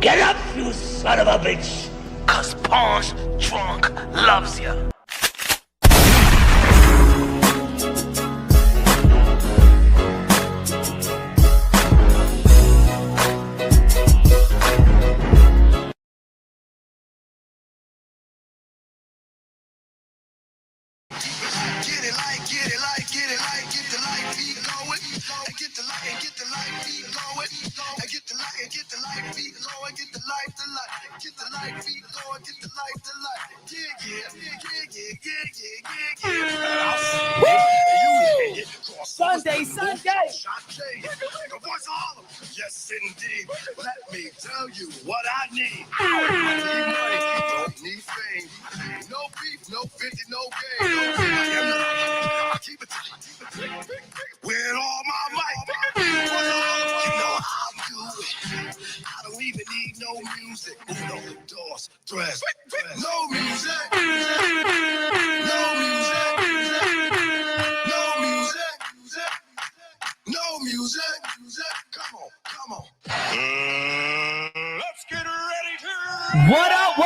Get up, you son of a bitch! Cause Pawn's drunk loves ya. Sunday. Yes, indeed. Let me tell you what I need. I need money, don't need fame. No beef, no 50, no game. I keep it tight. With all my might. You know how I do it. I don't even need no music. No doors, dress. No music. No music. No music. Come on. Let's get ready to... What up?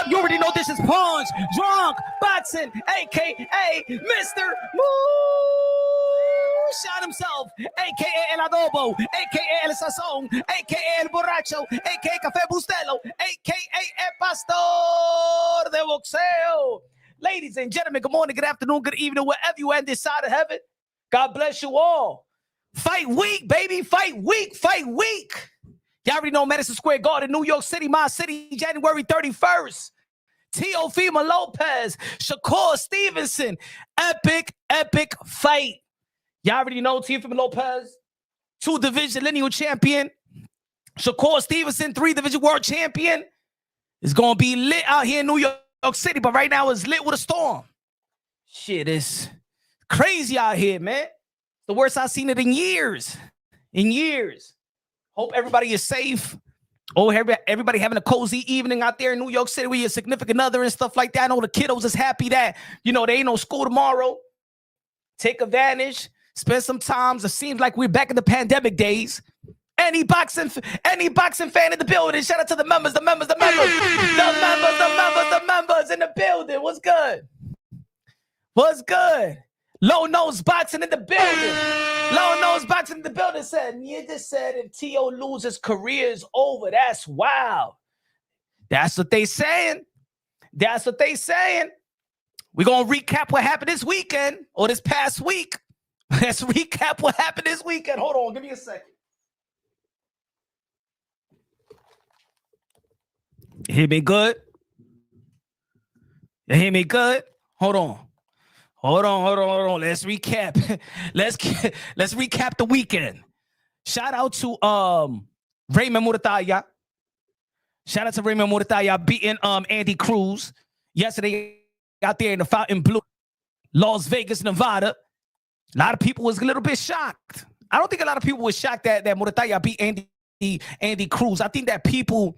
You already know this is Pawn's Drunk Boxing, a.k.a. Mr. Moonshot himself, a.k.a. El Adobo, a.k.a. El Sazón, a.k.a. El Borracho, a.k.a. Café Bustelo, a.k.a. El Pastor de Boxeo. Ladies and gentlemen, good morning, good afternoon, good evening, wherever you are in this side of heaven. God bless you all. Fight week, baby. Fight week. Y'all already know Madison Square Garden, New York City, my city, January 31st. Teofimo Lopez, Shakur Stevenson. Epic fight. Y'all already know Teofimo Lopez, 2-division lineal champion. Shakur Stevenson, 3-division world champion. It's going to be lit out here in New York City, but right now it's lit with a storm. Shit, it's crazy out here, man. The worst I've seen it in years. Hope everybody is safe. Oh, everybody having a cozy evening out there in New York City with your significant other and stuff like that. I know the kiddos is happy that, they ain't no school tomorrow. Take advantage. Spend some time. It seems like we're back in the pandemic days. Any boxing fan in the building. Shout out to the members in the building. What's good? Low Nose Boxing in the building. You just said if T.O. loses, career is over. That's wild. That's what they saying. We're going to recap what happened this weekend or this past week. Let's recap what happened this weekend. Hold on. Give me a second. You hear me good? Hold on. Let's recap. Let's recap the weekend. Shout out to Raymond Murataya. Beating Andy Cruz yesterday out there in the Fontainebleau, Las Vegas, Nevada. A lot of people was a little bit shocked. I don't think a lot of people were shocked that Murataya beat Andy Cruz. I think that people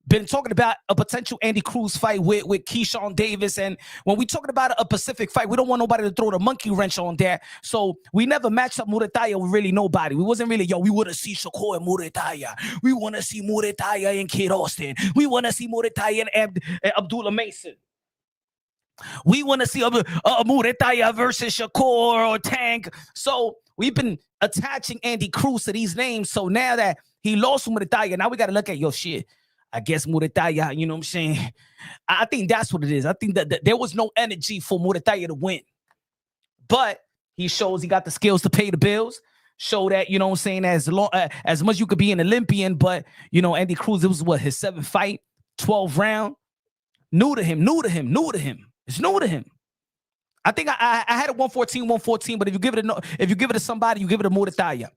been talking about a potential Andy Cruz fight with Keyshawn Davis. And when we talking about a Pacific fight, we don't want nobody to throw the monkey wrench on there. So we never matched up Murataya with really nobody. We wasn't really, we want to see Shakur and Murataya. We want to see Murataya and Kid Austin. We want to see Murataya and Abdullah Mason. We want to see Murataya versus Shakur or Tank. So we've been attaching Andy Cruz to these names. So now that he lost to Murataya, now we got to look at shit. I guess Murataya, you know what I'm saying? I think that's what it is. I think that there was no energy for Murataya to win. But he shows he got the skills to pay the bills. Show that, you know what I'm saying, as much you could be an Olympian, but, Andy Cruz, it was his 7th fight, 12th round. New to him. It's new to him. I think I had a 114, but if you give it to somebody, you give it to Murataya.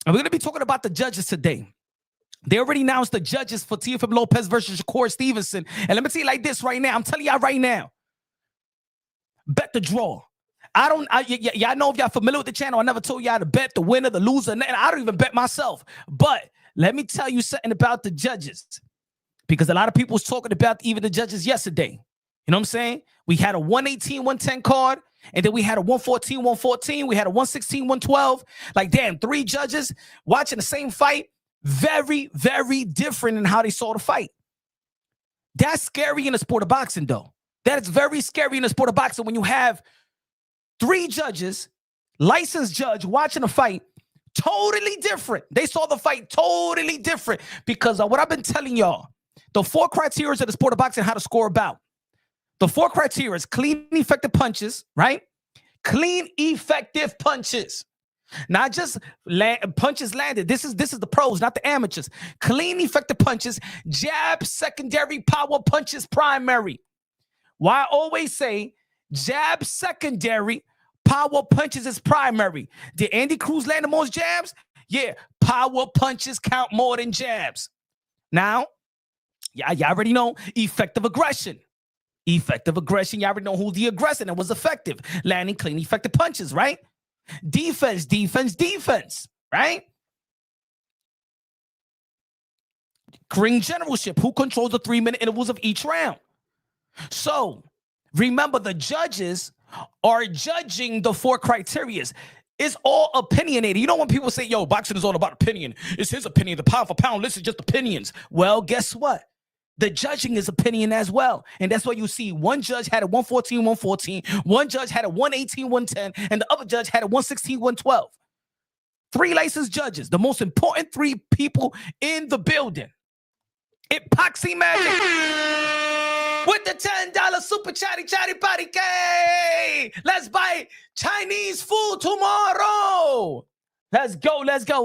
And we're going to be talking about the judges today. They already announced the judges for Teofimo Lopez versus Shakur Stevenson. And let me tell you like this right now. I'm telling y'all right now. Bet the draw. Y'all know if y'all familiar with the channel, I never told y'all to bet the winner, the loser. And I don't even bet myself. But let me tell you something about the judges. Because a lot of people was talking about even the judges yesterday. You know what I'm saying? We had a 118, 110 card. And then we had a 114, 114. We had a 116, 112. Like, damn, 3 judges watching the same fight. very, very different in how they saw the fight. That's scary in the sport of boxing, though. That is very scary in the sport of boxing when you have 3 judges, licensed judge watching a fight, totally different. They saw the fight totally different because of what I've been telling y'all. The 4 criteria of the sport of boxing, how to score a bout. The 4 criteria is clean, effective punches, right? Clean, effective punches. Not just punches landed. This is the pros, not the amateurs. Clean, effective punches, jab, secondary, power punches, primary. Why I always say jab, secondary, power punches is primary. Did Andy Cruz land the most jabs? Yeah, power punches count more than jabs. Now, y'all already know effective aggression. Effective aggression, y'all already know who's the aggressor that was effective. Landing clean, effective punches, right? Defense, right? Ring generalship, who controls the 3-minute intervals of each round. So, remember, the judges are judging the 4 criterias. It's all opinionated. You know when people say, yo, boxing is all about opinion. It's his opinion. The pound for pound list is just opinions. Well, guess what? The judging is opinion as well. And that's why you see one judge had a 114, one judge had a 118, 110, and the other judge had a 116, 112. 3 licensed judges, the most important 3 people in the building. Epoxy Magic with the $10 super chatty party K. Let's buy Chinese food tomorrow. Let's go.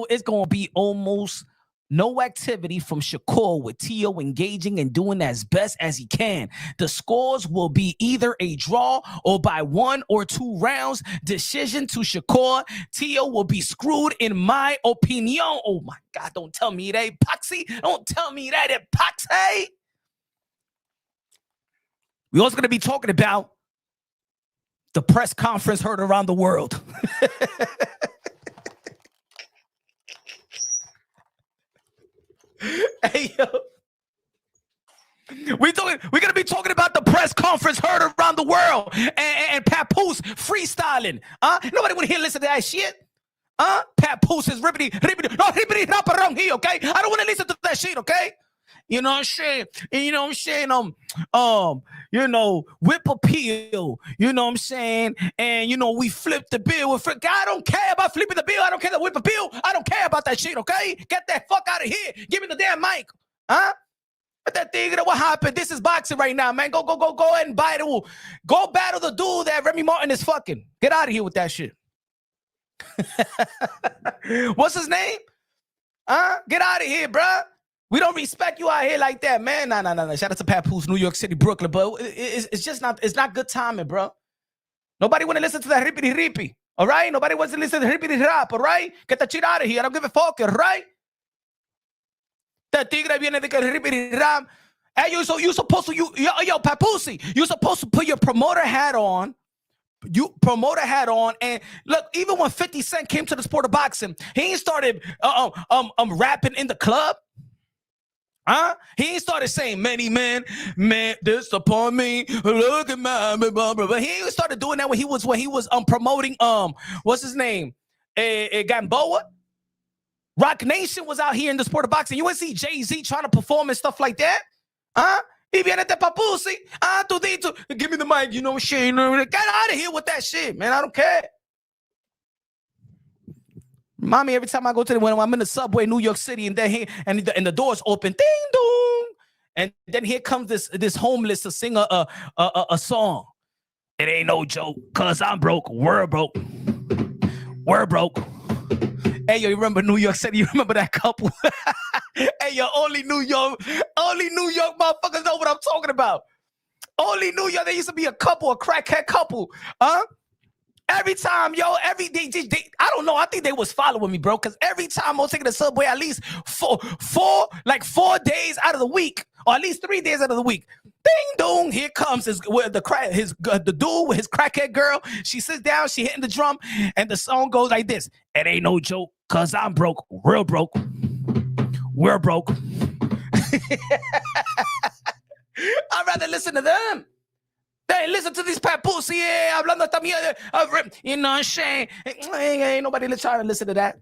It's going to be almost no activity from Shakur with Teo engaging and doing as best as he can. The scores will be either a draw or by 1 or 2 rounds. Decision to Shakur. Teo will be screwed in my opinion. Oh my God, don't tell me that, Epoxy. Don't tell me that, Epoxy. We're also going to be talking about the press conference heard around the world. Hey, yo. We're going to be talking about the press conference heard around the world and Poose freestyling. Nobody want to hear listen to that shit. Poose is rippity rap around here, okay? I don't want to listen to that shit, okay? You know what I'm saying? You know what I'm saying? Whip appeal. You know what I'm saying? And we flip the bill. I don't care about flipping the bill. I don't care the whip appeal. I don't care about that shit, okay? Get that fuck out of here. Give me the damn mic. But that thing, what happened? This is boxing right now, man. Go ahead and battle. Go battle the dude that Remy Martin is fucking. Get out of here with that shit. What's his name? Get out of here, bruh. We don't respect you out here like that, man. Nah. Shout out to Poose, New York City, Brooklyn, but it's just not. It's not good timing, bro. Nobody want to listen to that rippity, all right? Nobody wants to listen to rippity rap, all right? Get that shit out of here. I don't give a fuck, all right? That tigre viene de que rippity rap. Hey, you supposed to yo Papusi, you supposed to put your promoter hat on. And look, even when 50 Cent came to the sport of boxing, he ain't started rapping in the club. He ain't started saying many men disappoint me. Look at my but he ain't started doing that when he was promoting what's his name? Gamboa. Rock Nation was out here in the sport of boxing. You wouldn't see Jay-Z trying to perform and stuff like that. Y viene de Papusi. Tudito. Give me the mic, you know shit. Get out of here with that shit, man. I don't care. Mommy, every time I go to when I'm in the subway, New York City, and then and the doors open, ding dong, and then here comes this homeless to sing a song. It ain't no joke, cause I'm broke. We're broke. Hey, yo, you remember New York City? You remember that couple? Hey, yo, only New York motherfuckers know what I'm talking about. Only New York. There used to be a crackhead couple, Every time, yo, every day, I don't know. I think they was following me, bro. Because every time I was taking the subway, at least 4 days out of the week, or at least 3 days out of the week, ding dong, here comes the dude with his crackhead girl. She sits down, she hitting the drum, and the song goes like this: "It ain't no joke, cause I'm broke, real broke, we're broke." I'd rather listen to them. Hey, listen to this Papusi, hablando también. You know what I'm saying? Ain't nobody trying to listen to that.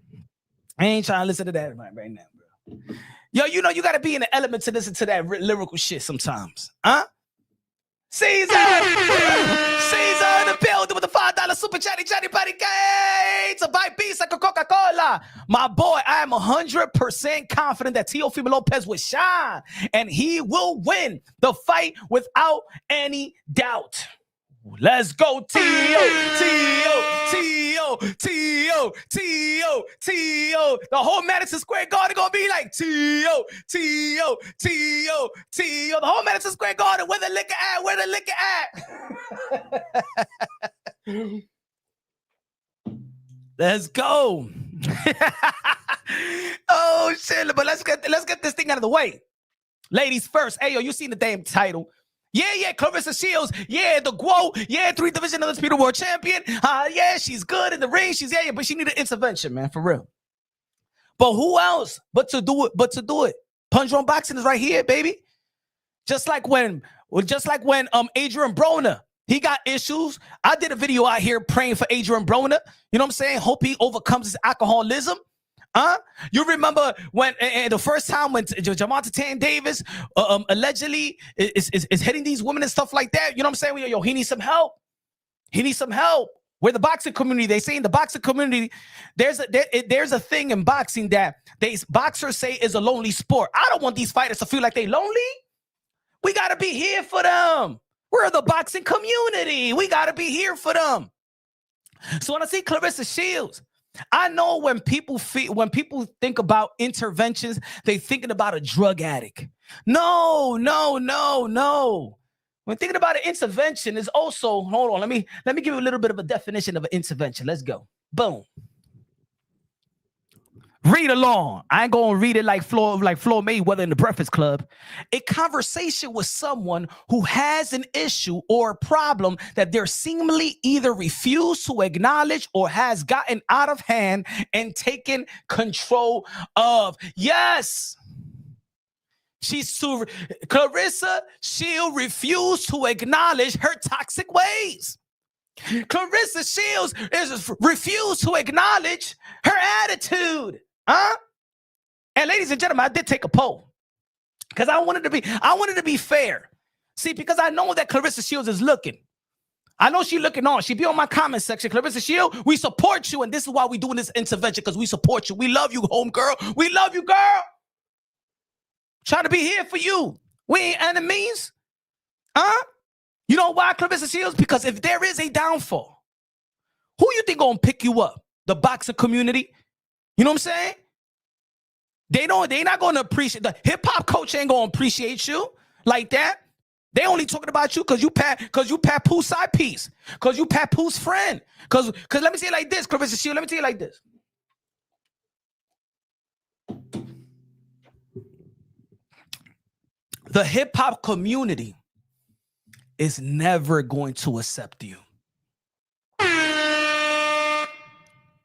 I ain't trying to listen to that right now, bro. Yo, you know you gotta be in the element to listen to that lyrical shit sometimes, huh? Caesar! Caesar in the building with the $5 super chatty buddy gay to buy beats like a Coca-Cola. My boy, I am 100% confident that Teofimo Lopez will shine and he will win the fight without any doubt. Let's go, T.O. The whole Madison Square Garden gonna be like T.O. The whole Madison Square Garden, where the liquor at? Let's go. Oh shit! But let's get this thing out of the way. Ladies first. Hey yo, you seen the damn title? Yeah, Clarissa Shields. Yeah, the GWO. Yeah, 3 Division Undisputed World Champion. Yeah, she's good in the ring. She's but she needed intervention, man, for real. But who else but to do it? Punch Drunk Boxing is right here, baby. Just like when Adrian Broner, he got issues. I did a video out here praying for Adrian Broner. You know what I'm saying? Hope he overcomes his alcoholism. You remember when the first time when Jamonta Tan Davis allegedly is hitting these women and stuff like that? You know what I'm saying? Yo, he needs some help. We're the boxing community. They say in the boxing community, there's a thing in boxing that boxers say is a lonely sport. I don't want these fighters to feel like they lonely. We gotta be here for them. We're the boxing community. We gotta be here for them. So when I see Clarissa Shields, I know when people think about interventions, they thinking about a drug addict. No. When thinking about an intervention is also, hold on, let me give you a little bit of a definition of an intervention. Let's go. Boom. Read along. I ain't gonna read it like Floyd Mayweather in the Breakfast Club. A conversation with someone who has an issue or a problem that they're seemingly either refused to acknowledge or has gotten out of hand and taken control of. Yes. Clarissa Shields refused to acknowledge her toxic ways. Clarissa Shields refused to acknowledge her attitude. And ladies and gentlemen, I did take a poll because I wanted to be fair. See, because I know that Clarissa Shields is looking. I know she's looking on. She be on my comment section. Clarissa Shields, we support you, and this is why we doing this intervention, because we support you. We love you, home girl. We love you, girl. Try to be here for you. We ain't enemies. You know why, Clarissa Shields? Because if there is a downfall, who you think gonna pick you up? The boxing community? You know what I'm saying? They not gonna appreciate, the hip-hop coach ain't gonna appreciate you like that. They only talking about you because you Pat Pooh's side piece, because you Pat Pooh's friend. Because let me say it like this, Clarissa Shields, let me tell you like this. The hip-hop community is never going to accept you.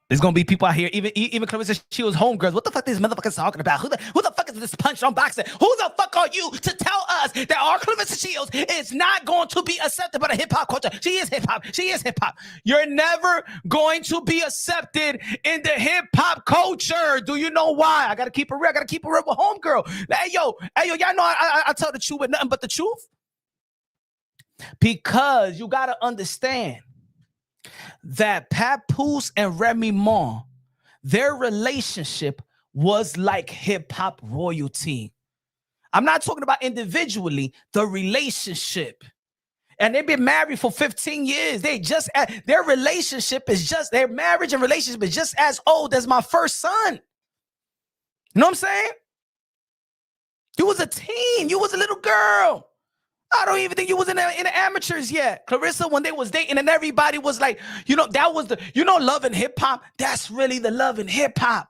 There's gonna be people out here, even Clarissa Shields' homegirls. What the fuck these motherfuckers talking about? Who the fuck is this Punch on Boxing? Who the fuck are you to tell us that our Clarissa Shields is not going to be accepted by the hip hop culture? She is hip hop. She is hip hop. You're never going to be accepted in the hip hop culture. Do you know why? I gotta keep it real. I gotta keep it real with homegirl. Hey yo, y'all know I tell the truth with nothing but the truth. Because you gotta understand that Poose and Remy Ma, their relationship was like hip-hop royalty. I'm not talking about individually, the relationship. And they've been married for 15 years. Their relationship is just, their marriage and relationship is just as old as my first son. You know what I'm saying? You was a teen. You was a little girl. I don't even think you was in the amateurs yet. Clarissa, when they was dating and everybody was like, that was love and hip hop. That's really the love and hip hop.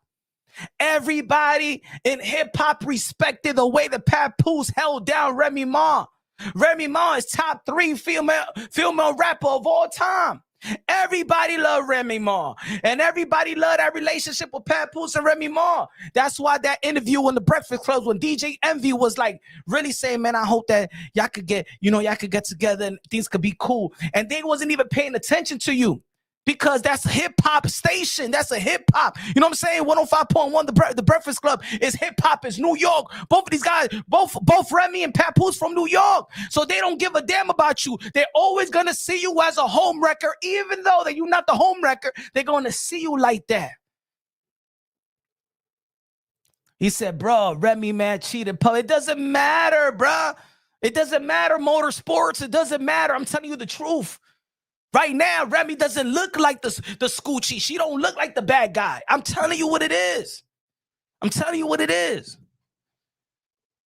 Everybody in hip hop respected the way that Poose held down Remy Ma. Remy Ma is top 3 female rapper of all time. Everybody loved Remy Ma, and everybody loved that relationship with Poose and Remy Ma. That's why that interview on the Breakfast Club when DJ Envy was like really saying, man, I hope that y'all could get together and things could be cool. And they wasn't even paying attention to you. Because that's a hip-hop station. That's a hip-hop. You know what I'm saying? 105.1, the Breakfast Club is hip-hop. It's New York. Both of these guys, both Remy and Papoose from New York. So they don't give a damn about you. They're always going to see you as a home wrecker. Even though that you're not the home wrecker, they're going to see you like that. He said, bro, Remy, man, cheated. It doesn't matter, bro. It doesn't matter, motorsports. It doesn't matter. I'm telling you the truth. Right now, Remy doesn't look like the Scoochie. She don't look like the bad guy. I'm telling you what it is. I'm telling you what it is.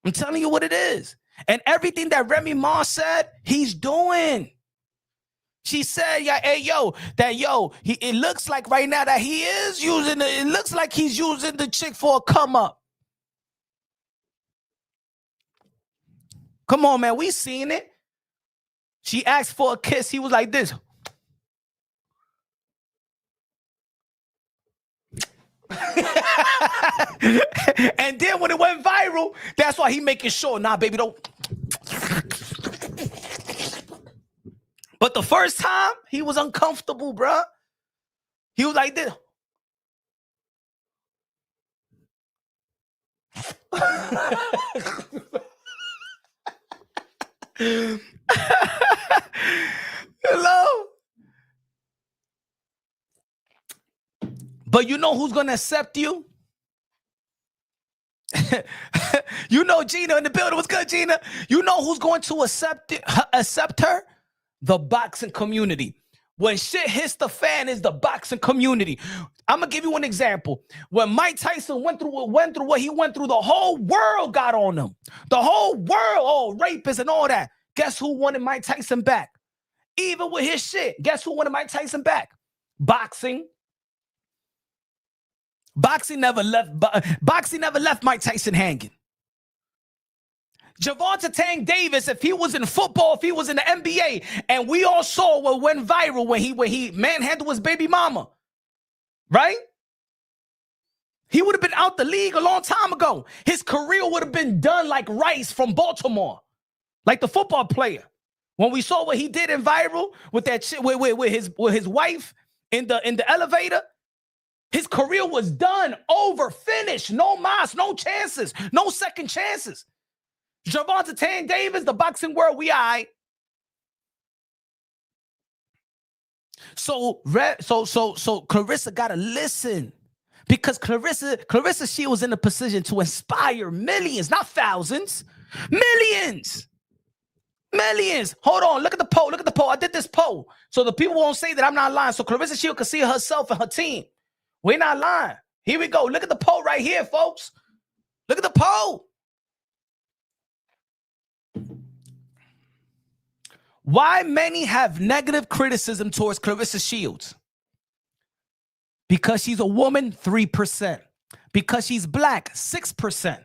I'm telling you what it is. And everything that Remy Ma said, he's doing. She said, yeah, hey, it looks like right now that he is using it looks like he's using the chick for a come up. Come on, man, we seen it. She asked for a kiss. He was like this. And then when it went viral, that's why he making sure, nah, baby, don't. But the first time, he was uncomfortable, bruh. He was like this. Hello? But you know who's going to accept you? You know Gina in the building. What's good, Gina? You know who's going to accept her? The boxing community. When shit hits the fan, is the boxing community. I'm going to give you an example. When Mike Tyson went through what he went through, the whole world got on him. The whole world, rapists and all that. Guess who wanted Mike Tyson back? Even with his shit, guess who wanted Mike Tyson back? Boxing. Boxing never left Mike Tyson hanging. Gervonta Tank Davis, if he was in football, if he was in the NBA, and we all saw what went viral when he manhandled his baby mama, right? He would have been out the league a long time ago. His career would have been done like Rice from Baltimore, like the football player. When we saw what he did in viral with that shit with his wife in the elevator. His career was done, over, finished. No mas, no chances, no second chances. Gervonta Tank Davis, the boxing world, we all right. So Clarissa gotta listen, because Clarissa Shields was in a position to inspire millions, not thousands, millions. Hold on, look at the poll. I did this poll, so the people won't say that I'm not lying. So Clarissa Shields can see herself and her team. We're not lying. Here we go. Look at the poll right here, folks. Look at the poll. Why many have negative criticism towards Clarissa Shields? Because she's a woman, 3%. Because she's black, 6%.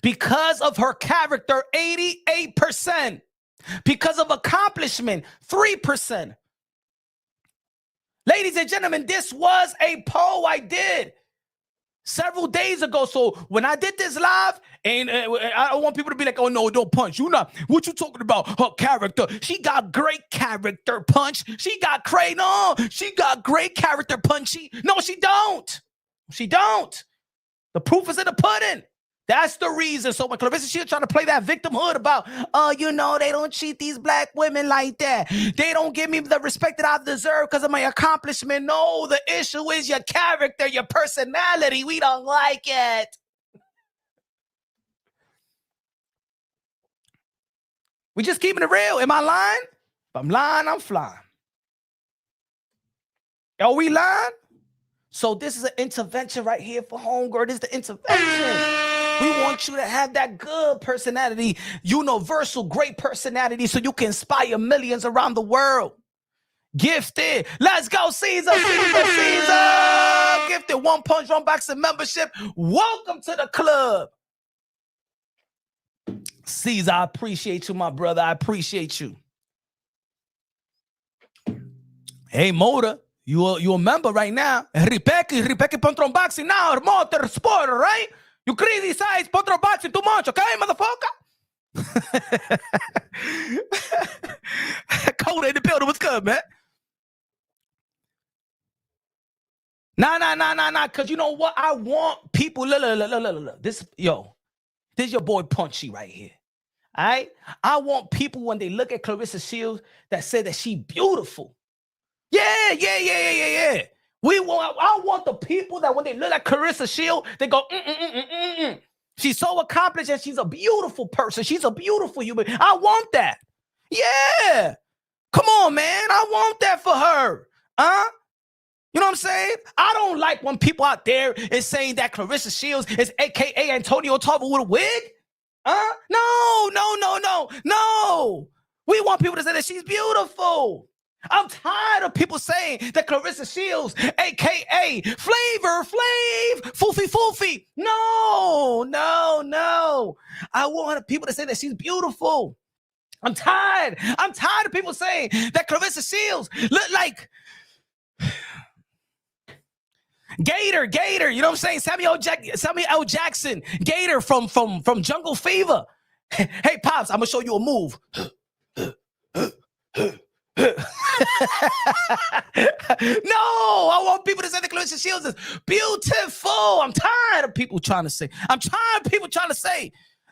Because of her character, 88%. Because of accomplishment, 3%. Ladies and gentlemen, this was a poll I did several days ago. So when I did this live, and I don't want people to be like, oh, no, don't punch. You not. What you talking about? Her character. She got great character punch. She got great character punchy. No, she don't. She don't. The proof is in the pudding. That's the reason. So when Clarissa Shields trying to play that victimhood about, they don't treat these black women like that. They don't give me the respect that I deserve because of my accomplishment. No, the issue is your character, your personality. We don't like it. We just keeping it real. Am I lying? If I'm lying, I'm flying. Are we lying? So this is an intervention right here for homegirl. This is the intervention. We want you to have that good personality, universal, great personality, so you can inspire millions around the world. Gifted. Let's go, Caesar. Gifted. One Punch One Boxing membership. Welcome to the club. Caesar, I appreciate you, my brother. I appreciate you. Hey, Moda. You a member right now. Ripeki Pontron Boxing now. Motor sport, right? You criticize Pontron Boxing too much, okay, motherfucker? Coda in the building. What's good, man? Nah. Cause you know what? I want people. Look. This your boy Punchy right here. All right. I want people when they look at Clarissa Shields that say that she beautiful. Yeah. I want the people that when they look at Clarissa Shields, they go, She's so accomplished and she's a beautiful person. She's a beautiful human. I want that. Yeah. Come on, man. I want that for her. You know what I'm saying? I don't like when people out there is saying that Clarissa Shields is AKA Antonio Tarver with a wig. No. We want people to say that she's beautiful. I'm tired of people saying that Clarissa Shields, AKA Flavor Flav, Foofy. No. I want people to say that she's beautiful. I'm tired of people saying that Clarissa Shields look like Gator, you know what I'm saying? Samuel L. Jackson, Gator from Jungle Fever. Hey, Pops, I'm gonna show you a move. No, I want people to say that Clarissa Shields is beautiful. I'm tired of people trying to say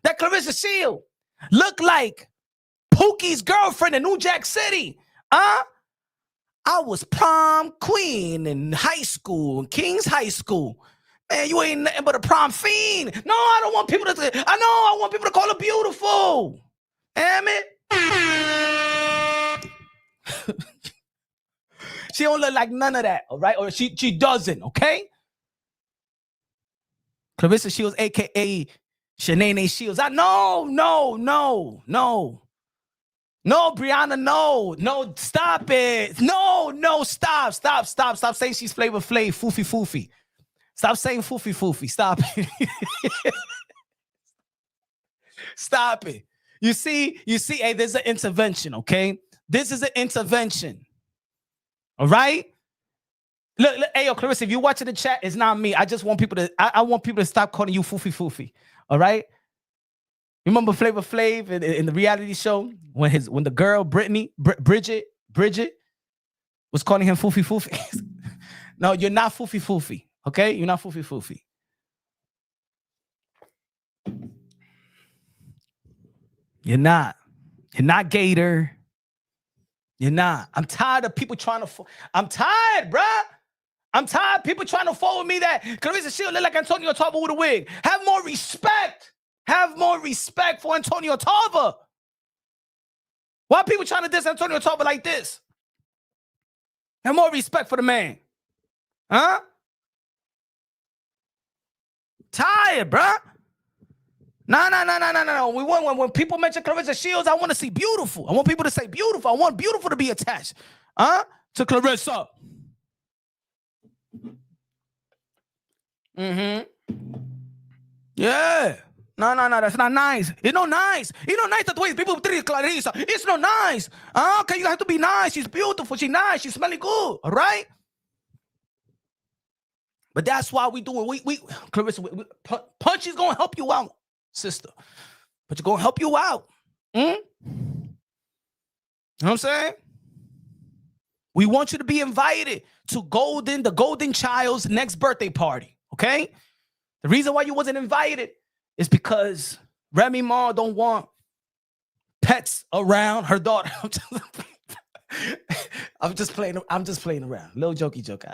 that Clarissa Shields look like Pookie's girlfriend in New Jack City. I was prom queen in high school, in King's High School. Man, you ain't nothing but a prom fiend. No, I don't want people to say, I want people to call her beautiful. Damn it. She don't look like none of that, all right? Or she doesn't, okay? Clarissa Shields, a.k.a. Shanae Shields. No, Brianna, no, stop it. No, stop saying she's Flavor Flav, Foofy. Stop saying Foofy, stop it. Stop it. You see, hey, there's an intervention, okay? This is an intervention. All right? Look, hey, yo, Clarissa, if you're watching the chat, it's not me. I just want people to, I want people to stop calling you Foofy. All right? Remember Flavor Flav in the reality show when the girl Bridget was calling him Foofy? No, you're not Foofy. Okay? You're not Foofy. You're not Gator. You're not. I'm tired of people trying to. I'm tired, bruh. I'm tired of people trying to forward me that Clarissa Shields look like Antonio Tarver with a wig. Have more respect. Have more respect for Antonio Tarver. Why are people trying to diss Antonio Tarver like this? Have more respect for the man. Huh? Tired, bruh. No. We want when people mention Clarissa Shields, I want to see beautiful. I want people to say beautiful. I want beautiful to be attached. To Clarissa. Yeah. No, that's not nice. It's not nice. It's not nice that the way people treat Clarissa. It's not nice. Okay, you have to be nice. She's beautiful. She's nice. She's smelling good. All right? But that's why we do it. We Clarissa, Punch is going to help you out, sister. But you're going to help you out. You know what I'm saying? We want you to be invited to the Golden Child's next birthday party. Okay? The reason why you wasn't invited is because Remy Ma don't want pets around her daughter. I'm just playing around. Little jokey joke.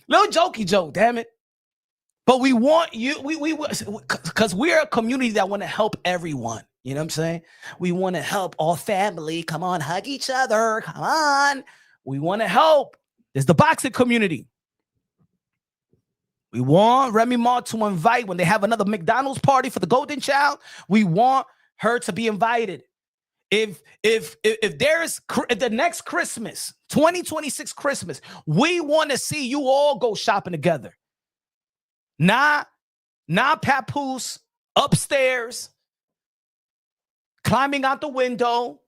Little jokey joke, damn it. But we want you, because we're a community that want to help everyone. You know what I'm saying? We want to help all family. Come on, hug each other. Come on. We want to help. There's the boxing community. We want Remy Ma to invite, when they have another McDonald's party for the Golden Child, we want her to be invited. If there's the next Christmas, 2026 Christmas, we want to see you all go shopping together. Not Papoose upstairs, climbing out the window,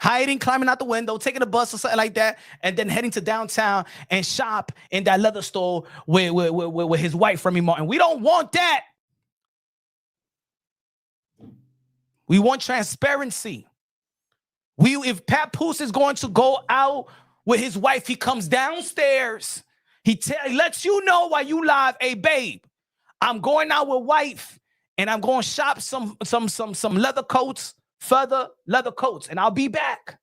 climbing out the window, taking a bus or something like that, and then heading to downtown and shop in that leather store with his wife, Remy Martin. We don't want that. We want transparency. If Papoose is going to go out with his wife, he comes downstairs He lets you know while you live, hey, babe, I'm going out with wife and I'm going to shop some leather coats, feather leather coats, and I'll be back.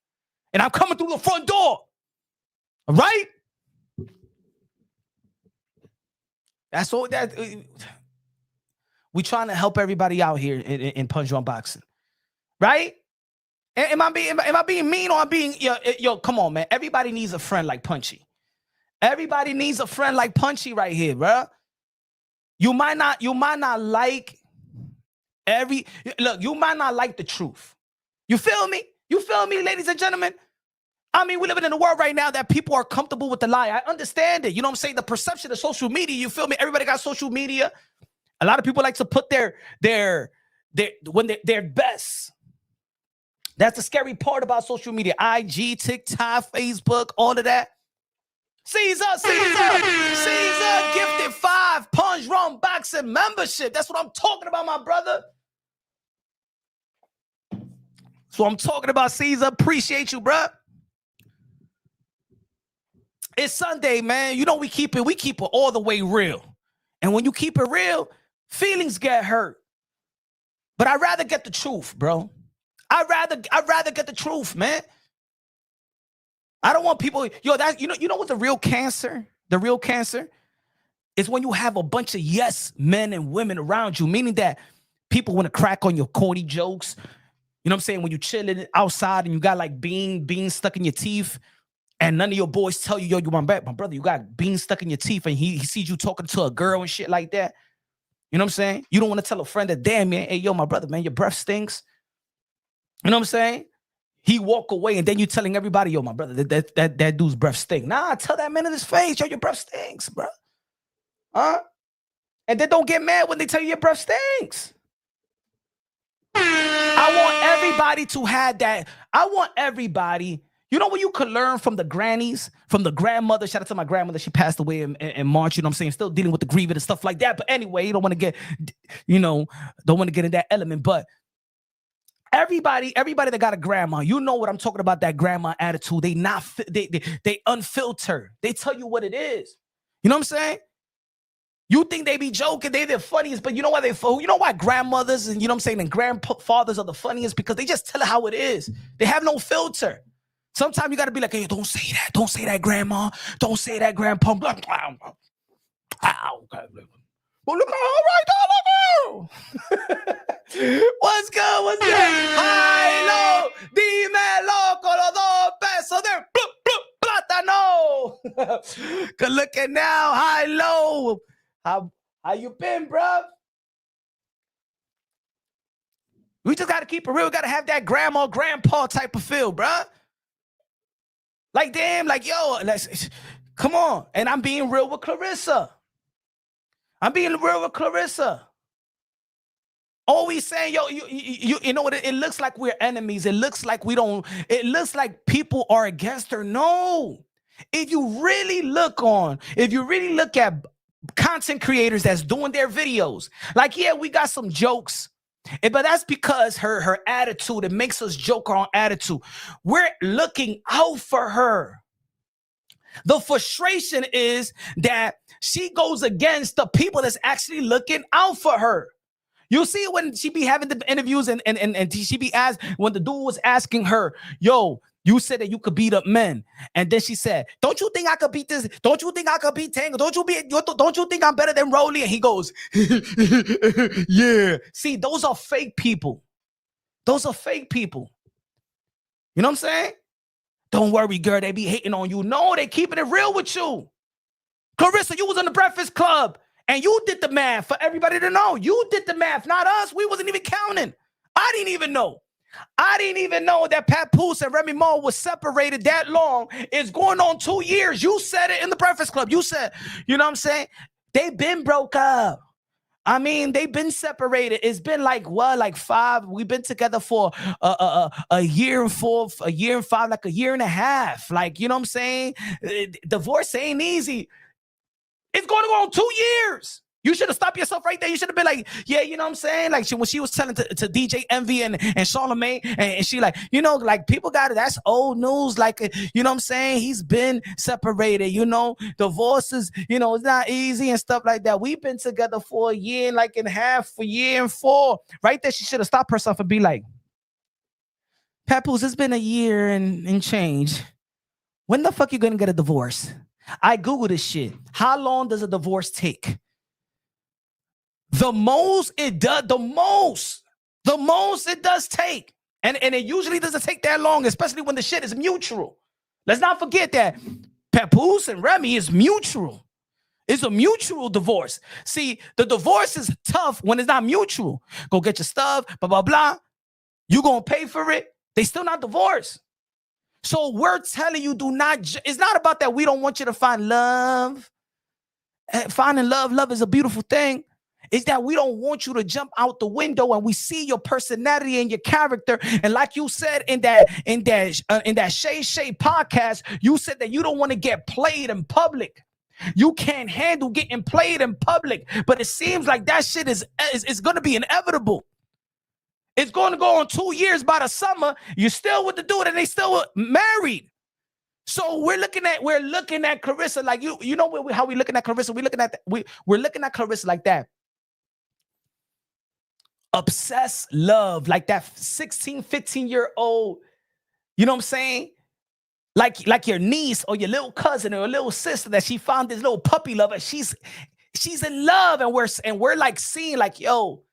And I'm coming through the front door. All right? That's all that we trying to help everybody out here in Punch Drunk Boxing. Right? Am I being mean or I'm being yo, come on, man. Everybody needs a friend like Punchy. Everybody needs a friend like Punchy right here, bro. You might not like you might not like the truth. You feel me? You feel me, ladies and gentlemen? I mean, we're living in a world right now that people are comfortable with the lie. I understand it. You know what I'm saying? The perception of social media, you feel me? Everybody got social media. A lot of people like to put their best. That's the scary part about social media. IG, TikTok, Facebook, all of that. Caesar gifted 5 Punch Drunk Boxing membership. That's what I'm talking about, my brother. So I'm talking about, Caesar. Appreciate you, bro. It's Sunday, man. You know we keep it all the way real. And when you keep it real, feelings get hurt. But I'd rather get the truth, bro. I'd rather get the truth, man. I don't want people, that you know what the real cancer is when you have a bunch of yes men and women around you, meaning that people want to crack on your corny jokes. You know what I'm saying? When you're chilling outside and you got like beans stuck in your teeth, and none of your boys tell you, yo, you want back, my brother, you got beans stuck in your teeth, and he sees you talking to a girl and shit like that. You know what I'm saying? You don't want to tell a friend that, damn, man, hey, yo, my brother, man, your breath stinks. You know what I'm saying? He walk away, and then you telling everybody, yo, my brother, that dude's breath stink. Nah, tell that man in his face, yo, your breath stinks, bro. Huh? And then don't get mad when they tell you your breath stinks. I want everybody to have that. I want everybody. You know what you could learn from the grannies, from the grandmother? Shout out to my grandmother. She passed away in March. You know what I'm saying? Still dealing with the grieving and stuff like that. But anyway, you don't want to get, don't want to get in that element. But everybody that got a grandma, you know what I'm talking about, that grandma attitude. They unfiltered. They tell you what it is. You know what I'm saying? You think they be joking, they the funniest, but you know why grandmothers and, you know what I'm saying, and grandfathers are the funniest? Because they just tell it how it is. They have no filter. Sometimes you got to be like, hey, don't say that. Don't say that, grandma. Don't say that, grandpa. Well, look, all right, all What's good? What's good? High, low, dime loco, los dos pesos there. Plátano. Good looking now. High, low. How you been, bro? We just got to keep it real. We got to have that grandma, grandpa type of feel, bro. Like, damn, like, yo, come on. And I'm being real with Clarissa. Always saying, yo, you know what? It looks like we're enemies. It looks like like people are against her. No. If you really look at content creators that's doing their videos, like, yeah, we got some jokes, but that's because her attitude, it makes us joke on attitude. We're looking out for her. The frustration is that she goes against the people that's actually looking out for her. You see when she be having the interviews and she be asked, when the dude was asking her, yo, you said that you could beat up men. And then she said, don't you think I could beat this? Don't you think I could beat Tango? Don't you think I'm better than Rolly? And he goes, yeah. See, those are fake people. You know what I'm saying? Don't worry, girl. They be hating on you. No, they keeping it real with you. Clarissa, you was on the Breakfast Club. And you did the math for everybody to know. You did the math, not us. We wasn't even counting. I didn't even know that Pat Poose and Remy Ma was separated that long. It's going on 2 years. You said it in the Breakfast Club. You said, you know what I'm saying? They've been broke up. I mean, they've been separated. It's been like 5. We've been together for a year and 4, a year and 5, like a year and a half. Like, you know what I'm saying? Divorce ain't easy. It's going to go on 2 years. You should have stopped yourself right there. You should have been like, yeah, you know what I'm saying? Like when she was telling to DJ Envy and Charlamagne, and she like, you know, like people got it. That's old news. Like, you know what I'm saying? He's been separated, you know, divorces, you know, it's not easy and stuff like that. We've been together for a year and like in half, a year and 4. Right there, she should have stopped herself and be like, Papoose, it's been a year and change. When the fuck you gonna get a divorce? I Googled this shit. How long does a divorce take? The most it does take. And it usually doesn't take that long, especially when the shit is mutual. Let's not forget that Papoose and Remy is mutual. It's a mutual divorce. See, the divorce is tough when it's not mutual. Go get your stuff, blah, blah, blah. You gonna pay for it. They still not divorced. So we're telling you, it's not about that we don't want you to find love. Finding love is a beautiful thing. Is that we don't want you to jump out the window, and we see your personality and your character. And like you said in that Shay podcast, you said that you don't want to get played in public. You can't handle getting played in public. But it seems like that shit is going to be inevitable. It's going to go on 2 years by the summer. You're still with the dude, and they still married. So we're looking at Clarissa like you know how we looking at Clarissa. We're looking at Clarissa like that. Obsessed love, like that 16, 15-year-old, you know what I'm saying? Like your niece or your little cousin or your little sister that she found this little puppy love, and she's in love, and we're like seeing like, yo,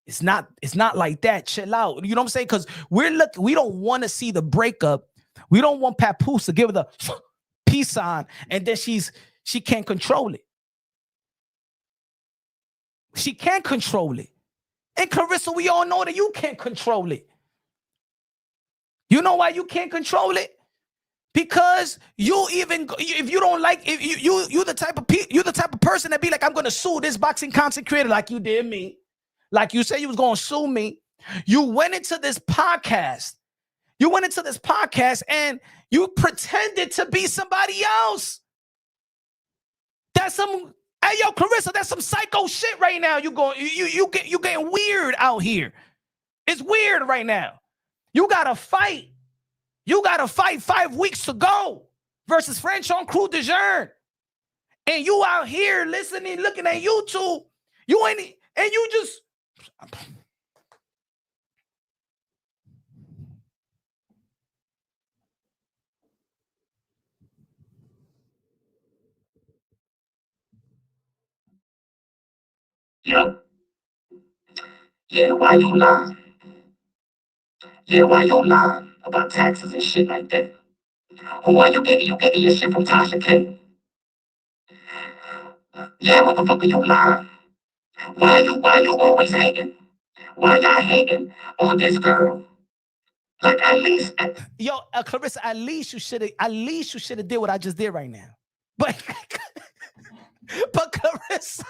it's not like that. Chill out. You know what I'm saying? Because we don't want to see the breakup. We don't want Papoose to give her the peace sign, and then she can't control it. She can't control it. And Clarissa, we all know that you can't control it. You know why you can't control it? Because if you don't like, if you the type of person that be like, I'm gonna sue this boxing content creator like you did me, like you said you was gonna sue me. You went into this podcast. And you pretended to be somebody else. Hey, yo, Clarissa, that's some psycho shit right now. You getting weird out here. It's weird right now. You gotta fight. 5 weeks to go versus French on Crew de Jeune. And you out here listening, looking at YouTube. You just. Yo. Yeah, why you lying? Yeah, why you lying about taxes and shit like that? Or why you getting your shit from Tasha K? Yeah, motherfucker, you lying. Why you always hating? Why y'all hating on this girl? Like at least, yo, Clarissa, at least you should have did what I just did right now. But Clarissa,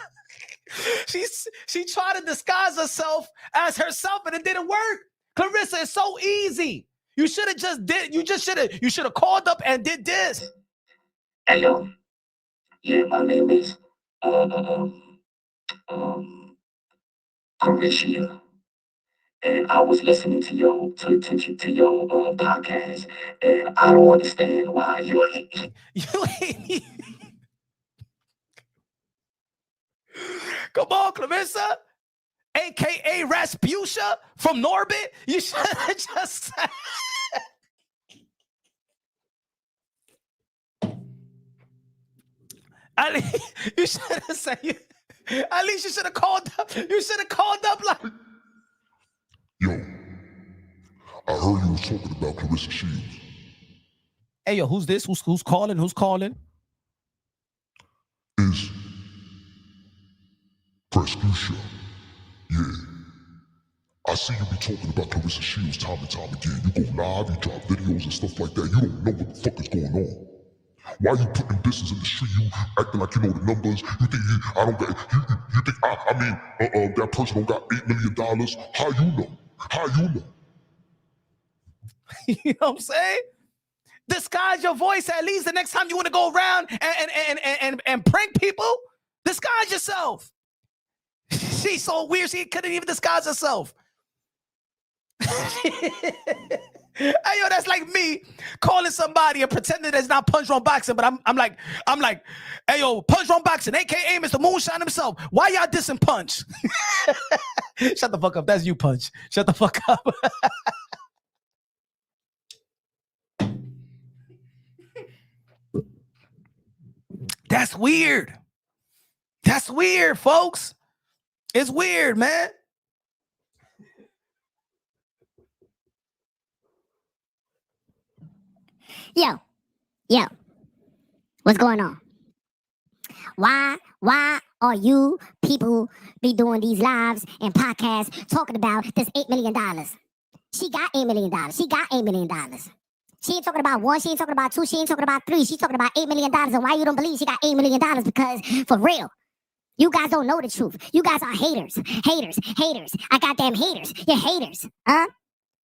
she tried to disguise herself as herself, and it didn't work. Clarissa, it's so easy. You should have called up and did this. Hey yo, yeah, my name is Clarissa, and I was listening to your podcast, and I don't understand why you hate. Come on, Clarissa, aka Rasputia from Norbit. You should have just said. You should have said. At least you should have called up. You should have called up like. Yo, I heard you was talking about Clarissa Shields. Hey, yo, who's this? Who's calling? Who's calling? Is Prescutia. Yeah. I see you be talking about Clarissa Shields time and time again. You go live, you drop videos and stuff like that. You don't know what the fuck is going on. Why you putting business in the street? You acting like you know the numbers. You think I don't got. You think that person don't got $8 million? How you know? How you know? You know what I'm saying? Disguise your voice at least the next time you want to go around and prank people. Disguise yourself. She's so weird, she couldn't even disguise herself. Hey, yo, that's like me calling somebody and pretending that's not Punch Drunk Boxing, but I'm like, hey, yo, Punch Drunk Boxing, aka Mr. Moonshine himself. Why y'all dissing Punch? Shut the fuck up. That's you, Punch. Shut the fuck up. That's weird. That's weird, folks. It's weird, man. Yo, what's going on? Why are you people be doing these lives and podcasts talking about this $8 million? She got $8 million. She got $8 million. She ain't talking about one, she ain't talking about two, she ain't talking about three, she's talking about $8 million. And why you don't believe she got $8 million? Because for real, you guys don't know the truth. You guys are haters. Haters. I got damn haters. You're haters. Huh?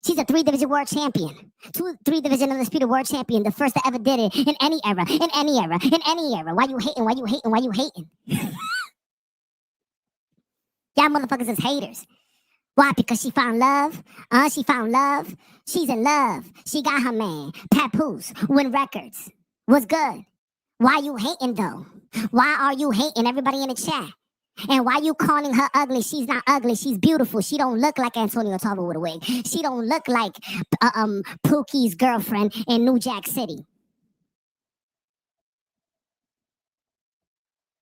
She's a 3-division world champion. 3-division undisputed world champion. The first that ever did it in any era. Why you hating? Y'all motherfuckers is haters. Why? Because she found love. She found love. She's in love. She got her man. Poose, Win Records. What's good? Why you hating though? Why are you hating everybody in the chat? And why you calling her ugly? She's not ugly. She's beautiful. She don't look like Antonio Tarver with a wig. She don't look like Pookie's girlfriend in New Jack City.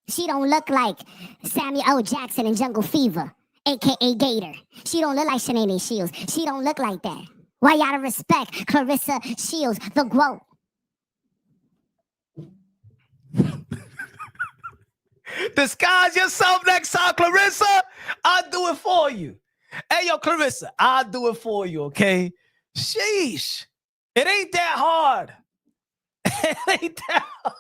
She don't look like Samuel L. Jackson in Jungle Fever, a.k.a. Gator. She don't look like Shanae Shields. She don't look like that. Why y'all to respect Clarissa Shields, the GOAT? Disguise yourself next time, Clarissa. I'll do it for you. Hey, yo, Clarissa, I'll do it for you, okay? Sheesh. It ain't that hard. It ain't that hard.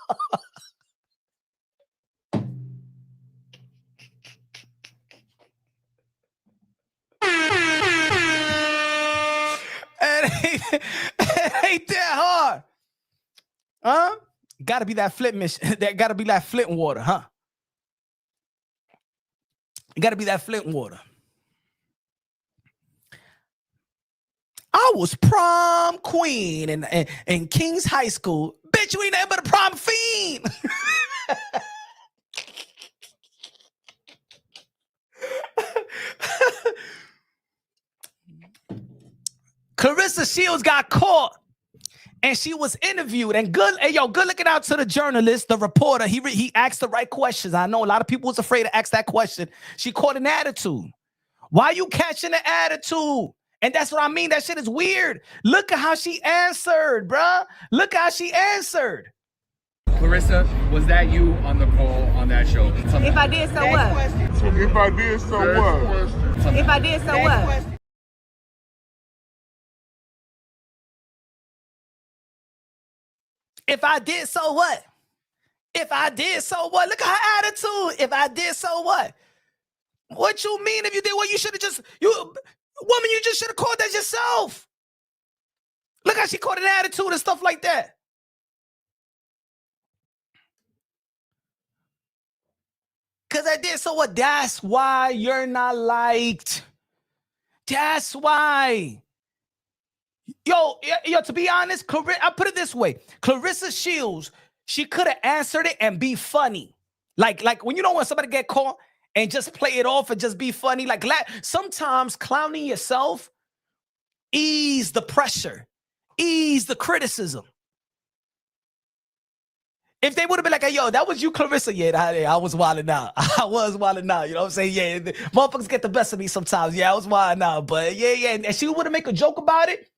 It ain't that hard. Huh? Gotta be that Flint mission. That gotta be that Flint water, huh? It gotta be that Flint water. I was prom queen in King's High School. Bitch, you ain't nothing but a prom fiend. Clarissa Shields got caught and she was interviewed, and good looking out to the journalist, the reporter. He asked the right questions. I know a lot of people was afraid to ask that question. She caught an attitude. Why you catching the attitude? And that's what I mean. That shit is weird. Look at how she answered, bruh. Look how she answered. Clarissa, was that you on the call on that show? If I did, so what? If I did, so what? If I did, so what? If I did, so what? If I did, so what? Look at her attitude. If I did, so what? What you mean if you did what? You should have just, woman, you just should have called that yourself. Look how she caught an attitude and stuff like that. Because I did, so what? That's why you're not liked. That's why. Yo, to be honest, I put it this way. Clarissa Shields, she could have answered it and be funny. Like when somebody get caught and just play it off and just be funny. Like sometimes clowning yourself, ease the pressure, ease the criticism. If they would have been like, hey, yo, that was you, Clarissa. Yeah, I was wilding out. I was wilding out. You know what I'm saying? Yeah, motherfuckers get the best of me sometimes. Yeah, I was wilding out. But yeah. And she would have make a joke about it.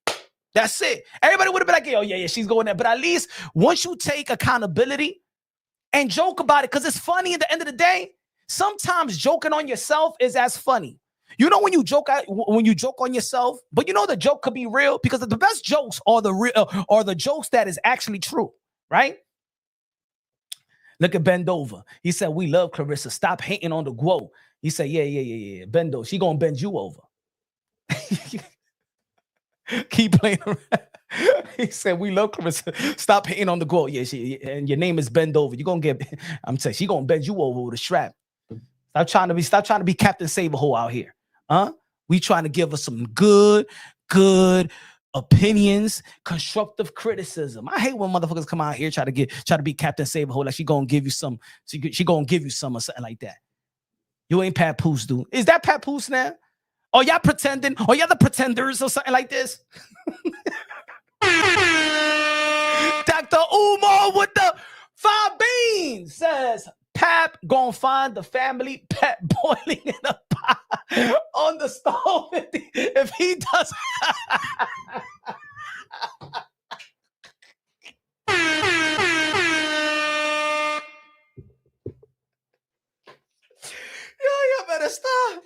That's it. Everybody would have been like, yo, yeah, she's going there. But at least once you take accountability and joke about it, because it's funny at the end of the day, sometimes joking on yourself is as funny. You know when you joke on yourself, but you know the joke could be real, because the best jokes are the jokes that is actually true, right? Look at Bend Over. He said, we love Clarissa. Stop hating on the GOAT. He said, yeah. Bend over. She gonna bend you over. Keep playing around. He said, we love Clarissa. Stop hating on the girl. Yeah, and your name is bend over. You're gonna get, I'm saying she gonna bend you over with a strap. Stop trying to be Captain Saberhole out here. Huh? We trying to give us some good opinions, constructive criticism. I hate when motherfuckers come out here try to be Captain Saberhole, like she gonna give you some, she gonna give you some or something like that. You ain't Pat Poose, dude. Is that Pat Poose now? Or y'all pretending? Or y'all the pretenders or something like this? Dr. Umar with the 5 beans says, Pap gonna find the family pet boiling in a pot on the stove if he does. Yo, you better stop.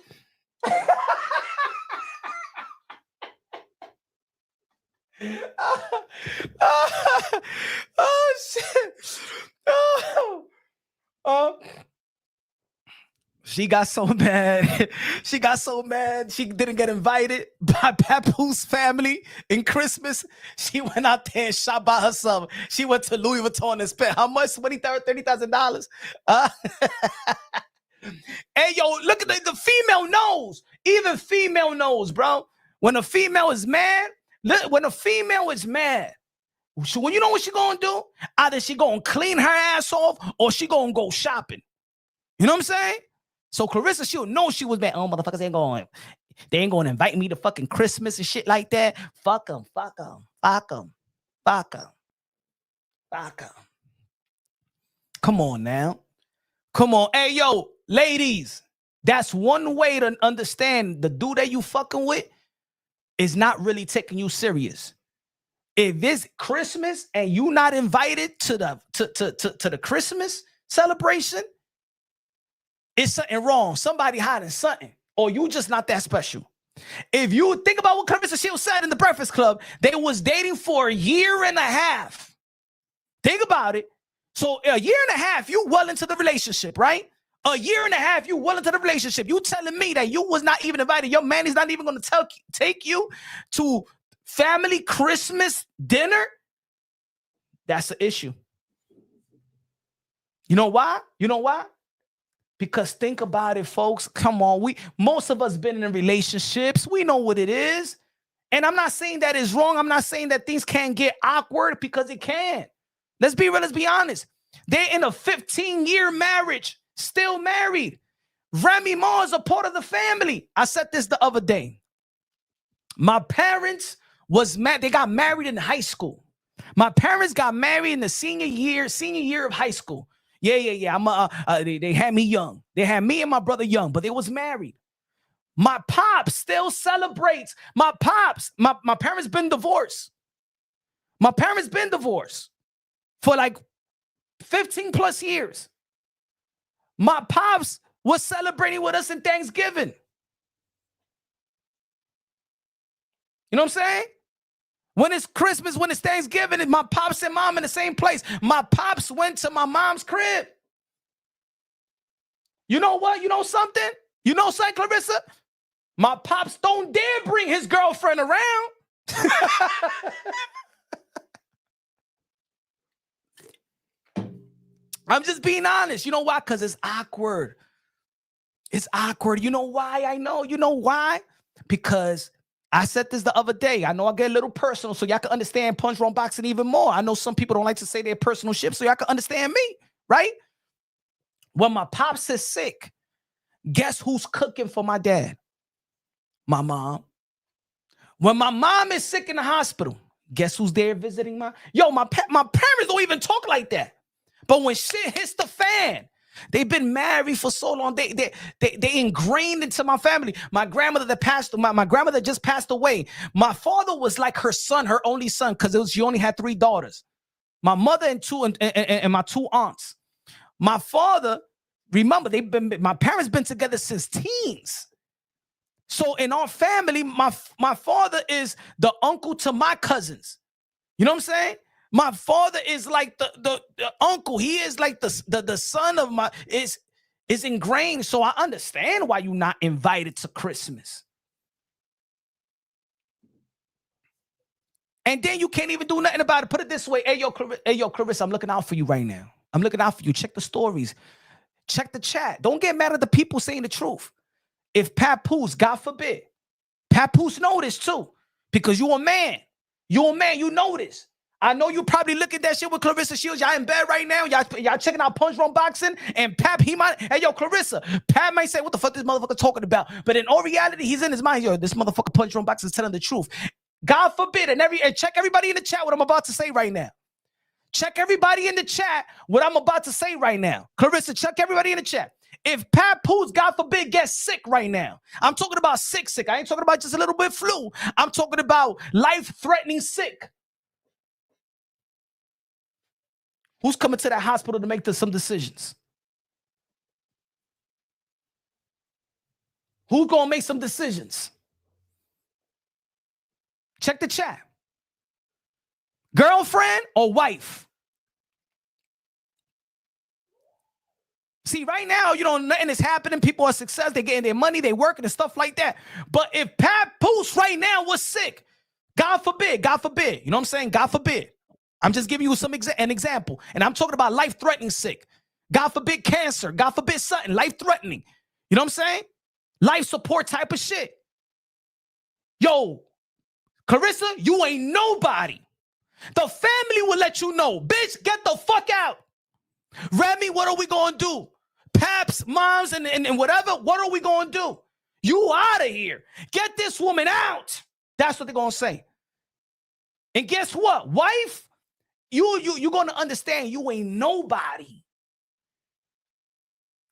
Oh shit. She got so mad. She got so mad she didn't get invited by Papoose family in Christmas. She went out there and shot by herself. She went to Louis Vuitton and spent how much? $30,000. Hey, yo, look at the female knows. Even female knows, bro. When a female is mad, when a female is mad, when you know what she gonna do? Either she gonna clean her ass off or she gonna go shopping. You know what I'm saying? So Clarissa, she'll know she was mad. Oh, motherfuckers they ain't going to invite me to fucking Christmas and shit like that. Fuck them. Come on now. Come on. Hey, yo, ladies, that's one way to understand the dude that you fucking with is not really taking you serious. If it's Christmas and you not invited to the Christmas celebration, it's something wrong. Somebody hiding something, or you just not that special. If you think about what Clarissa Shields said in the Breakfast Club, they was dating for 1.5 years. Think about it. So 1.5 years, you well into the relationship, right? 1.5 years, you well into the relationship. You telling me that you was not even invited. Your man is not even going to take you to family Christmas dinner? That's the issue. You know why? Because think about it, folks. Come on. Most of us been in relationships. We know what it is. And I'm not saying that is wrong. I'm not saying that things can't get awkward, because it can. Let's be real. Let's be honest. They're in a 15-year marriage, still married. Remy Ma is a part of the family. I said this the other day. My parents was mad. They got married in high school. My parents got married in the senior year of high school. Yeah. They had me young. They had me and my brother young, but they was married. My pops still celebrates. My parents been divorced. My parents been divorced for like 15 plus years. My pops was celebrating with us in Thanksgiving. You know what I'm saying? When it's Christmas, when it's Thanksgiving, and my pops and mom in the same place. My pops went to my mom's crib. You know what? You know something? You know something, Clarissa? My pops don't dare bring his girlfriend around. I'm just being honest. You know why? Because it's awkward. It's awkward. You know why? I know. You know why? Because I said this the other day. I know I get a little personal, so y'all can understand Punch Wrong Boxing even more. I know some people don't like to say their personal shit, so y'all can understand me, right? When my pops is sick, guess who's cooking for my dad? My mom. When my mom is sick in the hospital, guess who's there visiting my parents don't even talk like that. But when shit hits the fan, they've been married for so long. They ingrained into my family. My grandmother my grandmother just passed away. My father was like her son, her only son, because she only had 3 daughters. My mother and my 2 aunts. My father, remember, my parents been together since teens. So in our family, my father is the uncle to my cousins. You know what I'm saying? My father is like the uncle. He is like the son of my is ingrained. So I understand why you're not invited to Christmas. And then you can't even do nothing about it. Put it this way. Hey, yo, Clarissa, I'm looking out for you right now. I'm looking out for you. Check the stories. Check the chat. Don't get mad at the people saying the truth. If Poose, God forbid, Poose know this too. Because you a man. You a man. You know this. I know you probably look at that shit with Clarissa Shields. Y'all in bed right now. Y'all checking out Punch Drunk Boxing. And Pap, he might, hey, yo, Clarissa. Pap might say, what the fuck this motherfucker talking about? But in all reality, he's in his mind. Yo, this motherfucker Punch Drunk Boxing is telling the truth. God forbid. And check everybody in the chat what I'm about to say right now. Check everybody in the chat what I'm about to say right now. Clarissa, check everybody in the chat. If Poose, God forbid, gets sick right now, I'm talking about sick. I ain't talking about just a little bit flu. I'm talking about life-threatening sick. Who's coming to that hospital to make some decisions? Who's going to make some decisions? Check the chat. Girlfriend or wife? See, right now, nothing is happening. People are success. They're getting their money. They're working and stuff like that. But if Poose right now was sick, God forbid. You know what I'm saying? God forbid. I'm just giving you an example. And I'm talking about life-threatening sick. God forbid cancer. God forbid something. Life-threatening. You know what I'm saying? Life support type of shit. Yo, Clarissa, you ain't nobody. The family will let you know. Bitch, get the fuck out. Remy, what are we going to do? Paps, moms, and whatever, what are we going to do? You out of here. Get this woman out. That's what they're going to say. And guess what? Wife, you're going to understand you ain't nobody.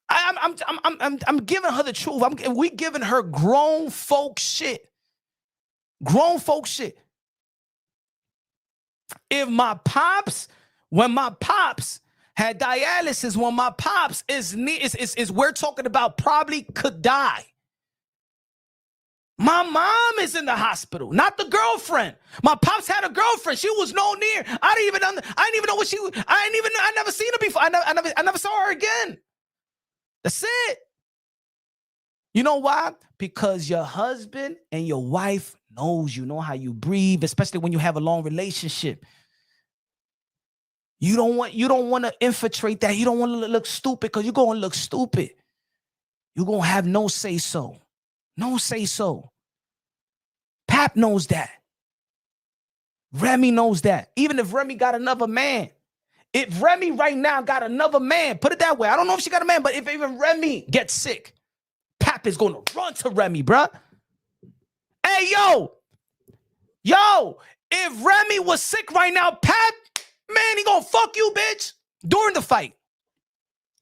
I'm giving her the truth. We giving her grown folk shit. Grown folk shit. If when my pops had dialysis, when my pops is we're talking about probably could die. My mom is in the hospital, not the girlfriend. My pops had a girlfriend. She was no near. I didn't even know what she was. I never seen her before. I never saw her again. That's it. You know why? Because your husband and your wife knows you, know how you breathe, especially when you have a long relationship. You don't want to infiltrate that. You don't want to look stupid because you're going to look stupid. You're going to have no say so. No say so. Pap knows that. Remy knows that. Even if Remy got another man. If Remy right now got another man, put it that way. I don't know if she got a man, but if even Remy gets sick, Pap is going to run to Remy, bruh. Hey, yo, if Remy was sick right now, Pap, man, he gonna fuck you, bitch, during the fight.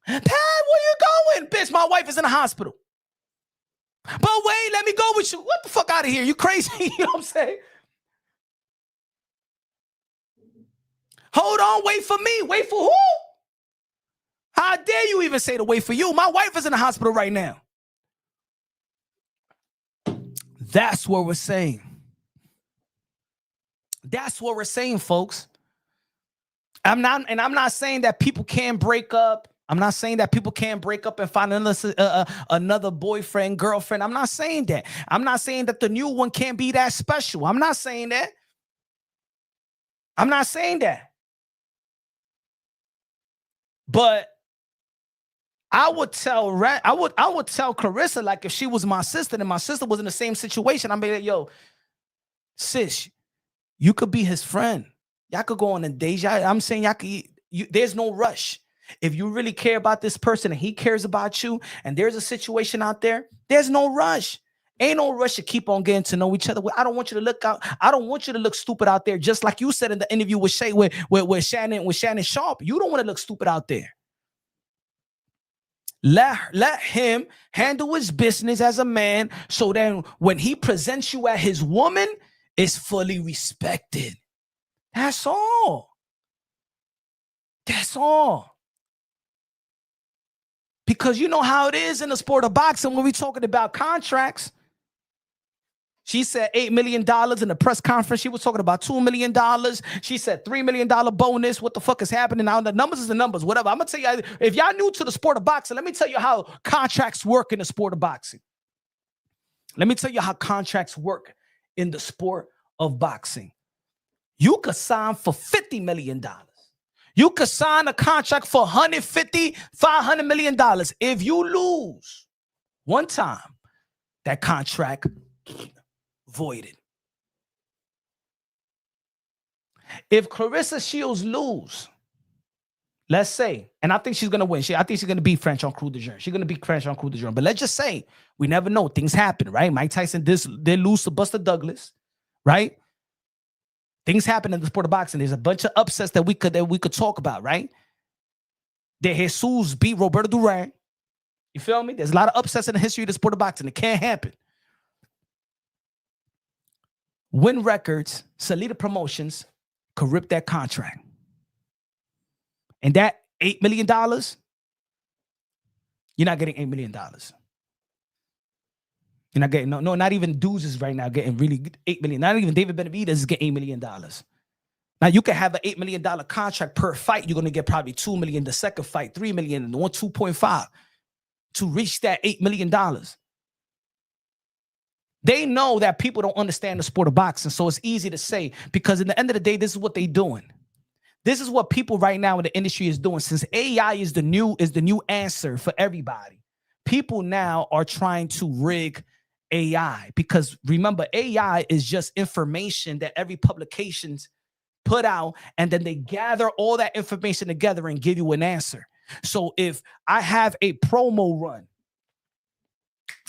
Pap, where you going? Bitch, my wife is in the hospital. But wait, let me go with you. What the fuck out of here? You crazy? You know what I'm saying? Hold on, wait for me. Wait for who? How dare you even say to wait for you? My wife is in the hospital right now. That's what we're saying. That's what we're saying, folks. I'm not saying that people can't break up. I'm not saying that people can't break up and find another boyfriend, girlfriend. I'm not saying that. I'm not saying that the new one can't be that special. I'm not saying that. I'm not saying that. But I would tell Clarissa, like, if she was my sister and my sister was in the same situation, I'd be like, yo, sis, you could be his friend. Y'all could go on a date. I'm saying y'all could. There's no rush. If you really care about this person and he cares about you, and there's a situation out there, there's no rush. Ain't no rush to keep on getting to know each other. I don't want you to look out. I don't want you to look stupid out there. Just like you said in the interview with Shannon Sharp. You don't want to look stupid out there. Let him handle his business as a man, so then when he presents you as his woman, it's fully respected. That's all. That's all. Because you know how it is in the sport of boxing when we're talking about contracts. She said $8 million in the press conference. She was talking about $2 million. She said $3 million bonus. What the fuck is happening now? The numbers is the numbers, whatever. I'm going to tell you, if y'all new to the sport of boxing, let me tell you how contracts work in the sport of boxing. Let me tell you how contracts work in the sport of boxing. You could sign for $50 million. You could sign a contract for $150, $500 million. If you lose one time, that contract voided. If Clarissa Shields lose, let's say, and I think she's gonna win. I think she's gonna beat French on Crew de Jour. She's gonna beat French on Crew de Jour. But let's just say we never know. Things happen, right? Mike Tyson did lose to Buster Douglas, right? Things happen in the sport of boxing. There's a bunch of upsets that we could talk about, right? De Jesus beat Roberto Duran. You feel me? There's a lot of upsets in the history of the sport of boxing. It can't happen. Win Records, Salida Promotions could rip that contract. And that $8 million, you're not getting $8 million. You're not getting, no, not even Dudes is right now getting really $8 million. Not even David Benavidez is getting $8 million. Now, you can have an $8 million contract per fight. You're going to get probably $2 million the second fight, $3 million, and the one 2.5 to reach that $8 million. They know that people don't understand the sport of boxing, so it's easy to say, because in the end of the day, this is what they're doing. This is what people right now in the industry is doing. Since AI is the new answer for everybody, people now are trying to rig AI, because remember, AI is just information that every publication's put out, and then they gather all that information together and give you an answer. So if I have a promo run,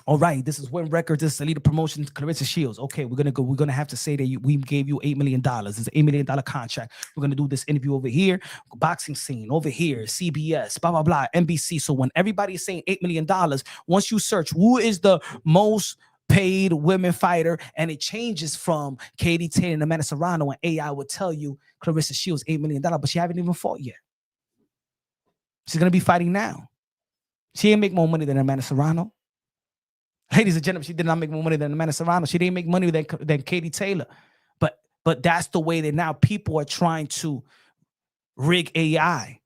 all right, this is Win Records, this is Salida Promotions, Clarissa Shields. Okay, we're gonna have to say that we gave you $8 million. It's an $8 million contract. We're gonna do this interview over here, boxing scene over here, CBS, blah blah blah, NBC. So when everybody is saying $8 million, once you search who is the most paid women fighter, and it changes from Katie Taylor and Amanda Serrano, and AI would tell you Clarissa Shields $8 million, but she haven't even fought yet. She's gonna be fighting now. She ain't make more money than Amanda Serrano. Ladies and gentlemen, she did not make more money than Amanda Serrano. She didn't make money than Katie Taylor. But that's the way that now people are trying to rig AI.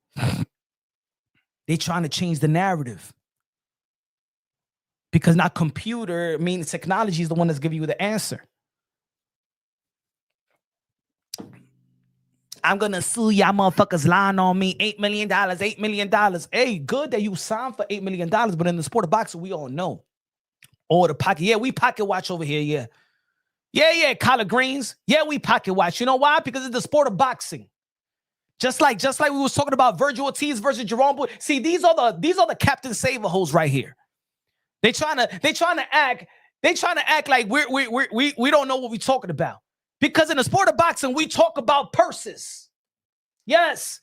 They're trying to change the narrative. Because now computer means technology is the one that's giving you the answer. I'm going to sue y'all motherfuckers lying on me. $8 million, $8 million. Hey, good that you signed for $8 million, but in the sport of boxing, we all know. Or the pocket. Yeah, we pocket watch over here. Yeah. Yeah, collard greens. Yeah, we pocket watch. You know why? Because it's the sport of boxing. Just like we was talking about Virgil Ortiz versus Jerome Bull. See, these are the Captain Saver hoes right here. They trying to act like we don't know what we're talking about. Because in the sport of boxing, we talk about purses. Yes.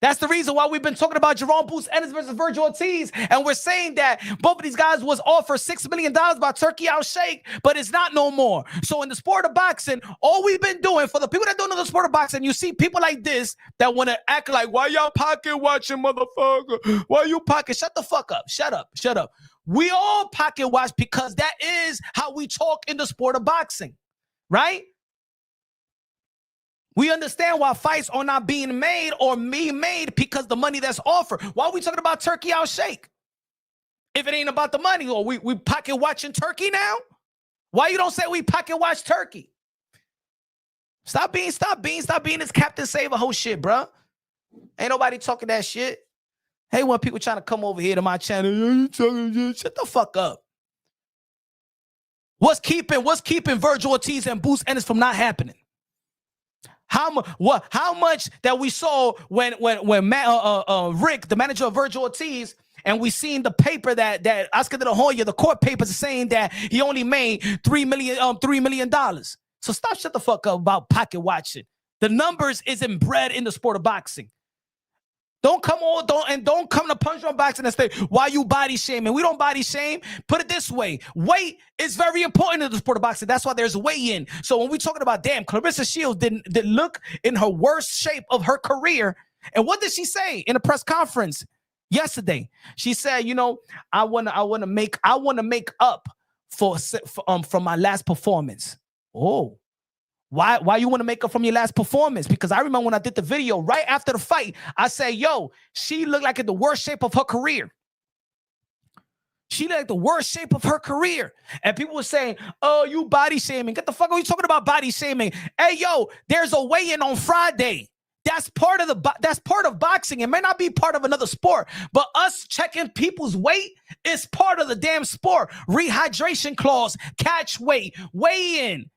That's the reason why we've been talking about Jerome Poose versus Virgil Ortiz, and we're saying that both of these guys was offered $6 million by Turkey Al Sheikh, but it's not no more. So in the sport of boxing, all we've been doing, for the people that don't know the sport of boxing, you see people like this that want to act like, why y'all pocket watching, motherfucker? Why you pocket? Shut the fuck up. Shut up. We all pocket watch because that is how we talk in the sport of boxing, right? We understand why fights are not being made or made because the money that's offered. Why are we talking about Turkey Al Sheikh? If it ain't about the money, or we pocket watching Turkey now? Why you don't say we pocket watch Turkey? Stop being this Captain Saver whole shit, bro. Ain't nobody talking that shit. Hey, when people trying to come over here to my channel, shut the fuck up. What's keeping Virgil Ortiz and Boost Ennis from not happening? How much that we saw when Rick, the manager of Virgil Ortiz, and we seen the paper that Oscar de la Hoya, the court papers, are saying that he only made $3 million. So shut the fuck up about pocket watching. The numbers isn't bred in the sport of boxing. Don't come to Punch Drunk Boxing and say, why you body shaming? We don't body shame. Put it this way. Weight is very important in the sport of boxing. That's why there's weigh-in. So when we're talking about, damn, Clarissa Shields didn't look in her worst shape of her career. And what did she say in a press conference yesterday? She said, I want to make up for my last performance. Oh. Why you want to make up from your last performance? Because I remember when I did the video right after the fight, I said, yo, she looked like in the worst shape of her career. She like the worst shape of her career. And people were saying, oh, you body shaming. Get the fuck, are you talking about body shaming? Hey, yo, there's a weigh-in on Friday. That's part of boxing. It may not be part of another sport, but us checking people's weight is part of the damn sport. Rehydration clause, catch weight, weigh in.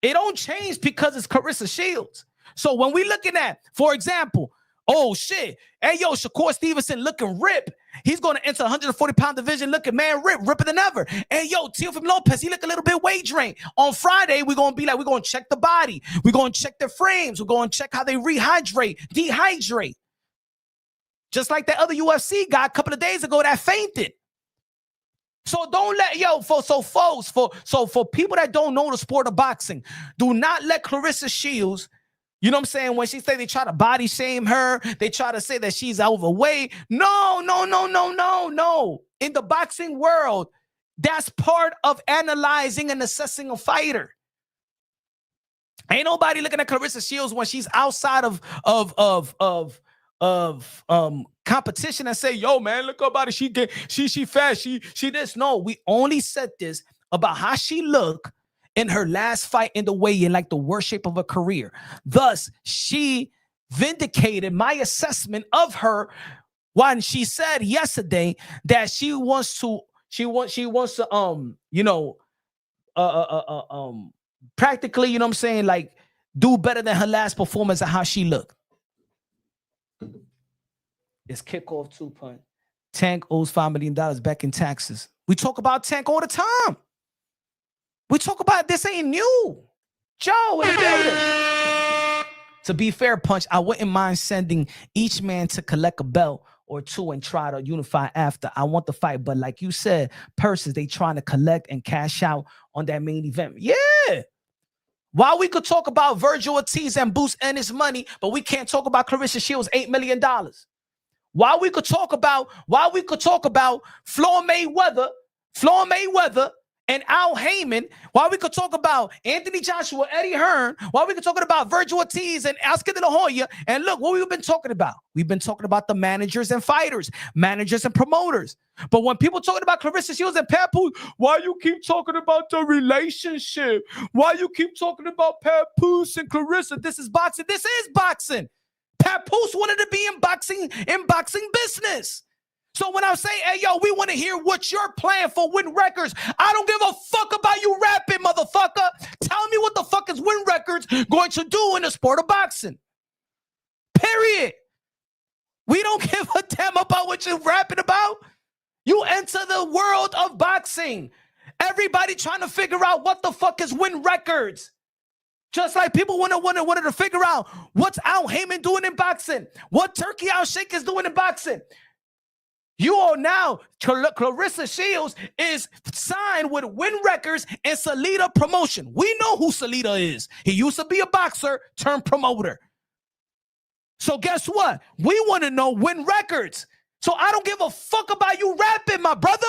It don't change because it's Clarissa Shields. So when we looking at, for example, oh shit, hey yo, Shakur Stevenson looking ripped. He's going to enter 140-pound division looking, man, ripper than ever. And yo, Teofimo Lopez, he look a little bit weight drained. On Friday, we're going to be like, we're going to check the body. We're going to check their frames. We're going to check how they dehydrate. Just like that other UFC guy a couple of days ago that fainted. So don't let, for people that don't know the sport of boxing, do not let Clarissa Shields, you know what I'm saying? When she say they try to body shame her, they try to say that she's overweight. No. In the boxing world, that's part of analyzing and assessing a fighter. Ain't nobody looking at Clarissa Shields when she's outside of competition and say, yo, man, look her body. She fat. She this. No, we only said this about how she looked in her last fight in the weigh-in, like the worst shape of her career. Thus, she vindicated my assessment of her when she said yesterday that she wants to practically, you know what I'm saying, like do better than her last performance and how she looked. It's kickoff 2 punt. Tank owes $5 million back in taxes. We talk about Tank all the time. We talk about this ain't new. Joe in the building. To be fair, Punch, I wouldn't mind sending each man to collect a belt or two and try to unify after. I want the fight, but like you said, purses, they trying to collect and cash out on that main event. Yeah. While we could talk about Virgil Ortiz and Boost and his money, but we can't talk about Clarissa Shields' $8 million. While we could talk about Floyd Mayweather, and Al Heyman, while we could talk about Anthony Joshua, Eddie Hearn, while we could talk about Virgil Ortiz and Oscar De La Hoya, and look, what we've been talking about. We've been talking about the managers and fighters, managers and promoters. But when people talking about Clarissa Shields and Poose, why you keep talking about the relationship? Why you keep talking about Poose and Clarissa? This is boxing. This is boxing. Poose wanted to be in boxing business. So when I say, hey, yo, we want to hear what you're playing for Win Records, I don't give a fuck about you rapping, motherfucker. Tell me what the fuck is Win Records going to do in the sport of boxing. Period. We don't give a damn about what you're rapping about. You enter the world of boxing. Everybody trying to figure out what the fuck is Win Records. Just like people wanted to figure out what's Al Heyman doing in boxing, what Turkey Al Sheikh is doing in boxing. You all now, Clarissa Shields is signed with Win Records and Salida Promotion. We know who Salida is. He used to be a boxer turned promoter. So guess what? We want to know Win Records. So I don't give a fuck about you rapping, my brother.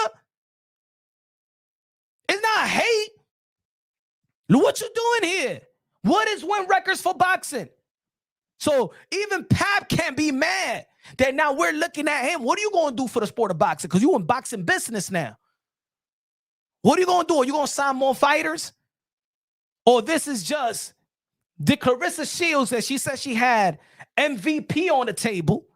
It's not hate. What you doing here? What is Win Records for boxing? So even Pap can't be mad that now we're looking at him. What are you going to do for the sport of boxing? Because you're in boxing business now. What are you going to do? Are you going to sign more fighters? Or this is just the Clarissa Shields that she said she had MVP on the table.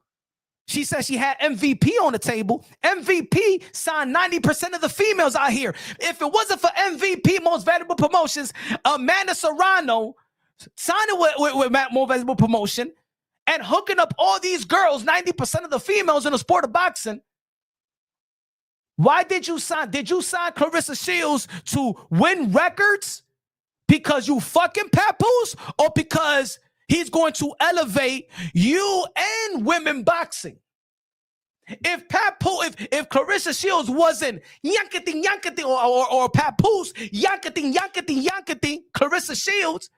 She said she had MVP on the table. MVP signed 90% of the females out here. If it wasn't for MVP, Most Valuable Promotions, Amanda Serrano signing with Most Valuable Promotion and hooking up all these girls, 90% of the females in the sport of boxing. Why did you sign? Did you sign Clarissa Shields to Win Records because you fucking Poose, or because he's going to elevate you and women boxing? If Clarissa Shields wasn't yankating or Poose yankating Clarissa Shields,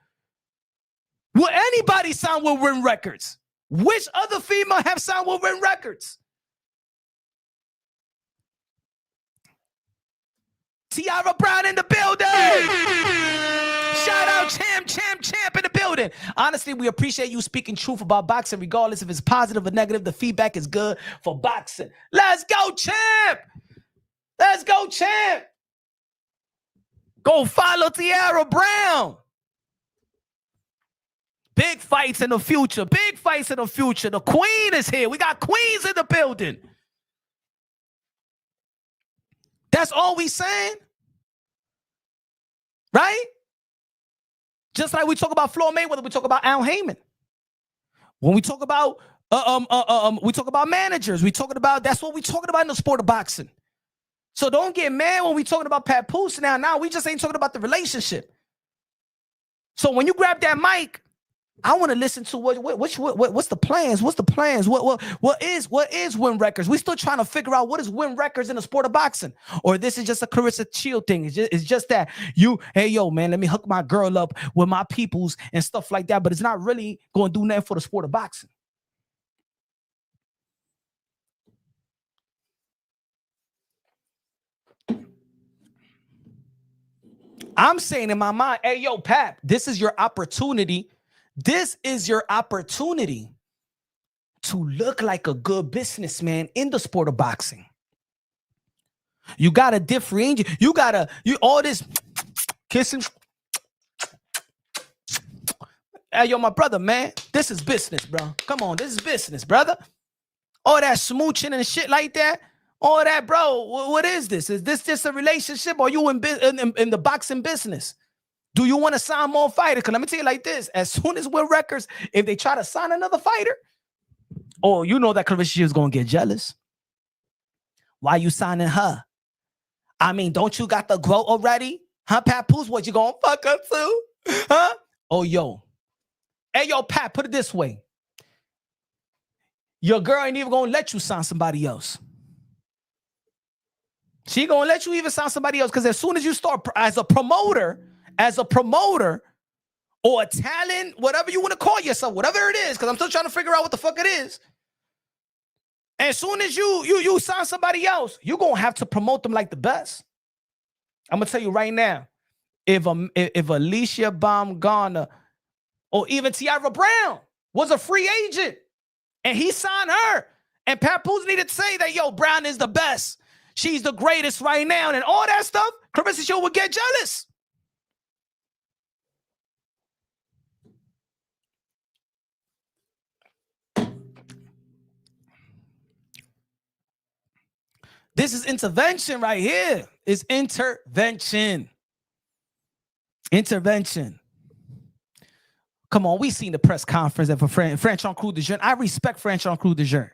will anybody sign with Win Records? Which other female have signed with Win Records? Tiara Brown in the building. Shout out champ in the building. Honestly, we appreciate you speaking truth about boxing, regardless if it's positive or negative. The feedback is good for boxing. Let's go, champ. Let's go, champ. Go follow Tiara Brown. Big fights in the future. Big fights in the future. The queen is here. We got queens in the building. That's all we saying. Right? Just like we talk about Floyd Mayweather, we talk about Al Heyman. When we talk about we talk about managers, we talking about, that's what we talking about in the sport of boxing. So don't get mad when we talking about Pat Poose now. Now we just ain't talking about the relationship. So when you grab that mic, I want to listen to what's the plans? What's the plans? What is Win Records? We still trying to figure out what is Win Records in the sport of boxing, or this is just a Clarissa Shields thing. It's just that hey yo man, let me hook my girl up with my peoples and stuff like that. But it's not really going to do nothing for the sport of boxing. I'm saying in my mind, hey yo Pap, this is your opportunity. This is your opportunity to look like a good businessman in the sport of boxing. You gotta differentiate. You all this kissing. Hey, yo, my brother, man, this is business, bro. Come on, this is business, brother. All that smooching and shit like that. All that, bro. What is this? Is this just a relationship, or you in the boxing business? Do you want to sign more fighters? Because let me tell you like this. As soon as Win Records, if they try to sign another fighter, oh, you know that Clarissa Shields is going to get jealous. Why you signing her? I mean, don't you got the growth already? Huh, Pat Poose? What, you going to fuck her too? Huh? Oh, yo. Hey, yo, Pat, put it this way. Your girl ain't even going to let you sign somebody else. She going to let you even sign somebody else, because as soon as you start as a promoter or a talent, whatever you want to call yourself, whatever it is, because I'm still trying to figure out what the fuck it is. As soon as you sign somebody else, you're going to have to promote them like the best. I'm going to tell you right now, if Alicia Baumgartner or even Tiara Brown was a free agent and he signed her, and Pat Poose needed to say that, yo, Brown is the best. She's the greatest right now, and all that stuff, Clarissa Shields would get jealous. This is intervention right here. It's intervention. Intervention. Come on, we seen the press conference for Franchon Crew de Jeune. I respect Franchon Crew de Jeune.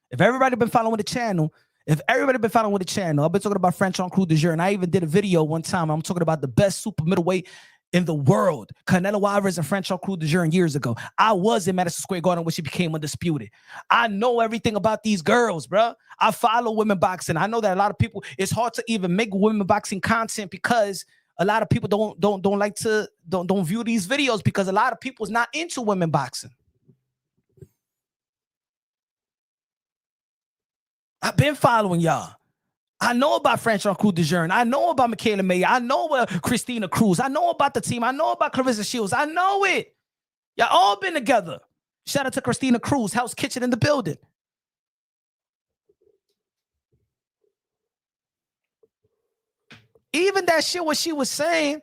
If everybody been following the channel, I've been talking about Franchon Crew de Jeune. I even did a video one time. I'm talking about the best super middleweight in the world, Canelo Alvarez and Franchon Crew de Jeune years ago. I was in Madison Square Garden when she became undisputed. I know everything about these girls, bro. I follow women boxing. I know that a lot of people, it's hard to even make women boxing content because a lot of people don't view these videos because a lot of people's not into women boxing. I've been following y'all. I know about Franchon Crew de Jeune. I know about Michaela Mayer. I know about Christina Cruz. I know about the team. I know about Clarissa Shields. I know it. Y'all all been together. Shout out to Christina Cruz, House Kitchen in the building. Even that shit, what she was saying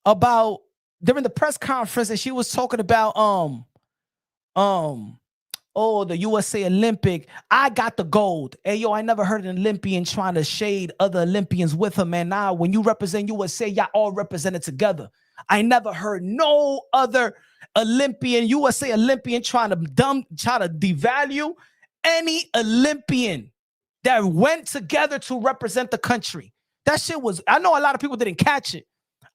about during the press conference, and she was talking about the USA Olympic, I got the gold. Hey, yo, I never heard an Olympian trying to shade other Olympians with her, man. Now, when you represent USA, y'all all represented together. I never heard no other USA Olympian trying to devalue any Olympian that went together to represent the country. That shit was, I know a lot of people didn't catch it.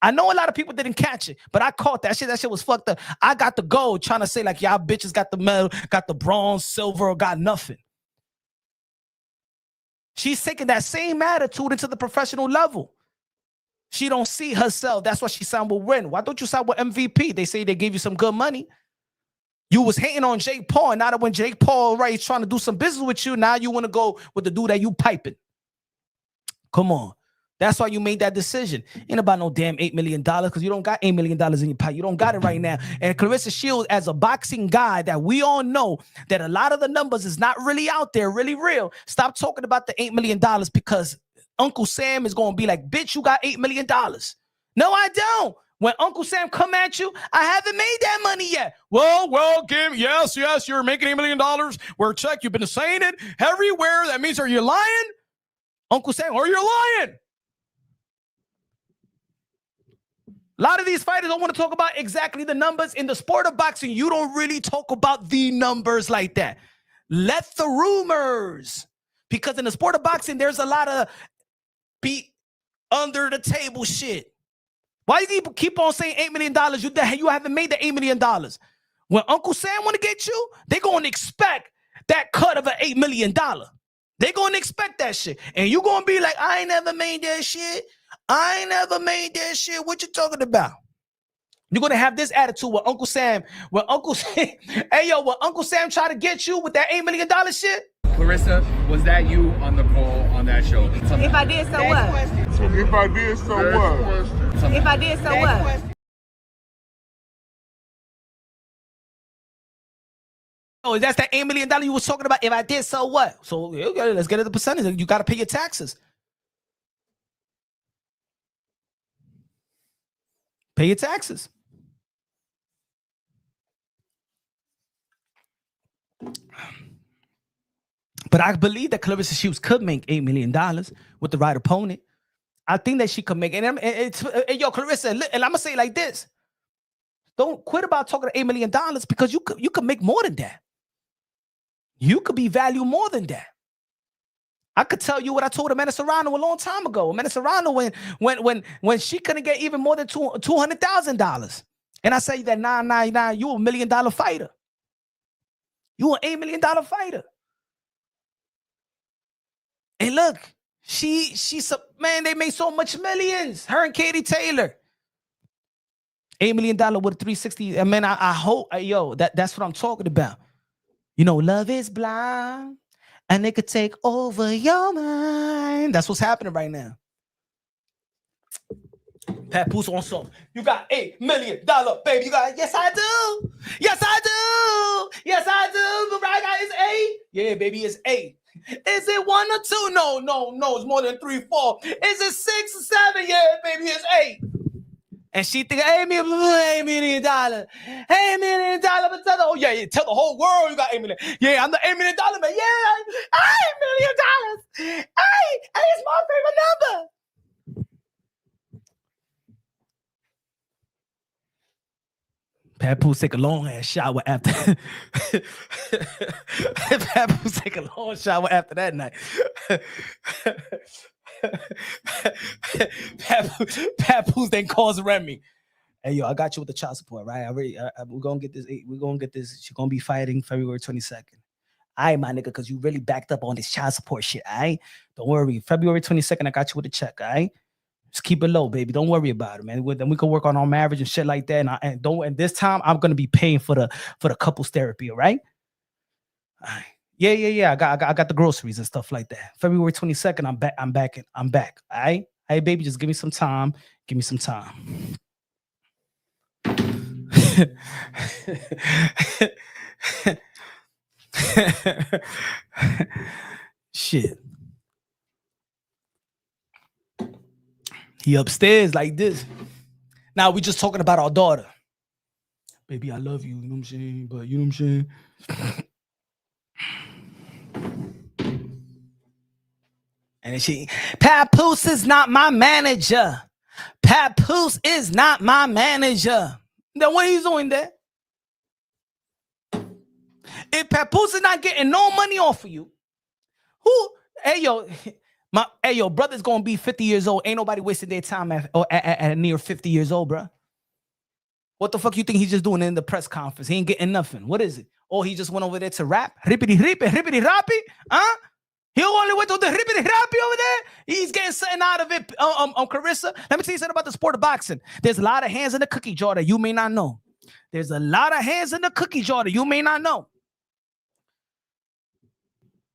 But I caught that shit. That shit was fucked up. I got the gold, trying to say like y'all bitches got the medal, got the bronze, silver, or got nothing. She's taking that same attitude into the professional level. She don't see herself. That's why she signed with Win. Why don't you sign with MVP? They say they gave you some good money. You was hating on Jake Paul, and now that when Jake Paul is trying to do some business with you, now you want to go with the dude that you piping. Come on. That's why you made that decision. Ain't about no damn $8 million because you don't got $8 million in your pipe. You don't got it right now. And Clarissa Shields, as a boxing guy that we all know that a lot of the numbers is not really out there, really real. Stop talking about the $8 million because Uncle Sam is going to be like, bitch, you got $8 million. No, I don't. When Uncle Sam come at you, I haven't made that money yet. Well, yes, you're making $8 million. We're check. You've been saying it everywhere. That means, are you lying? Uncle Sam, are you lying? A lot of these fighters don't want to talk about exactly the numbers. In the sport of boxing, you don't really talk about the numbers like that. Let the rumors. Because in the sport of boxing, there's a lot of beat under the table shit. Why you keep on saying $8 million? You haven't made the $8 million. When Uncle Sam want to get you, they're going to expect that cut of an $8 million. They're going to expect that shit. And you're going to be like, I ain't never made that shit. I ain't never made that shit. What you talking about? You're going to have this attitude with Uncle Sam. When Uncle Sam try to get you with that $8 million shit. Clarissa, was that you on the call on that show? If I did, so what? If I did, so what? If I did, so what? Oh, that's that $8 million you was talking about. If I did, so what? So okay, let's get at the percentage. You got to pay your taxes. Pay your taxes. But I believe that Clarissa Shields could make $8 million with the right opponent. I think that she could make it. And yo, Clarissa, and I'm gonna say it like this: don't quit about talking $8 million because you could make more than that. You could be valued more than that. I could tell you what I told Amanda Serrano a long time ago. Amanda Serrano, when she couldn't get even more than $200,000, and I say that nah, you $1 million fighter. You an $8 million fighter. And look, man, they made so much millions. Her and Katie Taylor. $8 million with a 360. I mean, I hope, that's what I'm talking about. You know, love is blind and it could take over your mind. That's what's happening right now. Pat Poose on song. You got $8 million, baby. You got, yes, I do. Yes, I do. Yes, I do. But right now it's 8. Yeah, baby, it's 8. Is it 1 or 2? No. It's more than 3, 4. Is it 6 or 7? Yeah, baby, it's 8. And she think, $8 million. $8 million. But tell the whole world you got $8 million. Yeah, I'm the $8 million man. Yeah, $8 million. 8 is my favorite number. Pat Poose take a long ass shower after. Pat Poose take a long shower after that night. Pat Poose then calls Remy. Hey yo, I got you with the child support, right? We're gonna get this. We're gonna get this. She's gonna be fighting February 22nd. All right, my nigga, because you really backed up on this child support shit. All right, don't worry. February 22nd, I got you with a check. All right. Just keep it low, baby. Don't worry about it, man. Then we can work on our marriage and shit like that. And this time I'm gonna be paying for the couples therapy, all right? All right. Yeah. I got the groceries and stuff like that. February 22nd, I'm back. All right? Hey, baby, just give me some time. Give me some time. Shit. He upstairs like this. Now we just talking about our daughter. Baby, I love you. You know what I'm saying? But you know what I'm saying? And then she, Pat Poose is not my manager. Pat Poose is not my manager. Then what he's doing there? If Pat Poose is not getting no money off of you, who? Hey yo, brother's gonna be 50 years old. Ain't nobody wasting their time at near 50 years old, bro. What the fuck you think he's just doing in the press conference? He ain't getting nothing. What is it? Oh, he just went over there to rap? Rippity rappy? Huh? He only went to the rippity rappy over there? He's getting something out of it, Clarissa. Let me tell you something about the sport of boxing. There's a lot of hands in the cookie jar that you may not know. There's a lot of hands in the cookie jar that you may not know.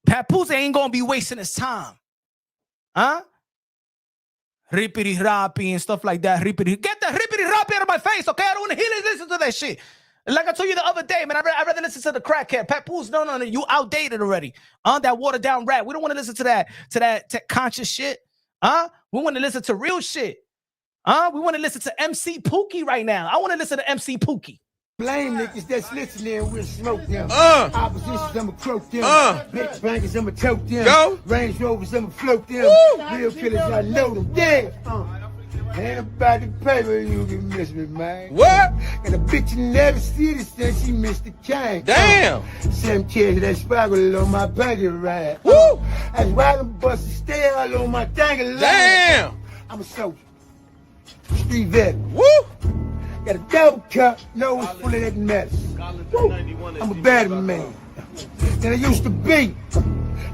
Pat Poose ain't gonna be wasting his time. Huh? Rippity rappy and stuff like that. Get the rippity rappy out of my face, okay? I don't want to hear listen to that shit. Like I told you the other day, man, I'd rather listen to the crackhead. Pat Poose, no, you outdated already. That watered down rap. We don't want to listen to that conscious shit. We want to listen to real shit. We want to listen to MC Pookie right now. I want to listen to MC Pookie. Blame niggas that's listening, we'll smoke them. Oppositions, I'ma croak them. Big bankers, I'ma choke them. Go. Range Rovers, I'ma float them. Real killers, I know them. Yeah. Ain't about the paper, you can miss me, man. What? Got a bitch you never see this since she missed the king. Damn. Some kids that sparkle on my buggy ride. Woo. That's why them buses stay all on my tangle line. Damn. I'm a soldier. Street vet. Woo. Got a double cup, nose full of that mess. Woo. I'm a better man than I used to be.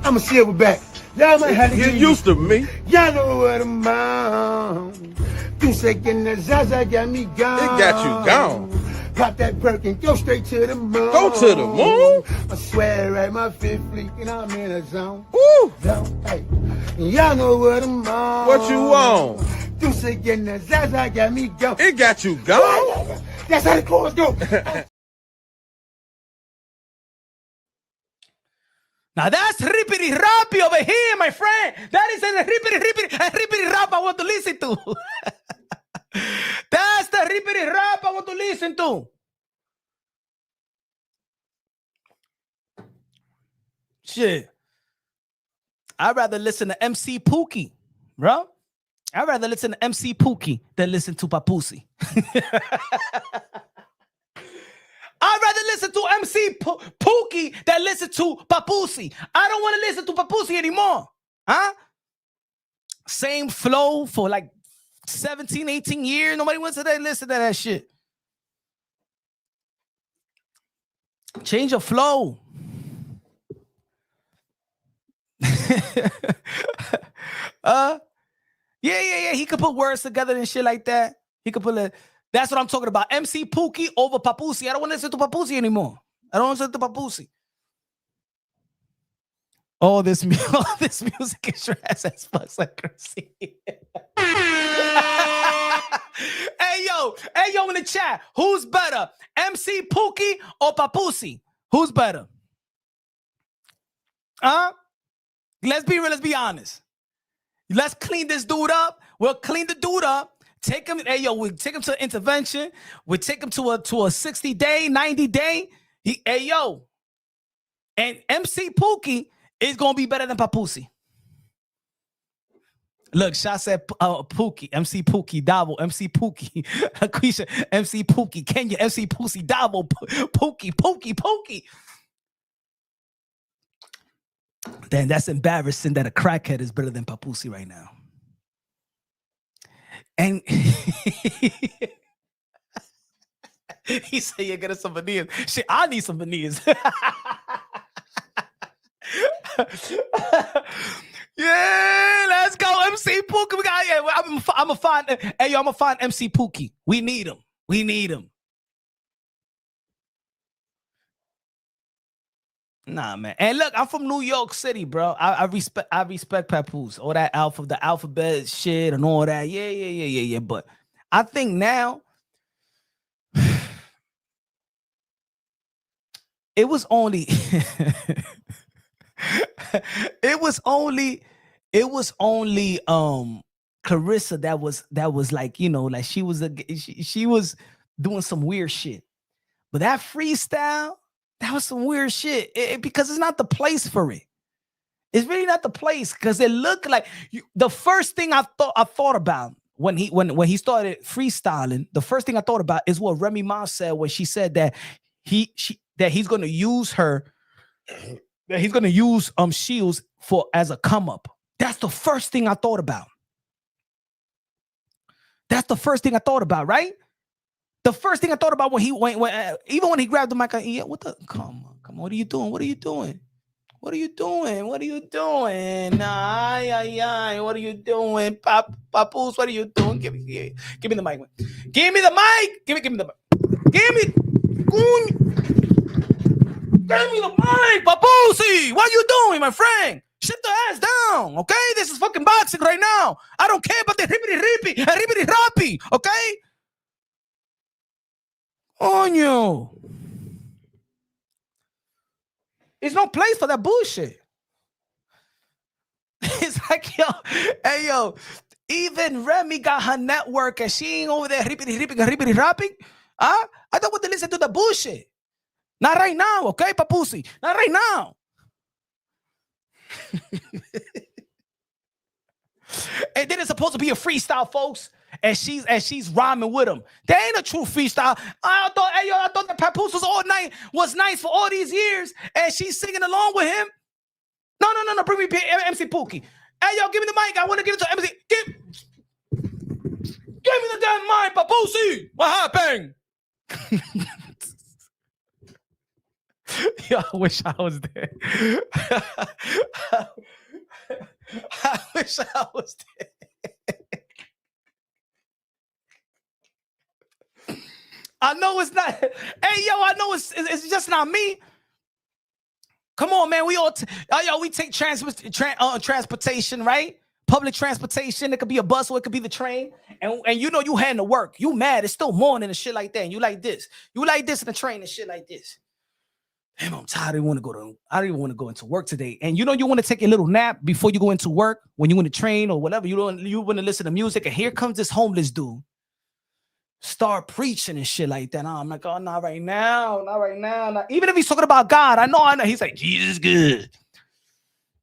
I'm a silverback. Y'all might have to You get used to me. Y'all know what I'm on. 2 seconds, the Zaza got me gone. It got you gone. Pop that perk and go straight to the moon. Go to the moon? I swear, right, my fifth fleet, and I'm in a zone. Woo. Zone, hey. Y'all know what I'm on. What you on? 2 seconds, the Zaza got me gone. It got you gone. That's how the chorus go. Now that's rippity rappy over here, my friend. That is a rippity rap I want to listen to. That's the rippity rap I want to listen to. Shit. I'd rather listen to MC Pookie, bro. I'd rather listen to MC Pookie than listen to Papoose. I'd rather listen to MC Pookie than listen to Papoose. I don't want to listen to Papoose anymore. Same flow for like 17, 18 years. Nobody wants to listen to that shit. Change your flow. Yeah. He could put words together and shit like that. He could put a... That's what I'm talking about. MC Pookie over Papoose. I don't want to listen to Papoose anymore. I don't want to listen to Papoose. All this music is trash as fuck. Like crazy. Hey yo, in the chat, who's better, MC Pookie or Papoose? Who's better? Let's be real. Let's be honest. Let's clean this dude up. We'll clean the dude up. Take him, we take him to intervention. We take him to a 60-day, 90-day. And MC Pookie is gonna be better than Papoose. Look, Sha said Pookie, MC Pookie, Davo, MC Pookie, Quisha, MC Pookie, Kenya, MC Pookie, Davo, Pookie. Then that's embarrassing that a crackhead is better than Papoose right now. And he said, "You're getting some veneers." Shit, I need some veneers. Yeah, let's go, MC Pookie. We got. Yeah, I'm gonna find. Hey, yo, I'm gonna find MC Pookie. We need him. Nah, man. And look, I'm from New York City, bro. I respect Papoose. All that the alphabet shit and all that. Yeah. But I think now it was only Clarissa that was like, like she was doing some weird shit. But that freestyle, that was some weird shit because it's not the place for it. It's really not the place because it looked like the first thing I thought about when he started freestyling. The first thing I thought about is what Remy Ma said when she said that he's going to use her, that he's going to use Shields as a come up. That's the first thing I thought about. That's the first thing I thought about, right? The first thing I thought about when even when he grabbed the mic, come on, what are you doing? What are you doing? What are you doing? What are you doing? What are you doing? Papoose, what are you doing? Give me the mic, man. Give me the mic. Give me the mic. Give me the mic, Papoose. What are you doing, my friend? Sit the ass down, okay? This is fucking boxing right now. I don't care about the rippity rappy, okay? On you. There's no place for that bullshit. It's like, yo, hey, yo, even Remy got her network and she ain't over there rippity rapping. I don't want to listen to the bullshit. Not right now, okay, Papusi? Not right now. And then it's supposed to be a freestyle, folks. And she's rhyming with him. That ain't a true freestyle. I thought that Papoose was nice for all these years, and she's singing along with him. No. Bring me MC Pookie. Hey, yo, give me the mic. I want to give it to MC. Give me the damn mic, Papoose. What happened? Yo, I wish I was there. I wish I was there. I know it's not. Hey, yo, I know it's just not me. Come on, man. We all we take transportation, right? Public transportation. It could be a bus or it could be the train. And you know you heading to work. You mad. It's still morning and shit like that. And you like this. You like this in the train and shit like this. Damn, I'm tired. I don't even want to go into work today. And you know you want to take a little nap before you go into work when you're in the train or whatever. You want to listen to music. And here comes this homeless dude. Start preaching and shit like that. I'm like, oh, not right now. Even if he's talking about God, I know. He's like, Jesus is good.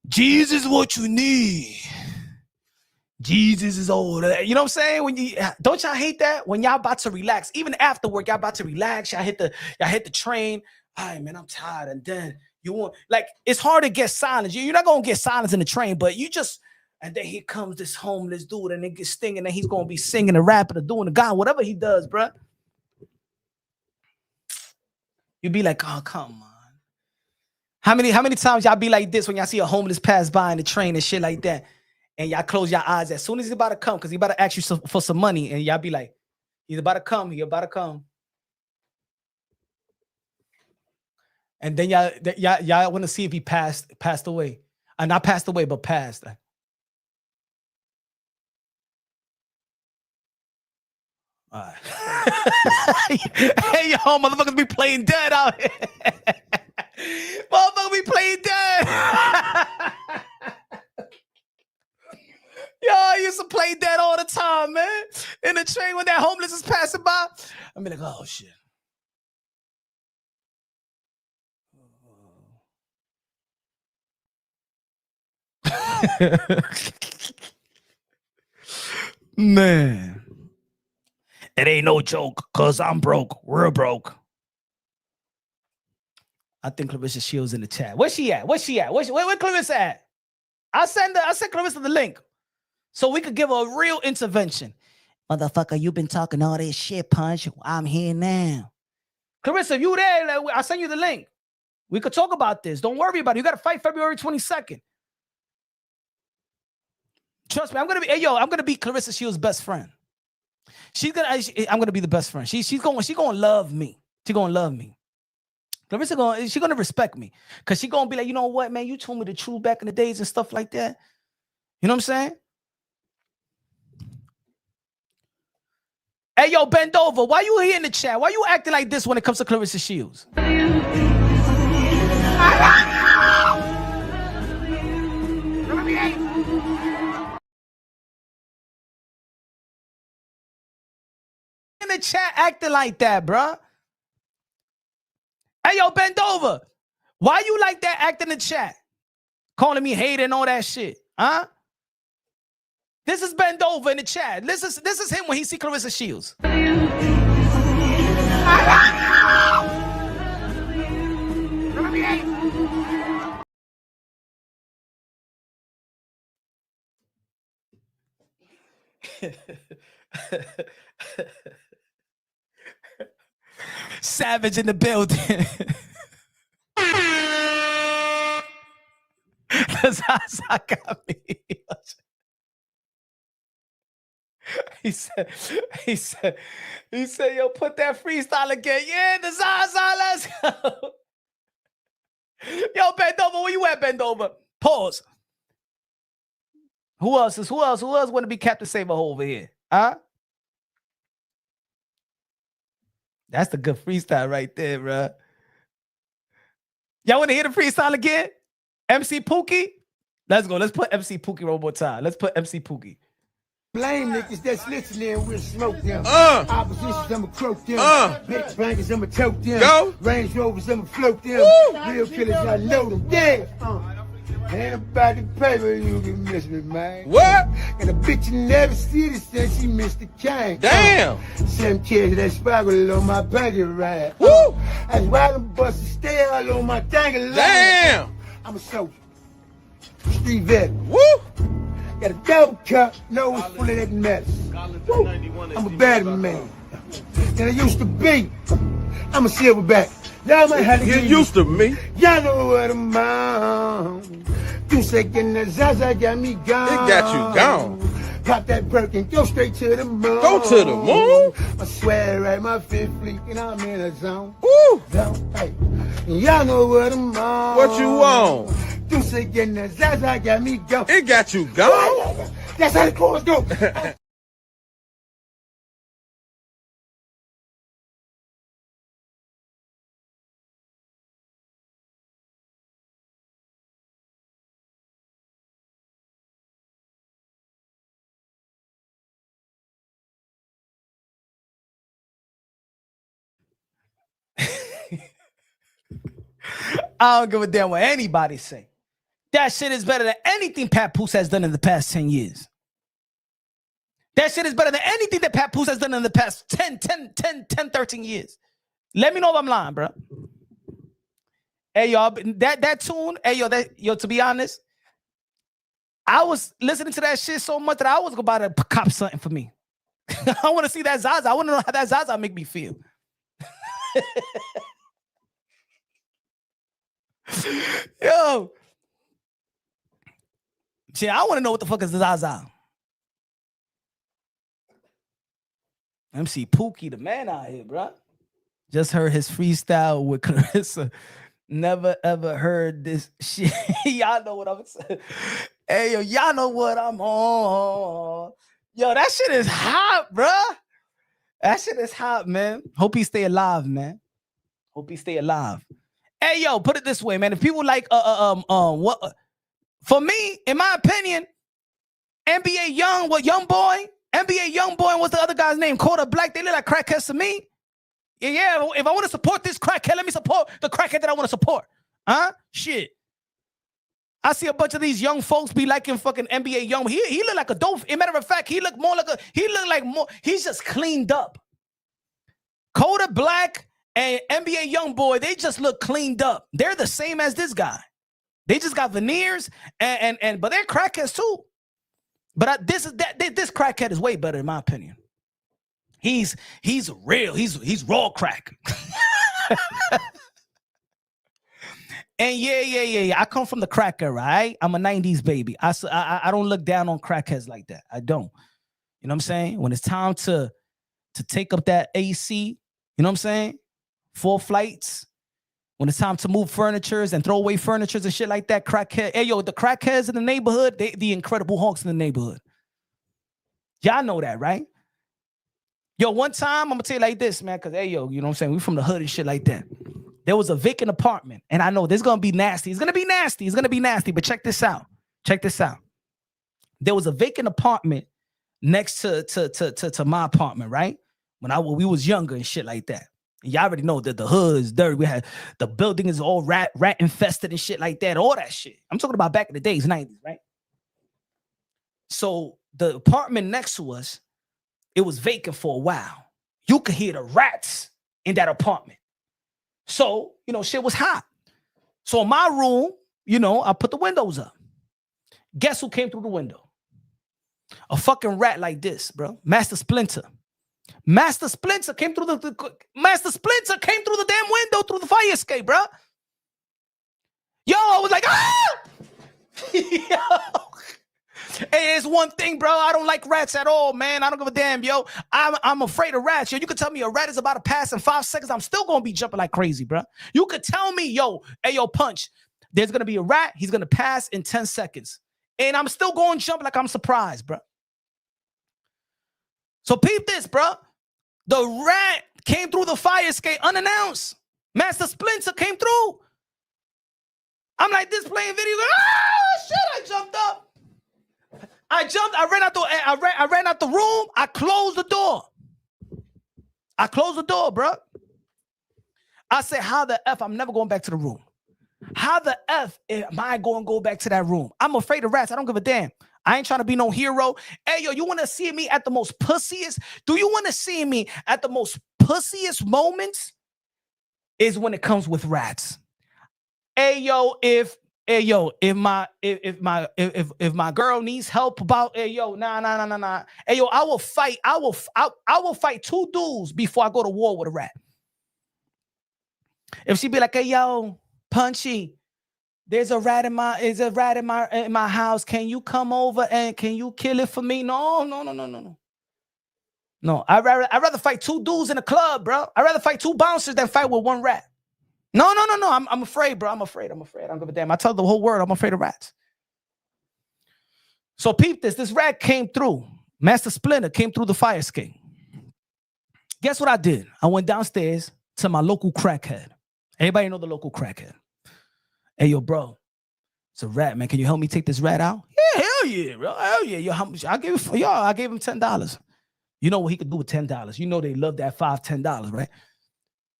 Jesus is what you need. Jesus is old. You know what I'm saying? Don't y'all hate that? When y'all about to relax, even after work, y'all about to relax. Y'all hit the train. All right, man, I'm tired. And then you want, like, it's hard to get silence. You're not gonna get silence in the train, but you just. And then here comes this homeless dude, and it gets stinging, and he's gonna be singing and rapping or doing the God, whatever he does, bro. You be like, oh, come on. How many times y'all be like this when y'all see a homeless pass by in the train and shit like that, and y'all close your eyes as soon as he's about to come, because he about to ask you for some money, and y'all be like, he's about to come. And then y'all want to see if he passed away. Not passed away, but passed. All right. Hey, yo, motherfuckers be playing dead out here. Motherfuckers be playing dead. Yo, I used to play dead all the time, man. In the train when that homeless is passing by. I be like, oh, shit. Man. It ain't no joke, because I'm broke. We're broke. I think Clarissa Shields in the chat. Where's she at? Where Clarissa at? I sent Clarissa the link so we could give her a real intervention. Motherfucker, you been talking all this shit, Punch. I'm here now. Clarissa, if you there, I send you the link. We could talk about this. Don't worry about it. You got to fight February 22nd. Trust me, I'm gonna be Clarissa Shields' best friend. I'm gonna be the best friend. She's gonna love me. She's gonna love me. Clarissa she's gonna respect me. Cause she's gonna be like, you know what, man, you told me the truth back in the days and stuff like that. You know what I'm saying? Hey, yo, bend over. Why you here in the chat? Why you acting like this when it comes to Clarissa Shields? In the chat acting like that, bruh. Hey, yo, bend over. Why you like that acting in the chat? Calling me hater and all that shit. Huh? This is bend over in the chat. This is him when he see Clarissa Shields. Savage in the building. Zaza got me. He said, yo, put that freestyle again. Yeah, the Zaza, let's go. Yo, bend over. Where you at, bend over? Pause. Who else want to be Captain Saber over here? Huh? That's the good freestyle right there, bro. Y'all want to hear the freestyle again? MC Pookie? Let's go. Let's put MC Pookie one more time. Let's put MC Pookie. Blame niggas that's listening, we'll smoke them. Oppositions, I'ma croak them. Big bankers, I'ma choke them. Go. Range Rovers, I'ma float them. Real killers, I know them. Yeah. Ain't about the paper, you can miss me, man. What? And a bitch you never see this since she missed the cane. Damn. 7 kids that sparkle on my banker ride. Woo. That's why them busters stay all on my dangle line. Damn. I'm a soldier. Street veteran. Woo. Got a double cup, nose full of that mess. Woo. I'm a bad man. And I used to be. I'm a silverback. Y'all might have to Get get used to me. Y'all know what I'm on. 2 seconds, the Zaza got me gone. It got you gone. Pop that perk and go straight to the moon. Go to the moon. I swear, right, my fifth fleet, and I'm in a zone. Woo. Hey, y'all know what I'm on. What you on? 2 seconds, the Zaza got me gone. It got you gone. That's how the chorus go. I don't give a damn what anybody say. That shit is better than anything Pat Poose has done in the past 10 years. That shit is better than anything that Pat Poose has done in the past 10, 13 years. Let me know if I'm lying, bro. Hey, y'all, that tune, hey, yo, to be honest, I was listening to that shit so much that I was about to cop something for me. I want to see that Zaza. I want to know how that Zaza make me feel. Yo. Shit, I want to know what the fuck is Zaza. MC Pookie, the man out here, bro. Just heard his freestyle with Clarissa. Never ever heard this shit. Y'all know what I'm saying. Hey, yo, y'all know what I'm on. Yo, that shit is hot, bro. That shit is hot, man. Hope he stay alive, man. Hope he stay alive. Hey, yo, put it this way, man. If people like, what? For me, in my opinion, NBA Young, Young Boy, NBA Young Boy, and what's the other guy's name? Quarter Black. They look like crackheads to me. Yeah, if I want to support this crackhead, let me support the crackhead that I want to support. Huh? Shit. I see a bunch of these young folks be liking fucking NBA Young. He look like a dope. As a matter of fact, he look like more. He's just cleaned up. Quarter Black and NBA Young Boy, they just look cleaned up. They're the same as this guy. They just got veneers and but they're crackheads too. But this crackhead is way better in my opinion. He's real. He's raw crack. And yeah. I come from the crack era, right? I'm a 90s baby. I don't look down on crackheads like that. I don't. You know what I'm saying? When it's time to take up that AC, you know what I'm saying? 4 flights. When it's time to move furnitures and throw away furnitures and shit like that, crackhead. Hey, yo, the crackheads in the neighborhood, the Incredible Hulks in the neighborhood. Y'all know that, right? Yo, one time, I'm going to tell you like this, man, because, hey, yo, you know what I'm saying? We from the hood and shit like that. There was a vacant apartment, and I know this is going to be nasty. It's going to be nasty. It's going to be nasty, but check this out. Check this out. There was a vacant apartment next to my apartment, right? When we was younger and shit like that. Y'all already know that the hood is dirty. We had the building is all rat infested and shit like that. All that shit. I'm talking about back in the days, 90s, right? So the apartment next to us, it was vacant for a while. You could hear the rats in that apartment. So, shit was hot. So in my room, I put the windows up. Guess who came through the window? A fucking rat like this, bro. Master Splinter. Master Splinter came through the damn window through the fire escape, bro. Yo, I was like, ah! Yo. Hey, it's one thing, bro. I don't like rats at all, man. I don't give a damn, yo. I'm afraid of rats. Yo, you could tell me a rat is about to pass in 5 seconds. I'm still gonna be jumping like crazy, bro. You could tell me, yo, hey, yo, Punch, there's gonna be a rat. He's gonna pass in 10 seconds. And I'm still going to jump like I'm surprised, bro. So peep this, bro. The rat came through the fire escape unannounced. Master Splinter came through. I'm like this playing video. Oh shit! I jumped up. I ran out the. I ran out the room. I closed the door. Bro. I said, "How the f? I'm never going back to the room. How the f am I going to go back to that room? I'm afraid of rats. I don't give a damn. I ain't trying to be no hero. Hey, yo, you want to see me at the most pussiest? Do you want to see me at the most pussiest moments? Is when it comes with rats. Hey, yo, if my girl needs help about, hey, yo, nah. Hey, yo, I will fight 2 dudes before I go to war with a rat. If she be like, hey, yo, Punchy, there's a rat in my house. Can you come over and can you kill it for me? No. No, I'd rather fight 2 dudes in a club, bro. I'd rather fight 2 bouncers than fight with 1 rat. No. I'm afraid, bro. I'm afraid. I don't give a damn. I tell the whole world I'm afraid of rats. So peep this. This rat came through. Master Splinter came through the fire escape. Guess what I did? I went downstairs to my local crackhead. Everybody know the local crackhead. Hey, yo, bro. It's a rat, man. Can you help me take this rat out? Yeah, hell yeah, bro. Hell yeah. Yo, how much? I gave him $10. You know what he could do with $10. You know they love that $5, $10, right?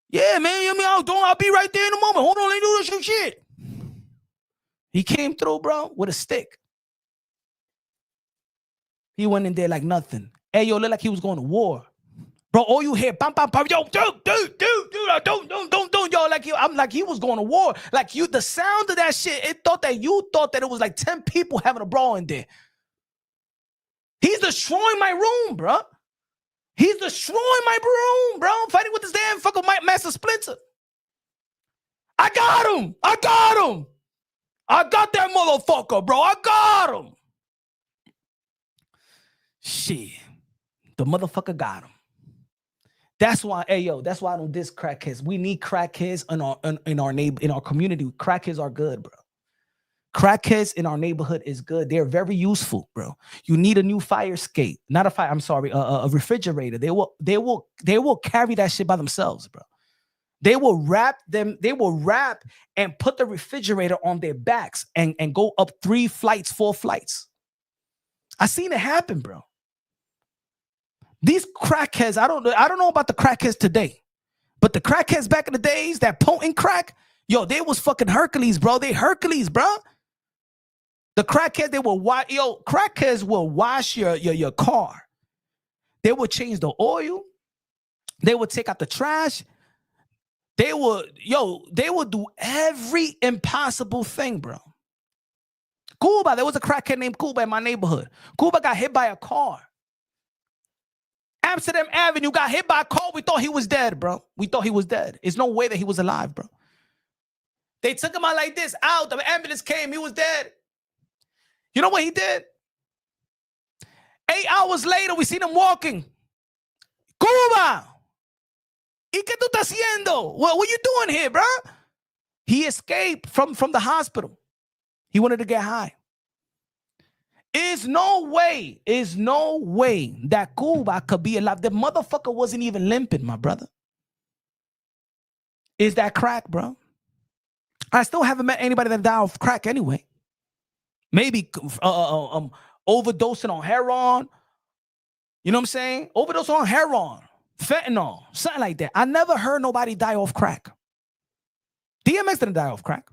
Yeah, man. I'll be right there in a moment. Hold on, let me do this shit. He came through, bro, with a stick. He went in there like nothing. Hey, yo, looked like he was going to war. Bro, all you hear, bam, bam, bam, yo, dude, don't, yo, like I'm like he was going to war. Like the sound of that shit, you thought that it was like 10 people having a brawl in there. He's destroying my room, bro. He's destroying my room, bro. I'm fighting with this damn fucking Master Splinter. I got him. I got that motherfucker, bro. I got him. Shit. The motherfucker got him. That's why, hey, yo, that's why I don't diss crackheads. We need crackheads in our community. Crackheads are good, bro. Crackheads in our neighborhood is good. They're very useful, bro. You need a new fire escape. Not a fire, I'm sorry, a refrigerator. They will carry that shit by themselves, bro. They will wrap and put the refrigerator on their backs and go up 3 flights, 4 flights. I seen it happen, bro. These crackheads, I don't know about the crackheads today, but the crackheads back in the days, that potent crack, yo, they was fucking Hercules, bro. They Hercules, bro. The crackheads, crackheads will wash your car. They will change the oil. They will take out the trash. They will do every impossible thing, bro. Cuba, there was a crackhead named Cuba in my neighborhood. Cuba got hit by a car. Amsterdam Avenue got hit by a car. We thought he was dead, bro. We thought he was dead. There's no way that he was alive, bro. They took him out like this. Out. The ambulance came. He was dead. You know what he did? 8 hours later, we seen him walking. Cuba! ¿Y qué tú estás haciendo? What are you doing here, bro? He escaped from the hospital. He wanted to get high. Is no way that Cuba could be alive. The motherfucker wasn't even limping, my brother. Is that crack, bro? I still haven't met anybody that died of crack anyway. Maybe overdosing on heroin. You know what I'm saying? Overdosing on heroin, fentanyl, something like that. I never heard nobody die off crack. DMX didn't die off crack.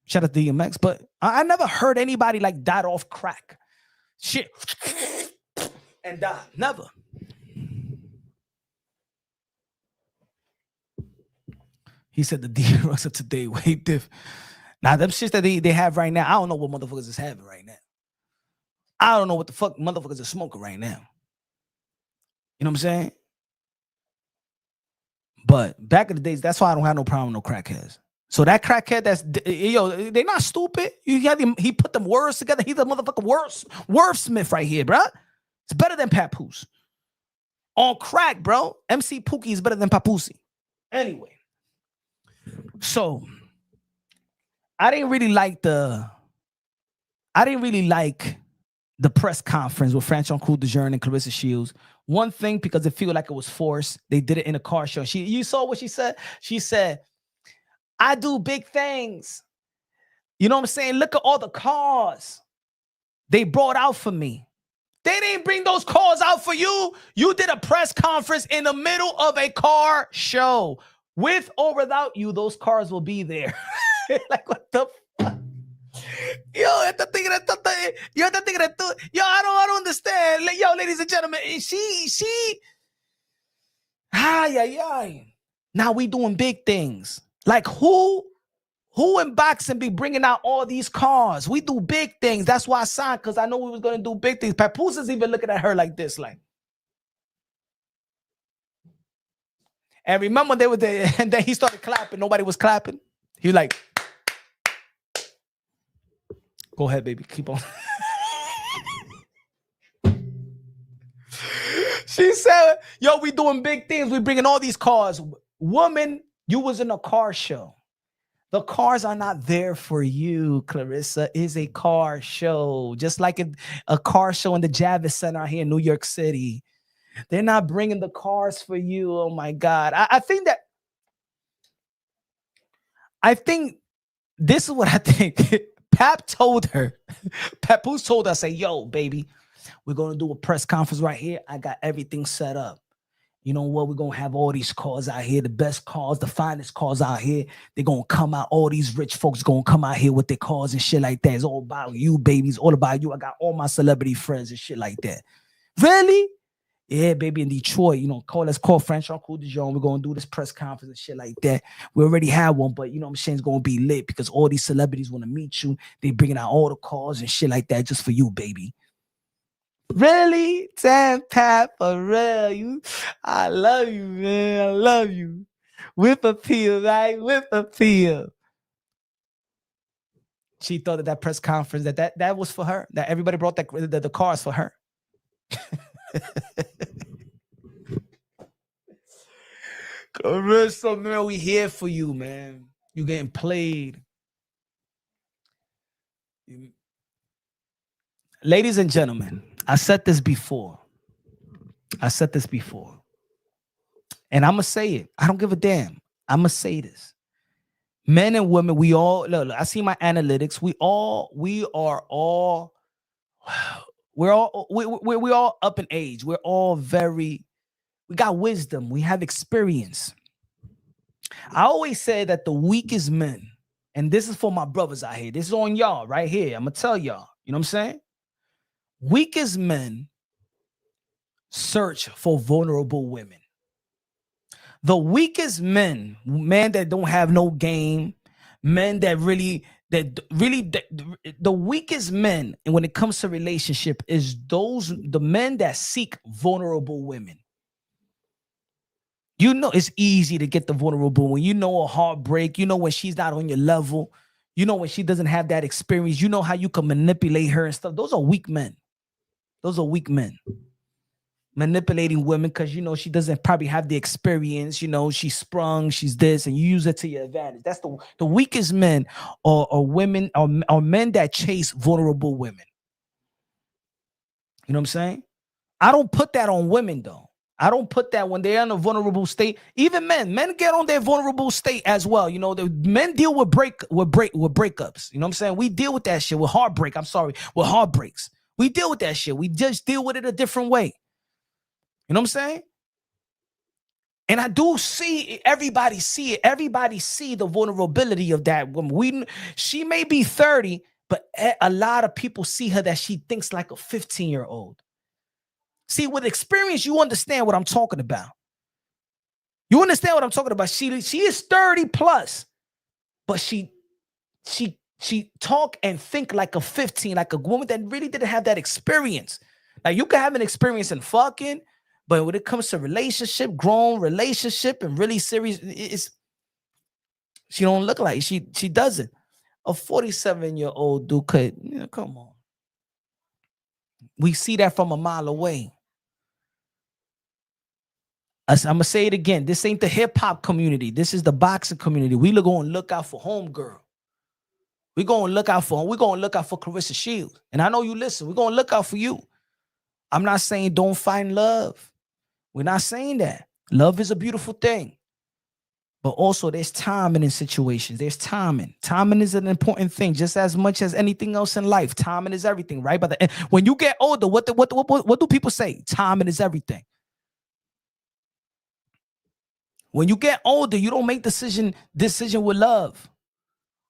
Shout out to DMX, but I never heard anybody like died off crack. Shit. And died. Never. He said the D-Rucks of today way different. Now, them shits that they have right now, I don't know what motherfuckers is having right now. I don't know what the fuck motherfuckers are smoking right now. You know what I'm saying? But back in the days, that's why I don't have no problem with no crackheads. So that crackhead they're not stupid. He put them words together. He's a motherfucking wordsmith right here, bro. It's better than Papoose. On crack, bro. MC Pookie is better than Papoose. Anyway. So I didn't really like the press conference with Franchon Crew DeJean and Clarissa Shields. One thing, because it felt like it was forced. They did it in a car show. You saw what she said? She said, I do big things. You know what I'm saying? Look at all the cars they brought out for me. They didn't bring those cars out for you. You did a press conference in the middle of a car show. With or without you, those cars will be there. Like, what the fuck? Yo, I don't understand. Yo, ladies and gentlemen, ay. Now we doing big things. Like who in boxing be bringing out all these cars? We do big things. That's why I signed, because I know we was going to do big things. Poose is even looking at her like this, like. And remember they were there, and then he started clapping. Nobody was clapping. He was like, go ahead, baby. Keep on. She said, yo, we doing big things. We bringing all these cars. Woman, you was in a car show. The cars are not there for you, Clarissa. Is a car show. Just like a car show in the Javits Center here in New York City. They're not bringing the cars for you. Oh, my God. I think this is what I think. Papoose told her, say, yo, baby, we're going to do a press conference right here. I got everything set up. You know what? We're going to have all these cars out here, the best cars, the finest cars out here. They're going to come out. All these rich folks going to come out here with their cars and shit like that. It's all about you, baby. It's all about you. I got all my celebrity friends and shit like that. Really? Yeah, baby, in Detroit, let's call Franchon Cool Dijon. We're going to do this press conference and shit like that. We already had one, but you know what I'm saying? It's going to be lit because all these celebrities want to meet you. They bringing out all the cars and shit like that just for you, baby. Really? Damn, Pat, for real. I love you, man. I love you. Whip appeal, right? Whip appeal. She thought that press conference, that was for her. That everybody brought the cars for her. Clarissa, man, we here for you, man. You getting played. Ladies and gentlemen, I said this before. And I'm going to say it. I don't give a damn. I'm going to say this. Men and women, we all, look, I see my analytics. We're all up in age. We're all we got wisdom. We have experience. I always say that the weakest men, and this is for my brothers out here. This is on y'all right here. I'm going to tell y'all. You know what I'm saying? Weakest men search for vulnerable women. The weakest men that don't have no game, men the weakest men, and when it comes to relationship, is the men that seek vulnerable women. You know, it's easy to get the vulnerable when you know a heartbreak, you know when she's not on your level, you know when she doesn't have that experience, you know how you can manipulate her and stuff. Those are weak men. Manipulating women because, she doesn't probably have the experience. She's sprung, she's this, and you use it to your advantage. That's the weakest men or women or men that chase vulnerable women. You know what I'm saying? I don't put that on women, though. I don't put that when they're in a vulnerable state. Even men get on their vulnerable state as well. The men deal with breakups. You know what I'm saying? We deal with that shit with heartbreak. With heartbreaks. We deal with that shit. We just deal with it a different way. You know what I'm saying? And I do see everybody see it. Everybody see the vulnerability of that woman. She may be 30, but a lot of people see her that she thinks like a 15-year-old. See, with experience, you understand what I'm talking about. You understand what I'm talking about. She is 30 plus, but she talk and think like a 15, like a woman that really didn't have that experience. Like, you can have an experience in fucking, but when it comes to relationship, grown relationship, and really serious, she don't look like she doesn't. A 47-year-old dude could, come on. We see that from a mile away. I'm gonna say it again. This ain't the hip hop community. This is the boxing community. We going to look out for homegirl. We're going to look out for Clarissa Shields. And I know you listen. We're going to look out for you. I'm not saying don't find love. We're not saying that. Love is a beautiful thing. But also there's timing in situations. There's timing. Timing is an important thing, just as much as anything else in life. Timing is everything, right? But when you get older, what do people say? Timing is everything. When you get older, you don't make decision with love.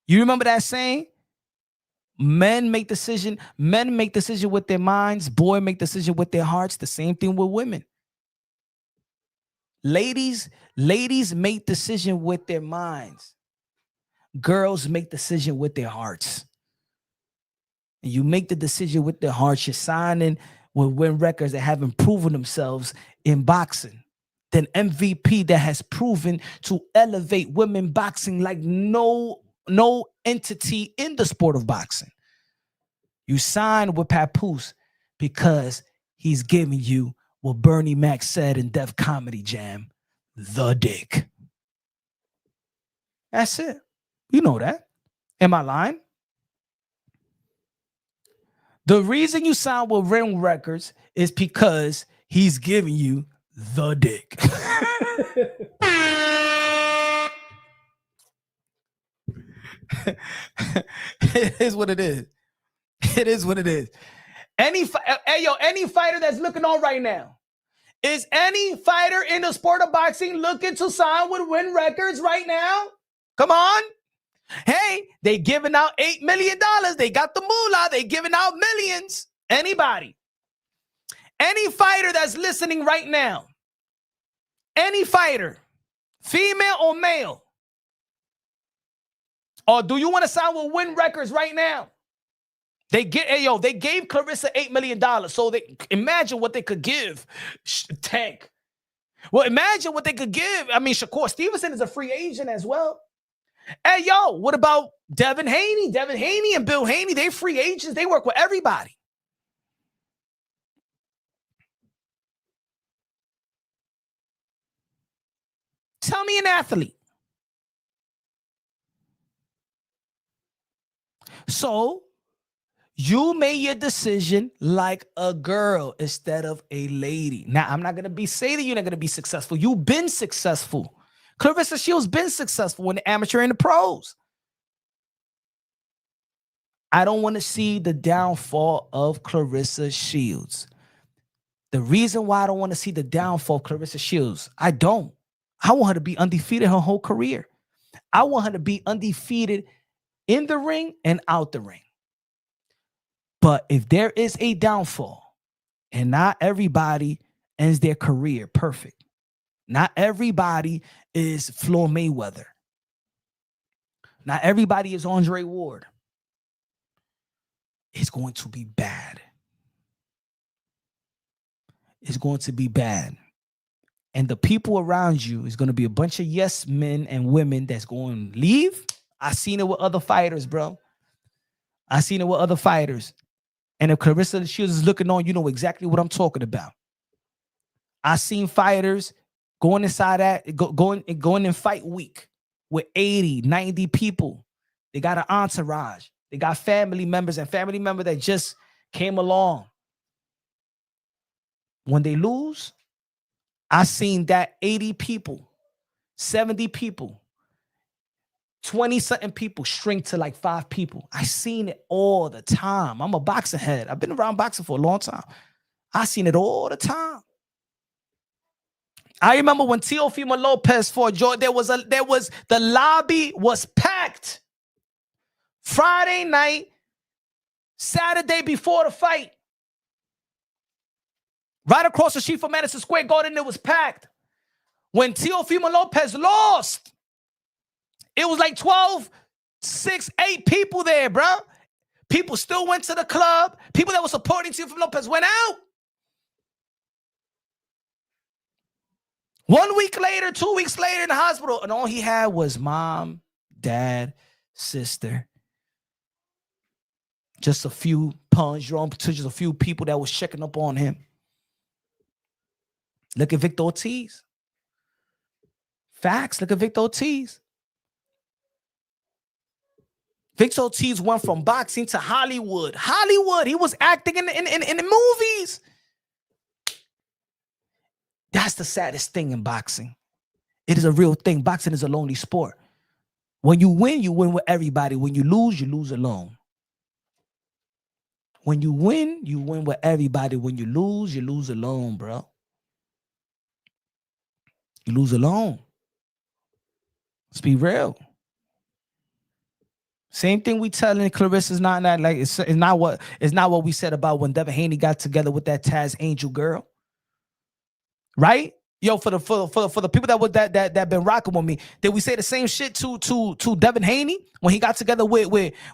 You remember that saying? Men make decision with their minds, boys make decision with their hearts. The same thing with women. Ladies make decision with their minds. Girls make decision with their hearts. And you make the decision with their hearts. You're signing with Win Records that haven't proven themselves in boxing. Then MVP that has proven to elevate women boxing like no entity in the sport of boxing. You sign with Poose because he's giving you what Bernie Mac said in Def Comedy Jam, the dick. That's it. You know that. Am I lying? The reason you sign with Win Records is because he's giving you the dick. It is what it is. It is what it is. Any fighter that's looking on right now, is any fighter in the sport of boxing looking to sign with Win Records right now? Come on. Hey, they giving out $8 million. They got the moolah. They giving out millions. Anybody? Any fighter that's listening right now, any fighter, female or male, or do you want to sign with Win Records right now? They gave Clarissa $8 million. So they imagine what they could give Tank. Well, imagine what they could give. I mean, Shakur Stevenson is a free agent as well. Hey, yo, what about Devin Haney? Devin Haney and Bill Haney, they free agents. They work with everybody. Tell me an athlete. So you made your decision like a girl instead of a lady. Now, I'm not going to say that you're not going to be successful. You've been successful. Clarissa Shields been successful in the amateur and the pros. I don't want to see the downfall of Clarissa Shields. The reason why I don't want to see the downfall of Clarissa Shields, I want her to be undefeated her whole career. I want her to be undefeated in the ring and out the ring. But if there is a downfall, and not everybody ends their career perfect. Not everybody is Floyd Mayweather. Not everybody is Andre Ward. It's going to be bad. It's going to be bad. And the people around you is going to be a bunch of yes men and women that's going to leave. I seen it with other fighters, bro. I seen it with other fighters. And if Clarissa Shields is looking on, you know exactly what I'm talking about. I seen fighters going inside that, going in fight week with 80, 90 people. They got an entourage. They got family members and family members that just came along. When they lose, I seen that 80 people, 70 people, 20-something people shrink to like 5 people. I seen it all the time. I'm a boxing head. I've been around boxing for a long time. I seen it all the time. I remember when Teofimo Lopez fought George, the lobby was packed. Friday night, Saturday before the fight. Right across the street from Madison Square Garden, it was packed. When Teofimo Lopez lost, it was like 12, 6, 8 people there, bro. People still went to the club. People that were supporting Teofimo Lopez went out. 1 week later, 2 weeks later in the hospital, and all he had was mom, dad, sister. Just a few just a few people that was checking up on him. Look at Victor Ortiz. Facts. Look at Victor Ortiz. Victor Ortiz went from boxing to Hollywood. He was acting in the movies. That's the saddest thing in boxing. It is a real thing. Boxing is a lonely sport. When you win with everybody. When you lose alone. When you win with everybody. When you lose alone, bro. You lose alone. Let's be real. Same thing we telling Clarissa is not that, like it's not what we said about when Devin Haney got together with that Taz Angel girl. Right? Yo, for the people that been rocking with me, did we say the same shit to Devin Haney when he got together with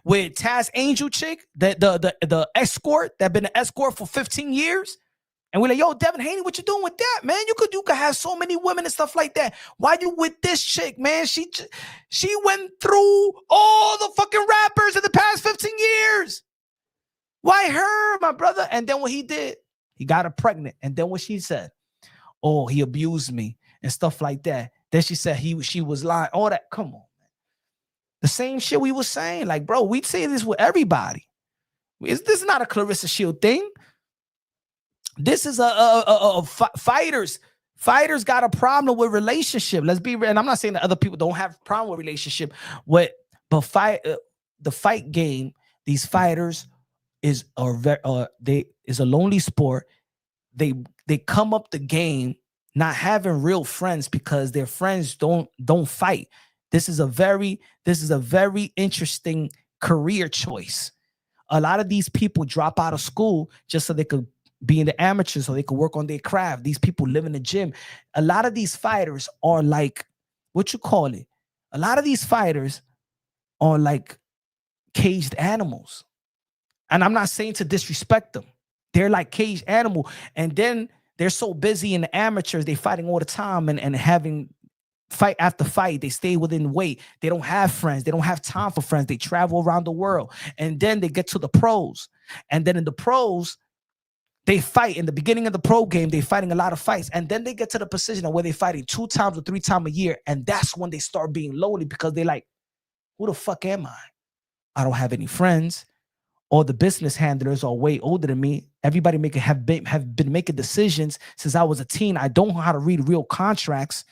Taz Angel chick, the escort that been an escort for 15 years? And we're like, yo, Devin Haney, what you doing with that, man? You could have so many women and stuff like that. Why you with this chick, man? She went through all the fucking rappers in the past 15 years. Why her, my brother? And then what he did, he got her pregnant. And then what she said, oh, he abused me and stuff like that. Then she said she was lying. All that, come on, man. The same shit we was saying. Like, bro, we say this with everybody. This is not a Clarissa Shields thing. This is a fighters. Fighters got a problem with relationship. Let's be real. And I'm not saying that other people don't have a problem with relationship. But the fight game, these fighters is a lonely sport. They come up the game not having real friends because their friends don't fight. This is a very interesting career choice. A lot of these people drop out of school just so they could be in the amateurs so they could work on their craft. These people live in the gym. A lot of these fighters are like, what you call it? A lot of these fighters are like caged animals. And I'm not saying to disrespect them. They're like caged animal. And then they're so busy in the amateurs, they fighting all the time and having fight after fight. They stay within weight. They don't have friends. They don't have time for friends. They travel around the world. And then they get to the pros. And then in the pros, they fight. In the beginning of the pro game, they're fighting a lot of fights. And then they get to the position where they're fighting 2 times or 3 times a year. And that's when they start being lonely because they're like, who the fuck am I? I don't have any friends. All the business handlers are way older than me. Everybody have been making decisions since I was a teen. I don't know how to read real contracts.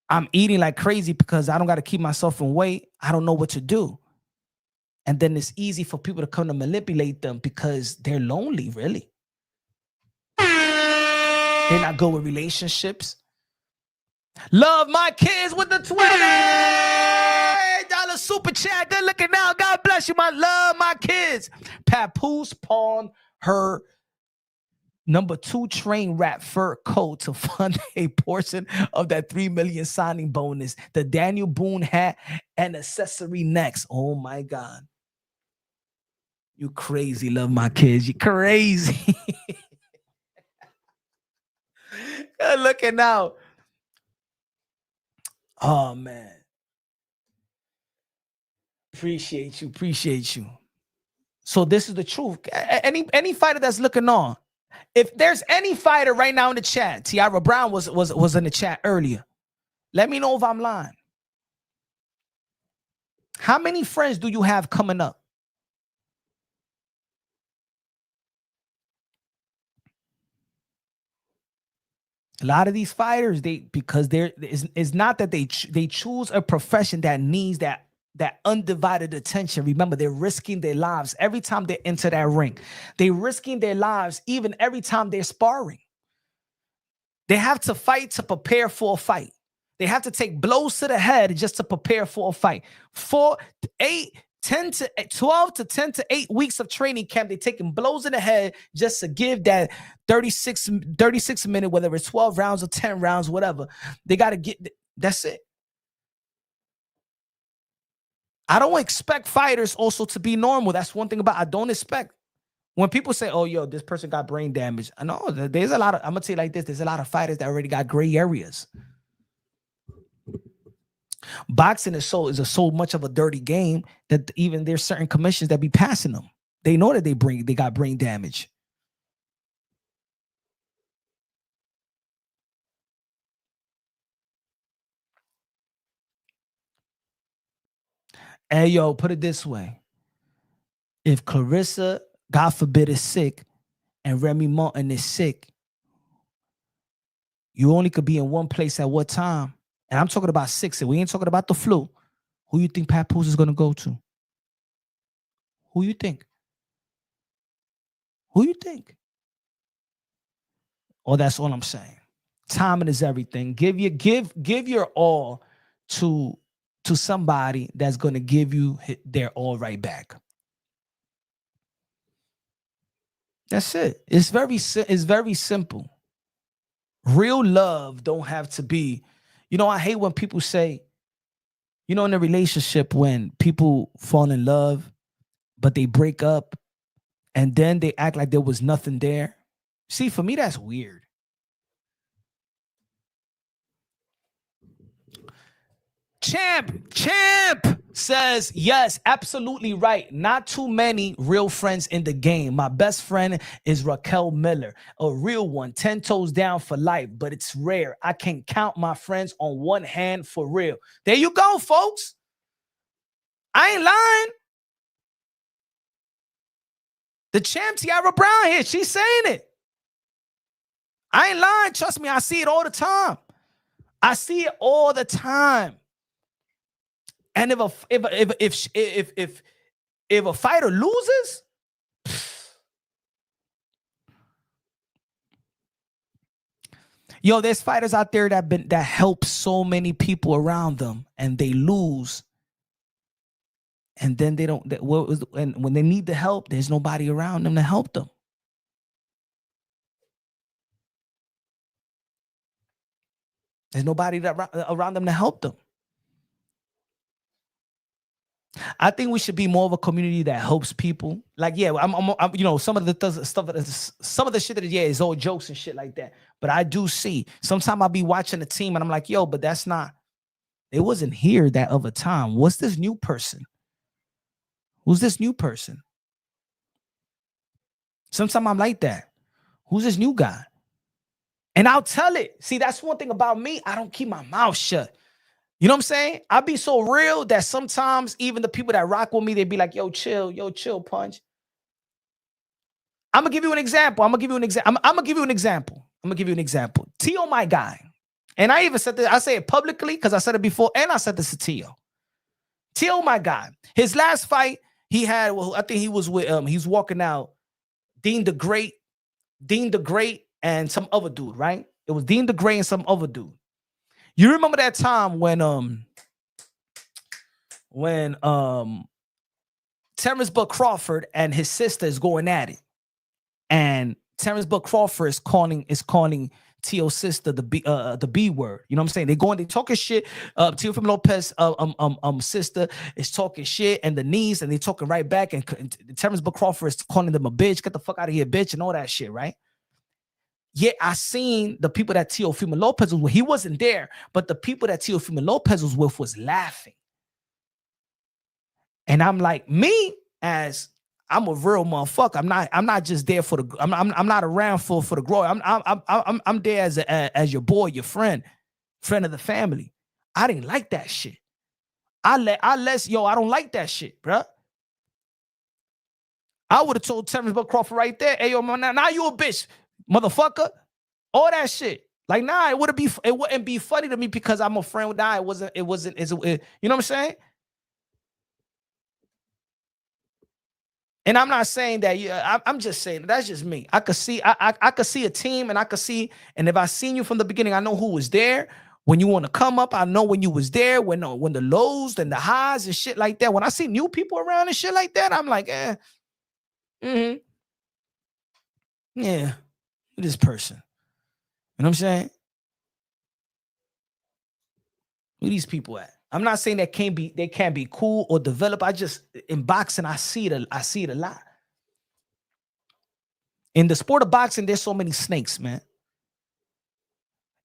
I'm eating like crazy because I don't got to keep myself in weight. I don't know what to do. And then it's easy for people to come to manipulate them because they're lonely, really. They're not good with relationships. Love my kids with the $20 super chat. Good looking now. God bless you, my love my kids. Papoose pawned her number 2 train wrap fur coat to fund a portion of that $3 million signing bonus. The Daniel Boone hat and accessory next. Oh my God. You crazy, love my kids. You crazy. Good looking out. Oh man. Appreciate you. So this is the truth. Any fighter that's looking on. If there's any fighter right now in the chat, Tiara Brown was in the chat earlier. Let me know if I'm lying. How many friends do you have coming up? A lot of these fighters, it's not that they choose a profession that needs that undivided attention. Remember, they're risking their lives every time they enter that ring. They're risking their lives even every time they're sparring. They have to fight to prepare for a fight. They have to take blows to the head just to prepare for a fight. 12 to 10 to 8 weeks of training camp, they're taking blows in the head just to give that 36 minute, whether it's 12 rounds or 10 rounds, whatever. They got to get, that's it. I don't expect fighters also to be normal. That's one thing about I don't expect. When people say, oh, yo, this person got brain damage. I know there's a lot of, I'm going to tell you like this, there's a lot of fighters that already got gray areas. Boxing is so much of a dirty game that even there's certain commissions that be passing them. They know that they got brain damage. Hey, yo, put it this way. If Clarissa, God forbid, is sick and Remy Martin is sick, You only could be in one place at what time. And I'm talking about 6. We ain't talking about the flu. Who you think Pat Poose is going to go to? Who you think? Who you think? Oh, that's all I'm saying. Timing is everything. Give your all to somebody that's going to give you their all right back. That's it. It's very simple. Real love don't have to be, I hate when people say, in a relationship when people fall in love, but they break up and then they act like there was nothing there. See, for me, that's weird. Champ says, yes, absolutely right. Not too many real friends in the game. My best friend is Raquel Miller, a real one, 10 toes down for life, but it's rare. I can count my friends on one hand for real. There you go, folks. I ain't lying. The champ, Tiara Brown here, she's saying it. I ain't lying. Trust me, I see it all the time. I see it all the time. And if a fighter loses, there's fighters out there that help so many people around them, and they lose, and then they don't. And when they need the help, there's nobody around them to help them. There's nobody around them to help them. I think we should be more of a community that helps people. Like, yeah, I'm some of the stuff, some of the shit that is all jokes and shit like that. But I do see sometimes I'll be watching the team and I'm like, yo, but that's not. It wasn't here that other time. What's this new person? Who's this new person? Sometimes I'm like that. Who's this new guy? And I'll tell it. See, that's one thing about me. I don't keep my mouth shut. You know what I'm saying? I be so real that sometimes even the people that rock with me, they be like, yo, chill, Punch. I'm going to give you an example. I'm going to give you an example. Tio, my guy. And I even said this, I say it publicly because I said it before, and I said this to Tio. Tio, my guy. His last fight, he had, I think he was with, he's walking out Dean the Great, and some other dude, right? It was Dean the Great and some other dude. You remember that time when Terrence Bud Crawford and his sister is going at it, and Terrence Bud Crawford is calling Tio's sister the B word. You know what I'm saying? They talking shit. Teofimo Lopez sister is talking shit, and the knees, and they talking right back, and Terrence Bud Crawford is calling them a bitch, get the fuck out of here, bitch, and all that shit, right? Yeah, I seen the people that Teofimo Lopez was with. He wasn't there, but the people that Teofimo Lopez was with was laughing. And I'm like, me, as I'm a real motherfucker. I'm not just there for the. I'm not around for the glory. I'm there as your boy, your friend of the family. I didn't like that shit. I don't like that shit, bro. I would have told Terrence Bud Crawford right there, hey, yo, man, now you a bitch. Motherfucker, all that shit. Like, nah, it wouldn't be funny to me because I'm a friend. Nah, it wasn't, you know what I'm saying? And I'm not saying that, I'm just saying that's just me. I could see a team, and and if I seen you from the beginning, I know who was there. When you want to come up, I know when you was there, when the lows and the highs and shit like that. When I see new people around and shit like that, I'm like, yeah. This person, you know what I'm saying? Where these people at? I'm not saying they can't be cool or develop. I just, in boxing, I see it a lot. In the sport of boxing, there's so many snakes, man.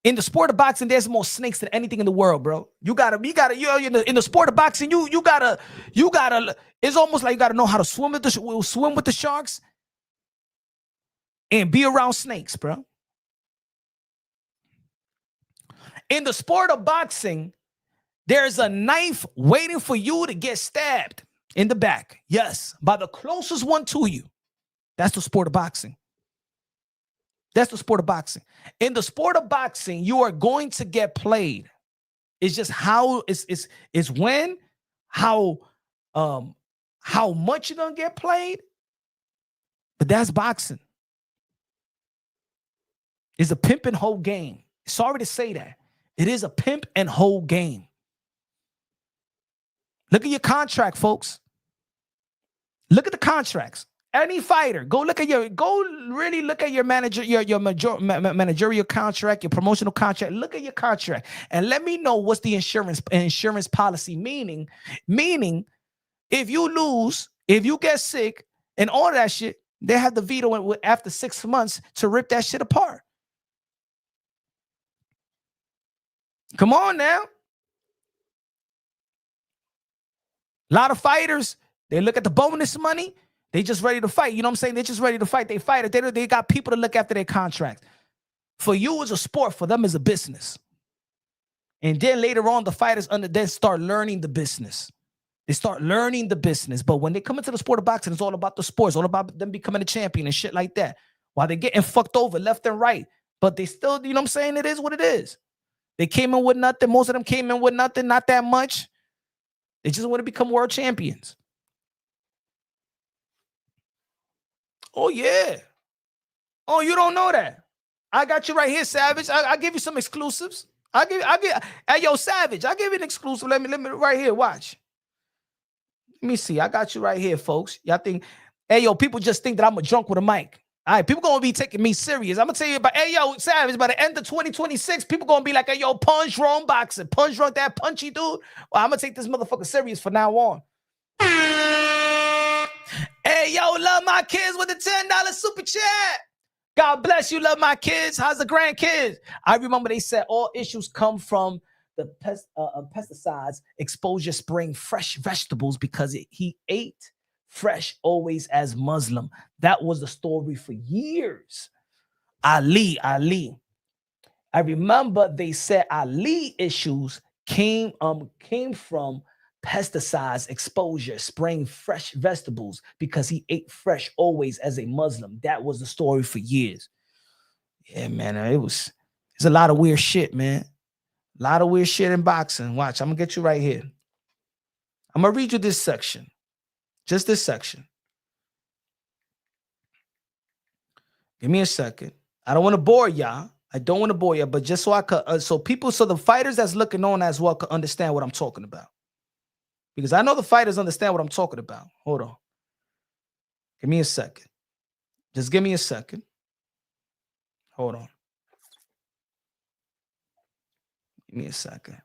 In the sport of boxing, there's more snakes than anything in the world, bro. You gotta, in the sport of boxing, you gotta. It's almost like you gotta know how to swim with the sharks and be around snakes, bro. In the sport of boxing, there's a knife waiting for you to get stabbed in the back. Yes, by the closest one to you. That's the sport of boxing. That's the sport of boxing. In the sport of boxing, you are going to get played. It's just how it's when, how much you're gonna get played. But that's boxing. It's a pimp and hoe game. Sorry to say that. It is a pimp and hoe game. Look at your contract, folks. Look at the contracts. Any fighter, really look at your manager, your managerial contract, your promotional contract. Look at your contract and let me know what's the insurance policy. Meaning, if you lose, if you get sick, and all that shit, they have the veto after 6 months to rip that shit apart. Come on now. A lot of fighters, they look at the bonus money. They just ready to fight. You know what I'm saying? They're just ready to fight. They fight it. They got people to look after their contracts. For you, it's a sport. For them, it's a business. And then later on, the fighters then start learning the business. They start learning the business. But when they come into the sport of boxing, it's all about the sport. It's all about them becoming a champion and shit like that. While they're getting fucked over left and right. But they still, you know what I'm saying? It is what it is. They came in with nothing. Most of them came in with nothing, not that much. They just want to become world champions. Oh, yeah. Oh, you don't know that. I got you right here, Savage. I give you some exclusives. Hey, yo, Savage, I give you an exclusive. Let me right here, watch. Let me see. I got you right here, folks. Y'all think, hey, yo, people just think that I'm a drunk with a mic. All right, people going to be taking me serious. I'm going to tell you about, hey, yo, Savage, by the end of 2026, people going to be like, hey, yo, Punch Drunk boxing. Punch Drunk, that punchy dude. Well, I'm going to take this motherfucker serious from now on. Hey, yo, love my kids with the $10 super chat. God bless you, love my kids. How's the grandkids? I remember they said all issues come from the pesticides exposure spraying fresh vegetables because he ate fresh always as Muslim. That was the story for years. Ali. I remember they said Ali issues came from pesticides exposure, spraying fresh vegetables because he ate fresh always as a Muslim. That was the story for years. Yeah, man, it's a lot of weird shit, man. A lot of weird shit in boxing. Watch, I'm gonna get you right here. I'm gonna read you this section, just this section. Give me a second. I don't want to bore y'all. I don't want to bore you, but just so I could, so the fighters that's looking on as well could understand what I'm talking about. Because I know the fighters understand what I'm talking about. Hold on. Give me a second. Just give me a second. Hold on. Give me a second.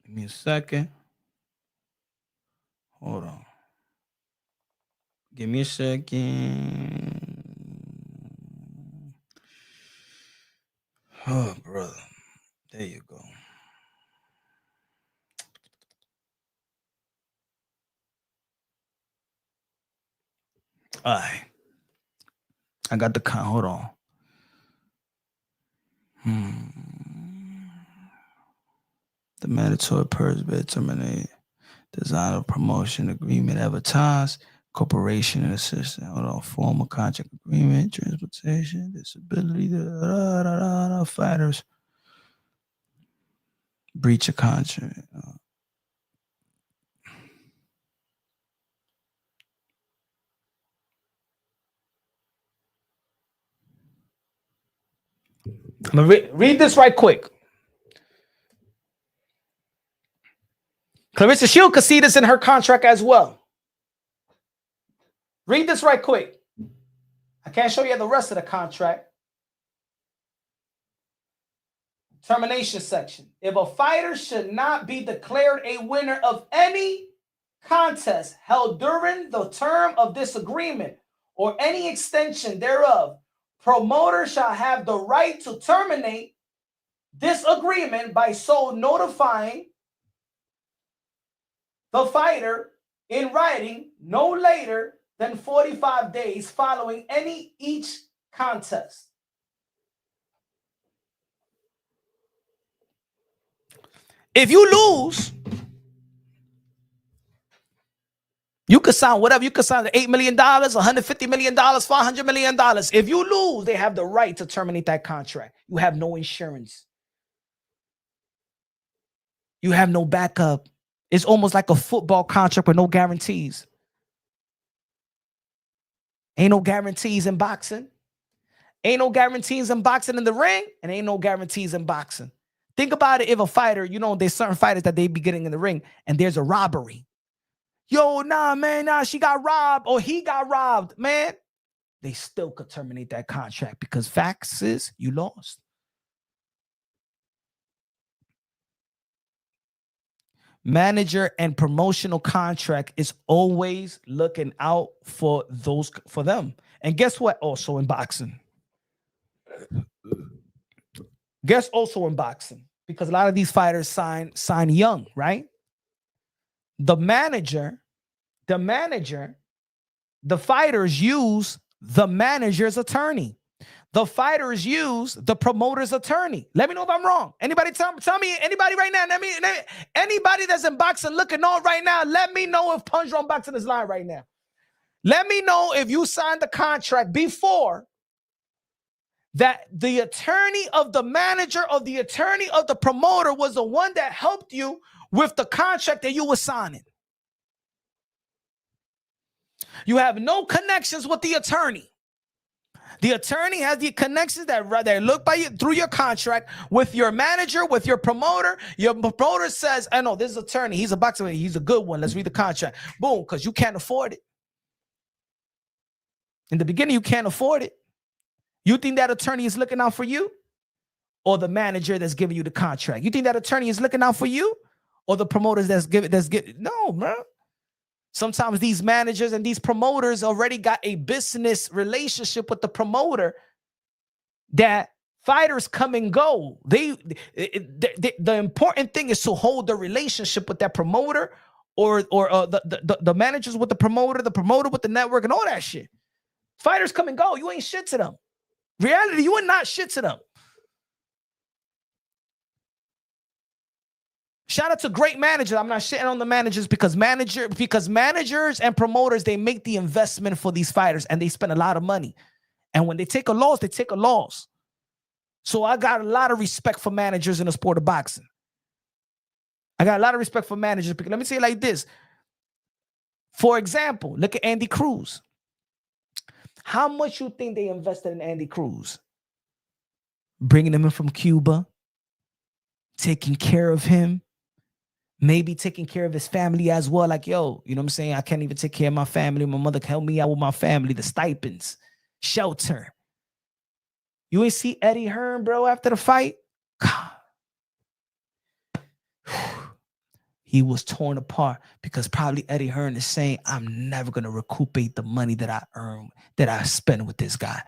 Give me a second. Hold on. Give me a second. Oh, brother. There you go. All right. I got the count. Hold on. The mandatory purge bid terminate. Design of promotion agreement advertise. Corporation and assistant. Hold on. Formal contract agreement. Transportation. Disability. Fighters. Breach of contract. I'm gonna read this right quick. Clarissa Shields could see this in her contract as well. Read this right quick. I can't show you the rest of the contract. Termination section. If a fighter should not be declared a winner of any contest held during the term of this agreement or any extension thereof, promoter shall have the right to terminate this agreement by so notifying the fighter in writing no later than 45 days following each contest. If you lose, You could sign whatever. You could sign $8 million, $150 million, $500 million. If you lose, they have the right to terminate that contract. You have no insurance. You have no backup. It's almost like a football contract with no guarantees. Ain't no guarantees in boxing. Ain't no guarantees in boxing in the ring, and ain't no guarantees in boxing. Think about it. If a fighter, there's certain fighters that they be getting in the ring, and there's a robbery. Yo, nah, man, she got robbed, or he got robbed, man. They still could terminate that contract because facts is you lost. Manager and promotional contract is always looking out for them. And guess what? Also in boxing. Because a lot of these fighters sign young, right? The fighters use the manager's attorney. The fighters use the promoter's attorney. Let me know if I'm wrong. Anybody tell me, anybody right now, anybody that's in boxing looking on right now, let me know if Punch Drunk Boxing is lying right now. Let me know if you signed the contract before that the attorney of the manager or the attorney of the promoter was the one that helped you with the contract that you were signing. You have no connections with the attorney. The attorney has the connections that look by you through your contract with your manager, with your promoter. Your promoter says, I know this is attorney. He's a boxer. He's a good one. Let's read the contract. Boom, because you can't afford it. In the beginning, you can't afford it. You think that attorney is looking out for you or the manager that's giving you the contract? You think that attorney is looking out for you or the promoters that's giving? No, bro. Sometimes these managers and these promoters already got a business relationship with the promoter that fighters come and go. The important thing is to hold the relationship with that promoter or the managers with the promoter with the network and all that shit. Fighters come and go. You ain't shit to them. Reality, you are not shit to them. Shout out to great managers. I'm not shitting on the managers because managers and promoters, they make the investment for these fighters and they spend a lot of money. And when they take a loss, they take a loss. So I got a lot of respect for managers in the sport of boxing. I got a lot of respect for managers because let me say it like this. For example, look at Andy Cruz. How much you think they invested in Andy Cruz? Bringing him in from Cuba, taking care of him, maybe taking care of his family as well. Like, yo, you know what I'm saying? I can't even take care of my family. My mother can help me out with my family, the stipends, shelter. You ain't see Eddie Hearn, bro, after the fight? He was torn apart because probably Eddie Hearn is saying, I'm never going to recuperate the money that I earned, that I spent with this guy.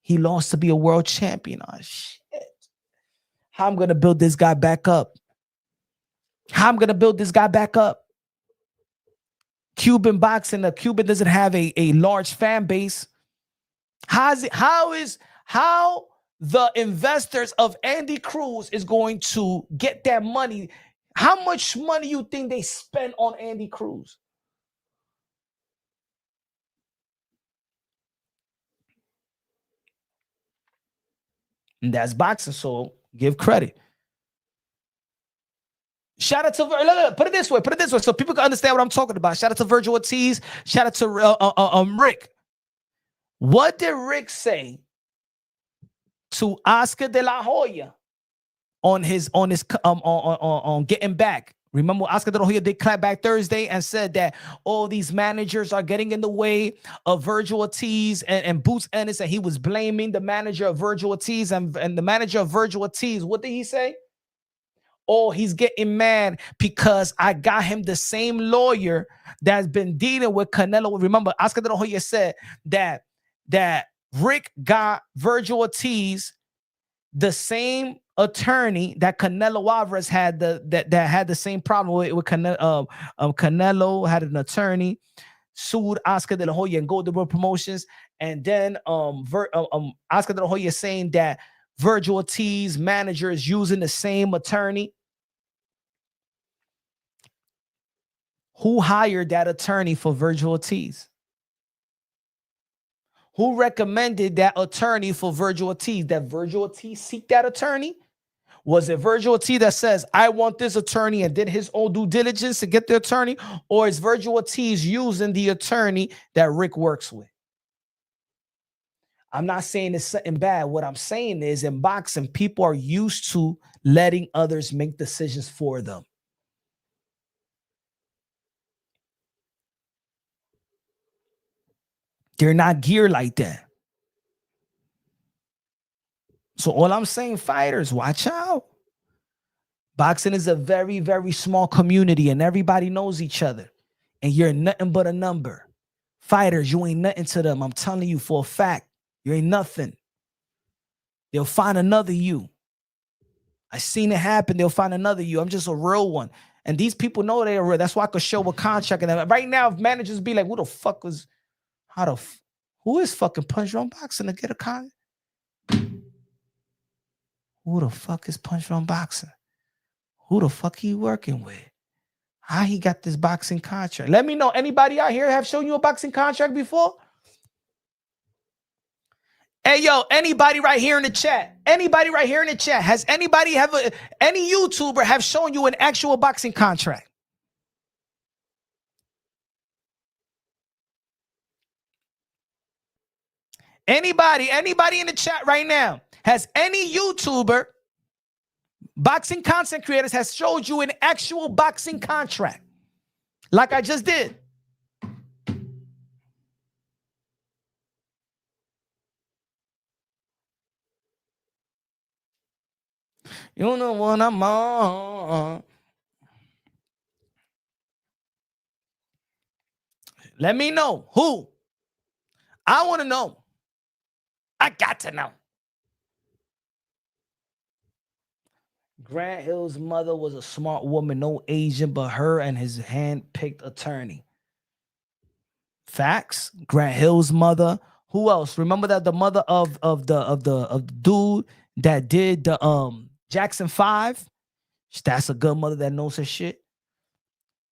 He lost to be a world champion. Oh, shit. How I'm going to build this guy back up? Cuban boxing, Cuba doesn't have a large fan base. How the investors of Andy Cruz is going to get that money? How much money you think they spend on Andy Cruz? And that's boxing, so give credit. Shout out to put it this way, so people can understand what I'm talking about. Shout out to Virgil Ortiz. Shout out to Rick. What did Rick say to Oscar De La Hoya on getting back? Remember, Oscar De La Hoya did clap back Thursday and said that all these managers are getting in the way of Virgil Ortiz and Boots Ennis, and he was blaming the manager of Virgil Ortiz and the manager of Virgil Ortiz. What did he say? Oh, he's getting mad because I got him the same lawyer that's been dealing with Canelo. Remember, Oscar De La Hoya said that Rick got Virgil Ortiz the same attorney that Canelo Alvarez had that had the same problem with Canelo. Canelo had an attorney, sued Oscar De La Hoya and Golden Boy Promotions, and then Oscar De La Hoya saying that Virgil Ortiz manager is using the same attorney. Who hired that attorney for Virgil Ortiz? Who recommended that attorney for Virgil Ortiz? That Virgil Ortiz seek that attorney? Was it Virgil Ortiz that says, I want this attorney and did his own due diligence to get the attorney? Or is Virgil Ortiz using the attorney that Rick works with? I'm not saying it's something bad. What I'm saying is in boxing, people are used to letting others make decisions for them. They're not geared like that. So all I'm saying, fighters, watch out. Boxing is a very, very small community and everybody knows each other. And you're nothing but a number. Fighters, you ain't nothing to them. I'm telling you for a fact, you ain't nothing. They'll find another you. I seen it happen. They'll find another you. I'm just a real one. And these people know they're real. That's why I could show a contract. And right now, if managers be like, who the fuck was, who is fucking Punch Drunk Boxing to get a contract? Who the fuck is Punch Drunk Boxing? Who the fuck he working with? How he got this boxing contract? Let me know. Anybody out here have shown you a boxing contract before? Hey, yo, anybody right here in the chat? Anybody right here in the chat? Has anybody any YouTuber have shown you an actual boxing contract? Anybody in the chat right now? Has any YouTuber, boxing content creators, has showed you an actual boxing contract? Like I just did. You know what I'm on. Let me know. Who? I want to know. I got to know. Grant Hill's mother was a smart woman, no Asian, but her and his hand-picked attorney. Facts. Grant Hill's mother. Who else? Remember that the mother of the dude that did the Jackson 5? That's a good mother that knows her shit.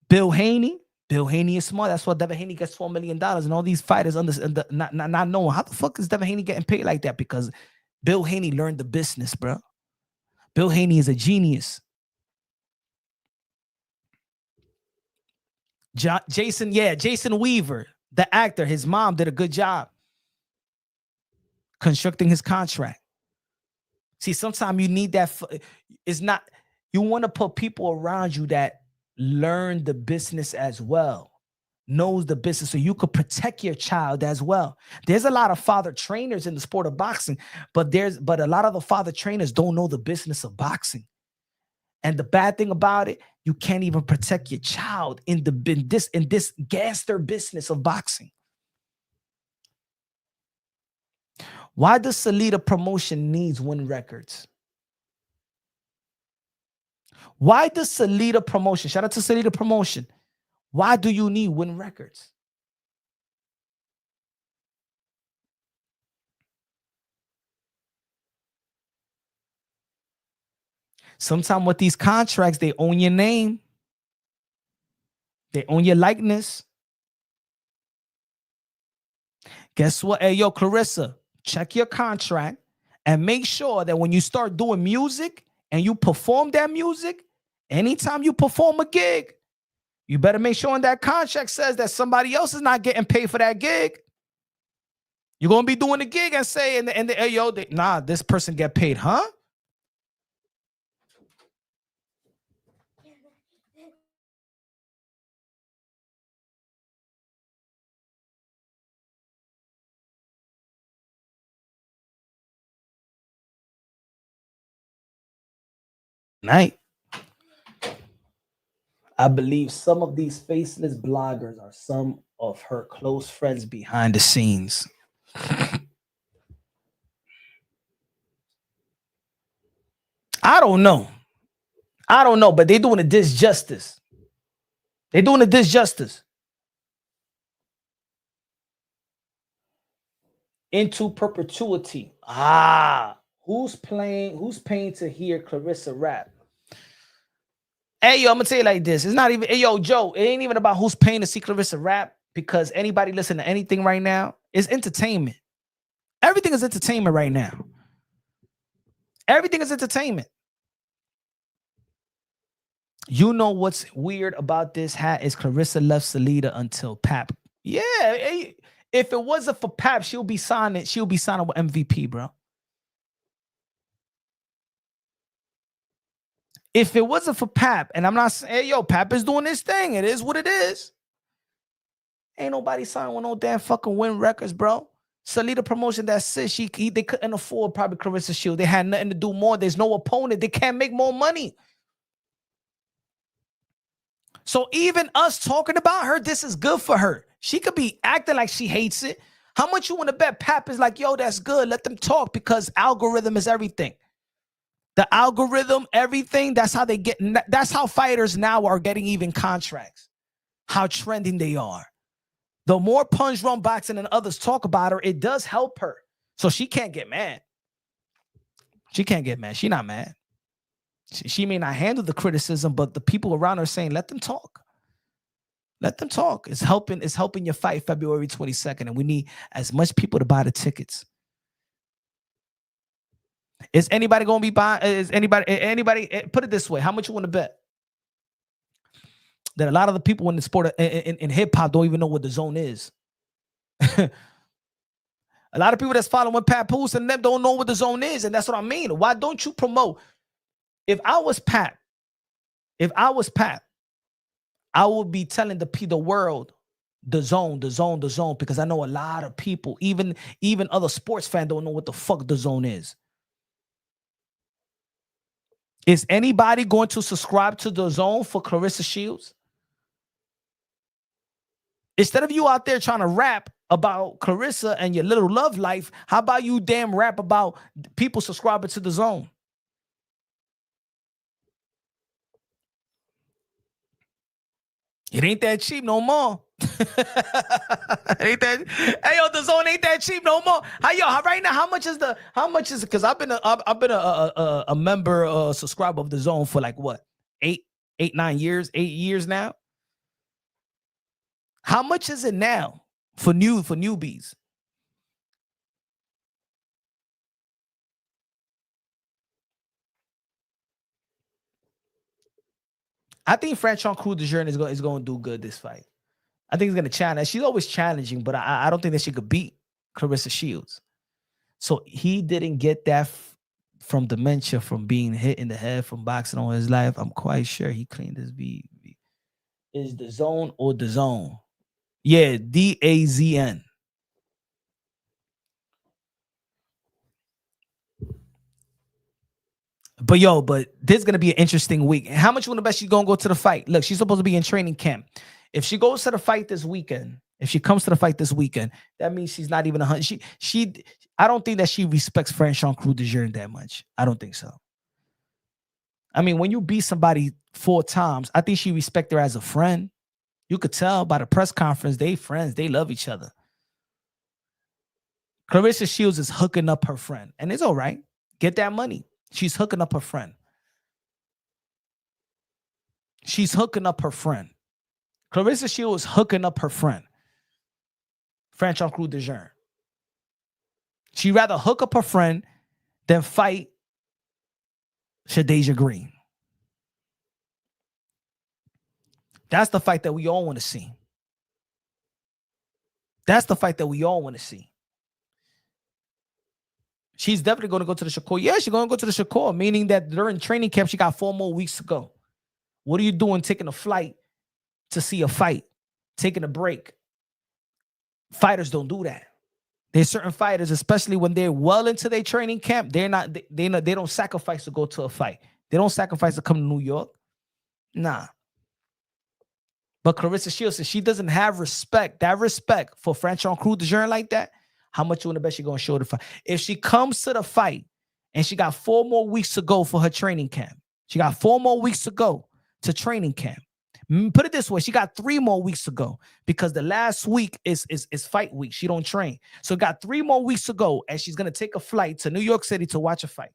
Bill Haney. Bill Haney is smart. That's why Devin Haney gets $4 million. And all these fighters not knowing how the fuck is Devin Haney getting paid like that? Because Bill Haney learned the business, bro. Bill Haney is a genius. Jason Weaver, the actor, his mom did a good job constructing his contract. See, sometimes you need that. It's not, you want to put people around you that learn the business as well, knows the business, so you could protect your child as well. There's a lot of father trainers in the sport of boxing, but a lot of the father trainers don't know the business of boxing. And the bad thing about it, you can't even protect your child in this gangster business of boxing. Why does Salida Promotion needs Win Records? Why does Salida Promotion, shout out to Salida Promotion, why do you need Win Records? Sometimes with these contracts, they own your name. They own your likeness. Guess what? Hey, yo, Clarissa, check your contract and make sure that when you start doing music and you perform that music, anytime you perform a gig, you better make sure in that contract says that somebody else is not getting paid for that gig. You're going to be doing the gig and say, hey, yo, nah, this person get paid, huh? Night. I believe some of these faceless bloggers are some of her close friends behind the scenes. I don't know, but they're doing a disjustice. They're doing a disjustice. Into perpetuity. Who's paying to hear Clarissa rap? Hey, yo, I'm gonna tell you like this. It's not even, hey, yo, Joe, it ain't even about who's paying to see Clarissa rap, because anybody listen to anything right now is entertainment. Everything is entertainment right now. Everything is entertainment. You know what's weird about this hat is Clarissa left Salida until Pap. Yeah, if it wasn't for Pap, she'll be signing. She'll be signing with MVP, bro. If it wasn't for Pap, and I'm not saying, hey, yo, Pap is doing this thing. It is what it is. Ain't nobody signing with no damn fucking Win Records, bro. Salida promotion, that's it. They couldn't afford probably Clarissa Shields. They had nothing to do more. There's no opponent. They can't make more money. So even us talking about her, this is good for her. She could be acting like she hates it. How much you want to bet Pap is like, yo, that's good. Let them talk, because algorithm is everything. The algorithm, everything, that's how they get. That's how fighters now are getting even contracts. How trending they are. The more Punch Drunk Boxing and others talk about her, it does help her. So she can't get mad. She can't get mad. She's not mad. She may not handle the criticism, but the people around her are saying, let them talk. Let them talk. It's helping your fight February 22nd. And we need as much people to buy the tickets. Is anybody going to be buying? Is anybody put it this way? How much you want to bet? That a lot of the people in the sport in hip hop don't even know what the zone is. A lot of people that's following Pat Poose and them don't know what the zone is, and that's what I mean. Why don't you promote? If I was Pat, I would be telling the world the zone, because I know a lot of people, even other sports fans, don't know what the fuck the zone is. Is anybody going to subscribe to the zone for Clarissa Shields? Instead of you out there trying to rap about Clarissa and your little love life, how about you damn rap about people subscribing to the zone? It ain't that cheap no more. Ain't that? Hey, yo, the zone ain't that cheap no more. Right now, how much is it? Because I've been a member, subscriber of the zone for like what, 8 years now. How much is it now for newbies? I think Franchon Cruz de Jeune is going to do good this fight. I think he's going to challenge. She's always challenging, but I don't think that she could beat Clarissa Shields. So he didn't get that from dementia, from being hit in the head from boxing all his life. I'm quite sure he cleaned his V. Is the zone or the zone? Yeah, DAZN. But this is gonna be an interesting week. How much you want to bet she's gonna go to the fight? Look, she's supposed to be in training camp. If she goes to the fight this weekend, that means she's not even 100. I don't think that she respects Franchon Cruz de Jeune that much. I don't think so. I mean, when you beat somebody 4 times, I think she respects her as a friend. You could tell by the press conference, they friends, they love each other. Clarissa Shields is hooking up her friend, and it's all right. Get that money. She's hooking up her friend. Clarissa Shields is hooking up her friend. Franchon Cruz de Jeune. She'd rather hook up her friend than fight Shadeja Green. That's the fight that we all want to see. She's definitely going to go to the Shakur. Yeah, she's going to go to the Shakur, meaning that during training camp, she got 4 more weeks to go. What are you doing taking a flight to see a fight? Taking a break. Fighters don't do that. There's certain fighters, especially when they're well into their training camp, they don't sacrifice to go to a fight. They don't sacrifice to come to New York. Nah. But Clarissa Shields says she doesn't have that respect for Franchon Cruz de Jeune like that. How much you want to bet she's going to show the fight? If she comes to the fight and she got 4 more weeks to go for her training camp, she got 4 more weeks to go to training camp. Put it this way, she got 3 more weeks to go because the last week is fight week. She don't train. So got 3 more weeks to go, and she's going to take a flight to New York City to watch a fight.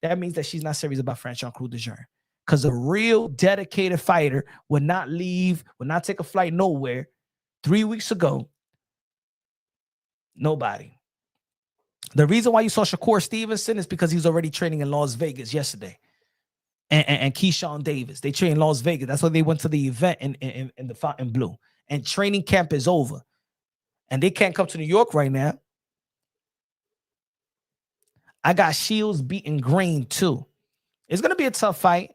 That means that she's not serious about Franchon Cruz de Jeune. because a real dedicated fighter would not leave, would not take a flight nowhere 3 weeks ago. Nobody. The reason why you saw Shakur Stevenson is because he's already training in Las Vegas yesterday. And Keyshawn Davis, they train in Las Vegas. That's why they went to the event in the Fountain Blue. And training camp is over. And they can't come to New York right now. I got Shields beating Green too. It's going to be a tough fight.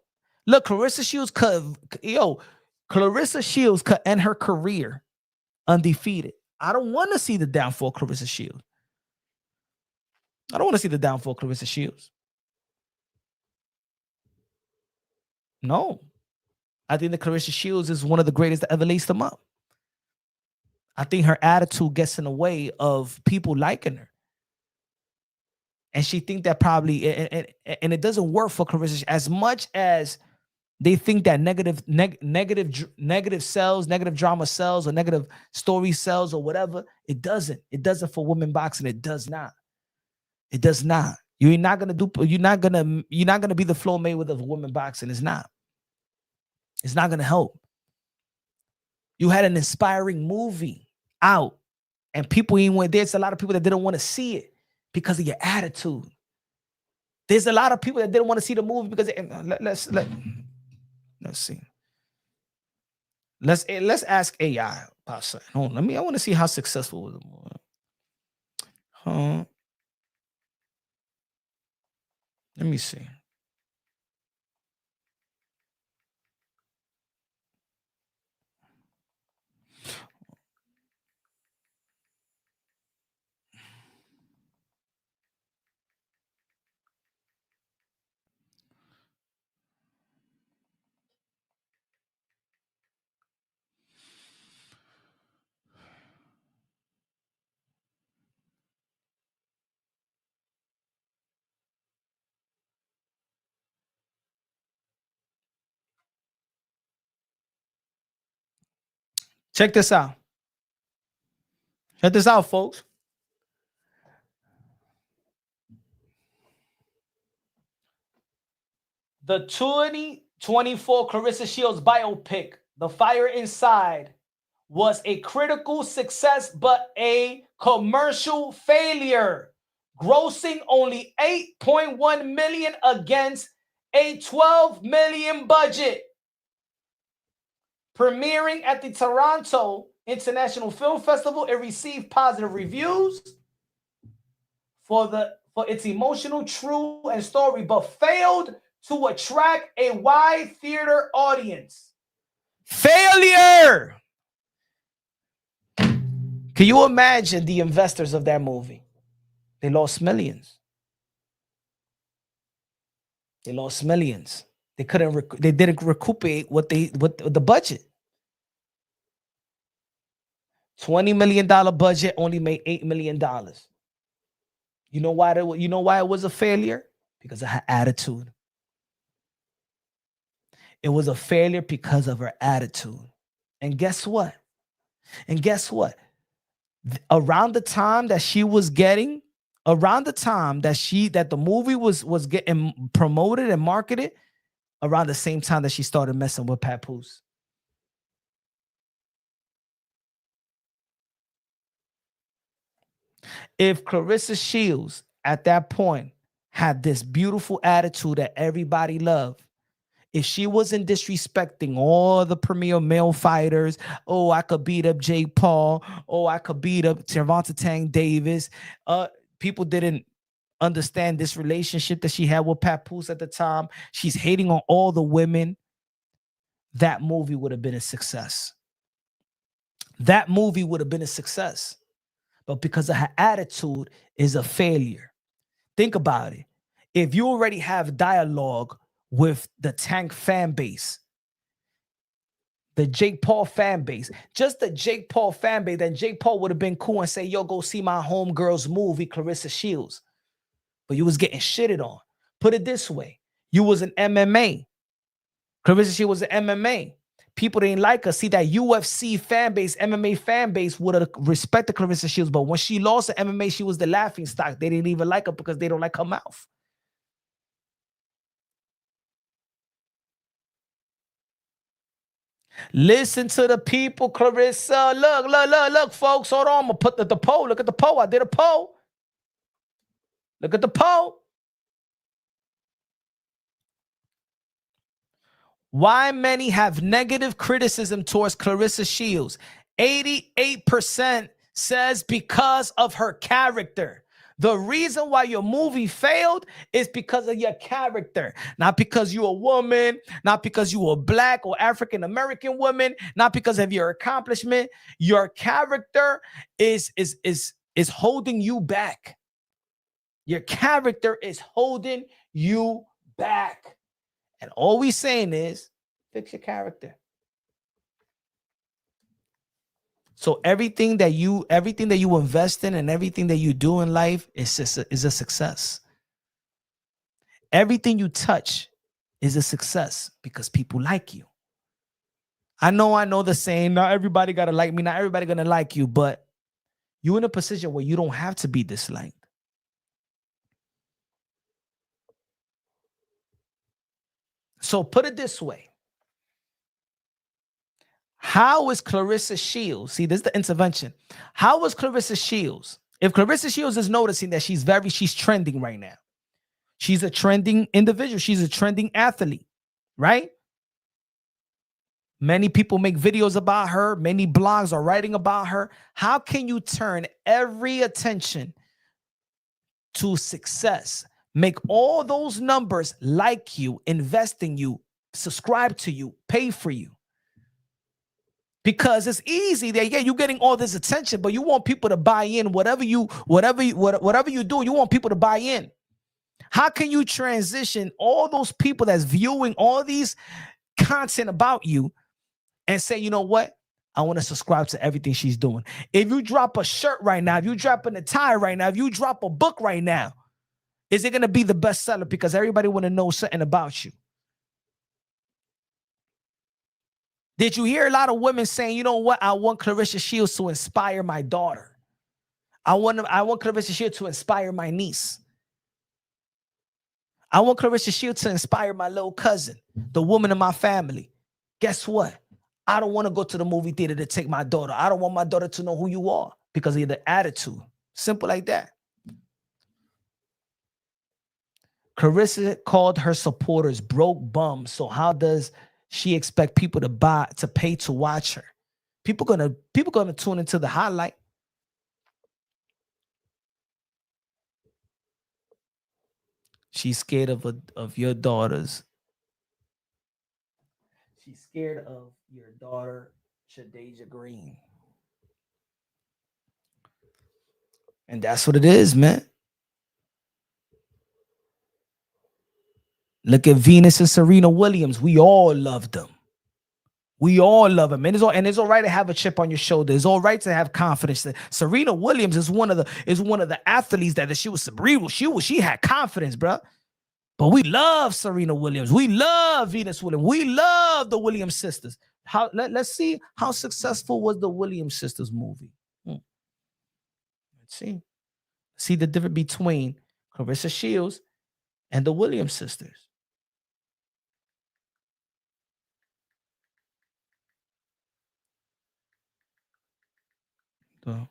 Look, Clarissa Shields could end her career undefeated. I don't want to see the downfall of Clarissa Shields. I don't want to see the downfall of Clarissa Shields. No. I think that Clarissa Shields is one of the greatest that ever laced them up. I think her attitude gets in the way of people liking her. And she think that probably, and it doesn't work for Clarissa. As much as they think that negative sells, negative drama sells, or negative story sells, or whatever, it doesn't. It doesn't for women boxing. It does not. It does not. You're not gonna be the Floyd Mayweather of women boxing. It's not. It's not gonna help. You had an inspiring movie out, and people even went. There's a lot of people that didn't want to see it because of your attitude. There's a lot of people that didn't want to see the movie because let's see. Let's ask AI about something. I want to see how successful was the movie. Let me see. Check this out. Check this out, folks. The 2024 Clarissa Shields biopic, The Fire Inside, was a critical success but a commercial failure, grossing only $8.1 million against a $12 million budget. Premiering at the Toronto International Film Festival, it received positive reviews for its emotional, true, and story, but failed to attract a wide theater audience. Failure! Can you imagine the investors of that movie? They lost millions. They lost millions. They didn't recuperate what the budget. $20 million budget only made $8 million. You know why it was a failure? Because of her attitude. It was a failure because of her attitude. And guess what? Around the time that the movie was getting promoted and marketed, around the same time that she started messing with Poose. If Clarissa Shields at that point had this beautiful attitude that everybody loved, if she wasn't disrespecting all the premier male fighters, oh, I could beat up Jake Paul, oh, I could beat up Gervonta Tank Davis, people didn't understand this relationship that she had with Poose at the time. She's hating on all the women. That movie would have been a success. That movie would have been a success. But because of her attitude is a failure. Think about it. If you already have dialogue with the Tank fan base, the Jake Paul fan base, just the Jake Paul fan base, then Jake Paul would have been cool and say, yo, go see my homegirl's movie, Clarissa Shields. But you was getting shitted on. Put it this way. You was an MMA. Clarissa Shields was an MMA. People didn't like her. See, that UFC fan base, MMA fan base would have respected Clarissa Shields. But when she lost the MMA, she was the laughing stock. They didn't even like her because they don't like her mouth. Listen to the people, Clarissa. Look, folks. Hold on. I'm gonna put the poll. Look at the poll. I did a poll. Look at the poll. Why many have negative criticism towards Clarissa Shields? 88% says because of her character. The reason why your movie failed is because of your character, not because you're a woman, not because you're a black or African American woman, not because of your accomplishment. Your character is holding you back. Your character is holding you back. And all we saying is fix your character. So everything that you invest in and everything that you do in life is a success. Everything you touch is a success because people like you. I know the saying, not everybody gotta like me, not everybody gonna like you, but you're in a position where you don't have to be disliked. So put it this way. How is Clarissa Shields? See, this is the intervention. How is Clarissa Shields? If Clarissa Shields is noticing that she's trending right now. She's a trending individual. She's a trending athlete, right? Many people make videos about her. Many blogs are writing about her. How can you turn every attention to success? Make all those numbers like you, invest in you, subscribe to you, pay for you. Because it's easy that, yeah, you're getting all this attention, but you want people to buy in. Whatever you do, you want people to buy in. How can you transition all those people that's viewing all these content about you and say, you know what? I want to subscribe to everything she's doing. If you drop a shirt right now, if you drop an attire right now, if you drop a book right now, is it going to be the bestseller because everybody want to know something about you? Did you hear a lot of women saying, you know what? I want Clarissa Shields to inspire my daughter. I want Clarissa Shields to inspire my niece. I want Clarissa Shields to inspire my little cousin, the woman in my family. Guess what? I don't want to go to the movie theater to take my daughter. I don't want my daughter to know who you are because of the attitude. Simple like that. Clarissa called her supporters broke bums. So how does she expect people to pay to watch her? People gonna tune into the highlight. She's scared of your daughters. She's scared of your daughter, Shadeja Green. And that's what it is, man. Look at Venus and Serena Williams. We all love them. We all love them. And it's all right to have a chip on your shoulder. It's all right to have confidence. Serena Williams is one of the athletes that she was cerebral. She had confidence, bro. But we love Serena Williams. We love Venus Williams. We love the Williams sisters. Let's see how successful was the Williams sisters movie. Let's see. See the difference between Clarissa Shields and the Williams sisters. So,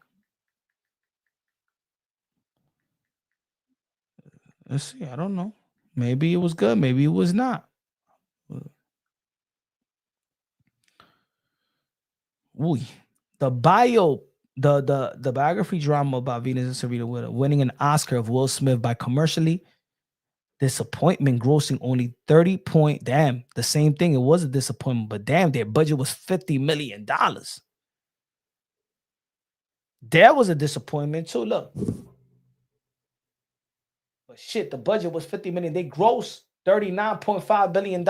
let's see. I don't know. Maybe it was good. Maybe it was not. Ooh, the biography drama about Venus and Serena Williams winning an Oscar of Will Smith by commercially disappointment, grossing only 30 point. Damn, the same thing. It was a disappointment, but damn, their budget was $50 million. That was a disappointment too. Look. But shit, the budget was $50 million. They grossed $39.5 billion.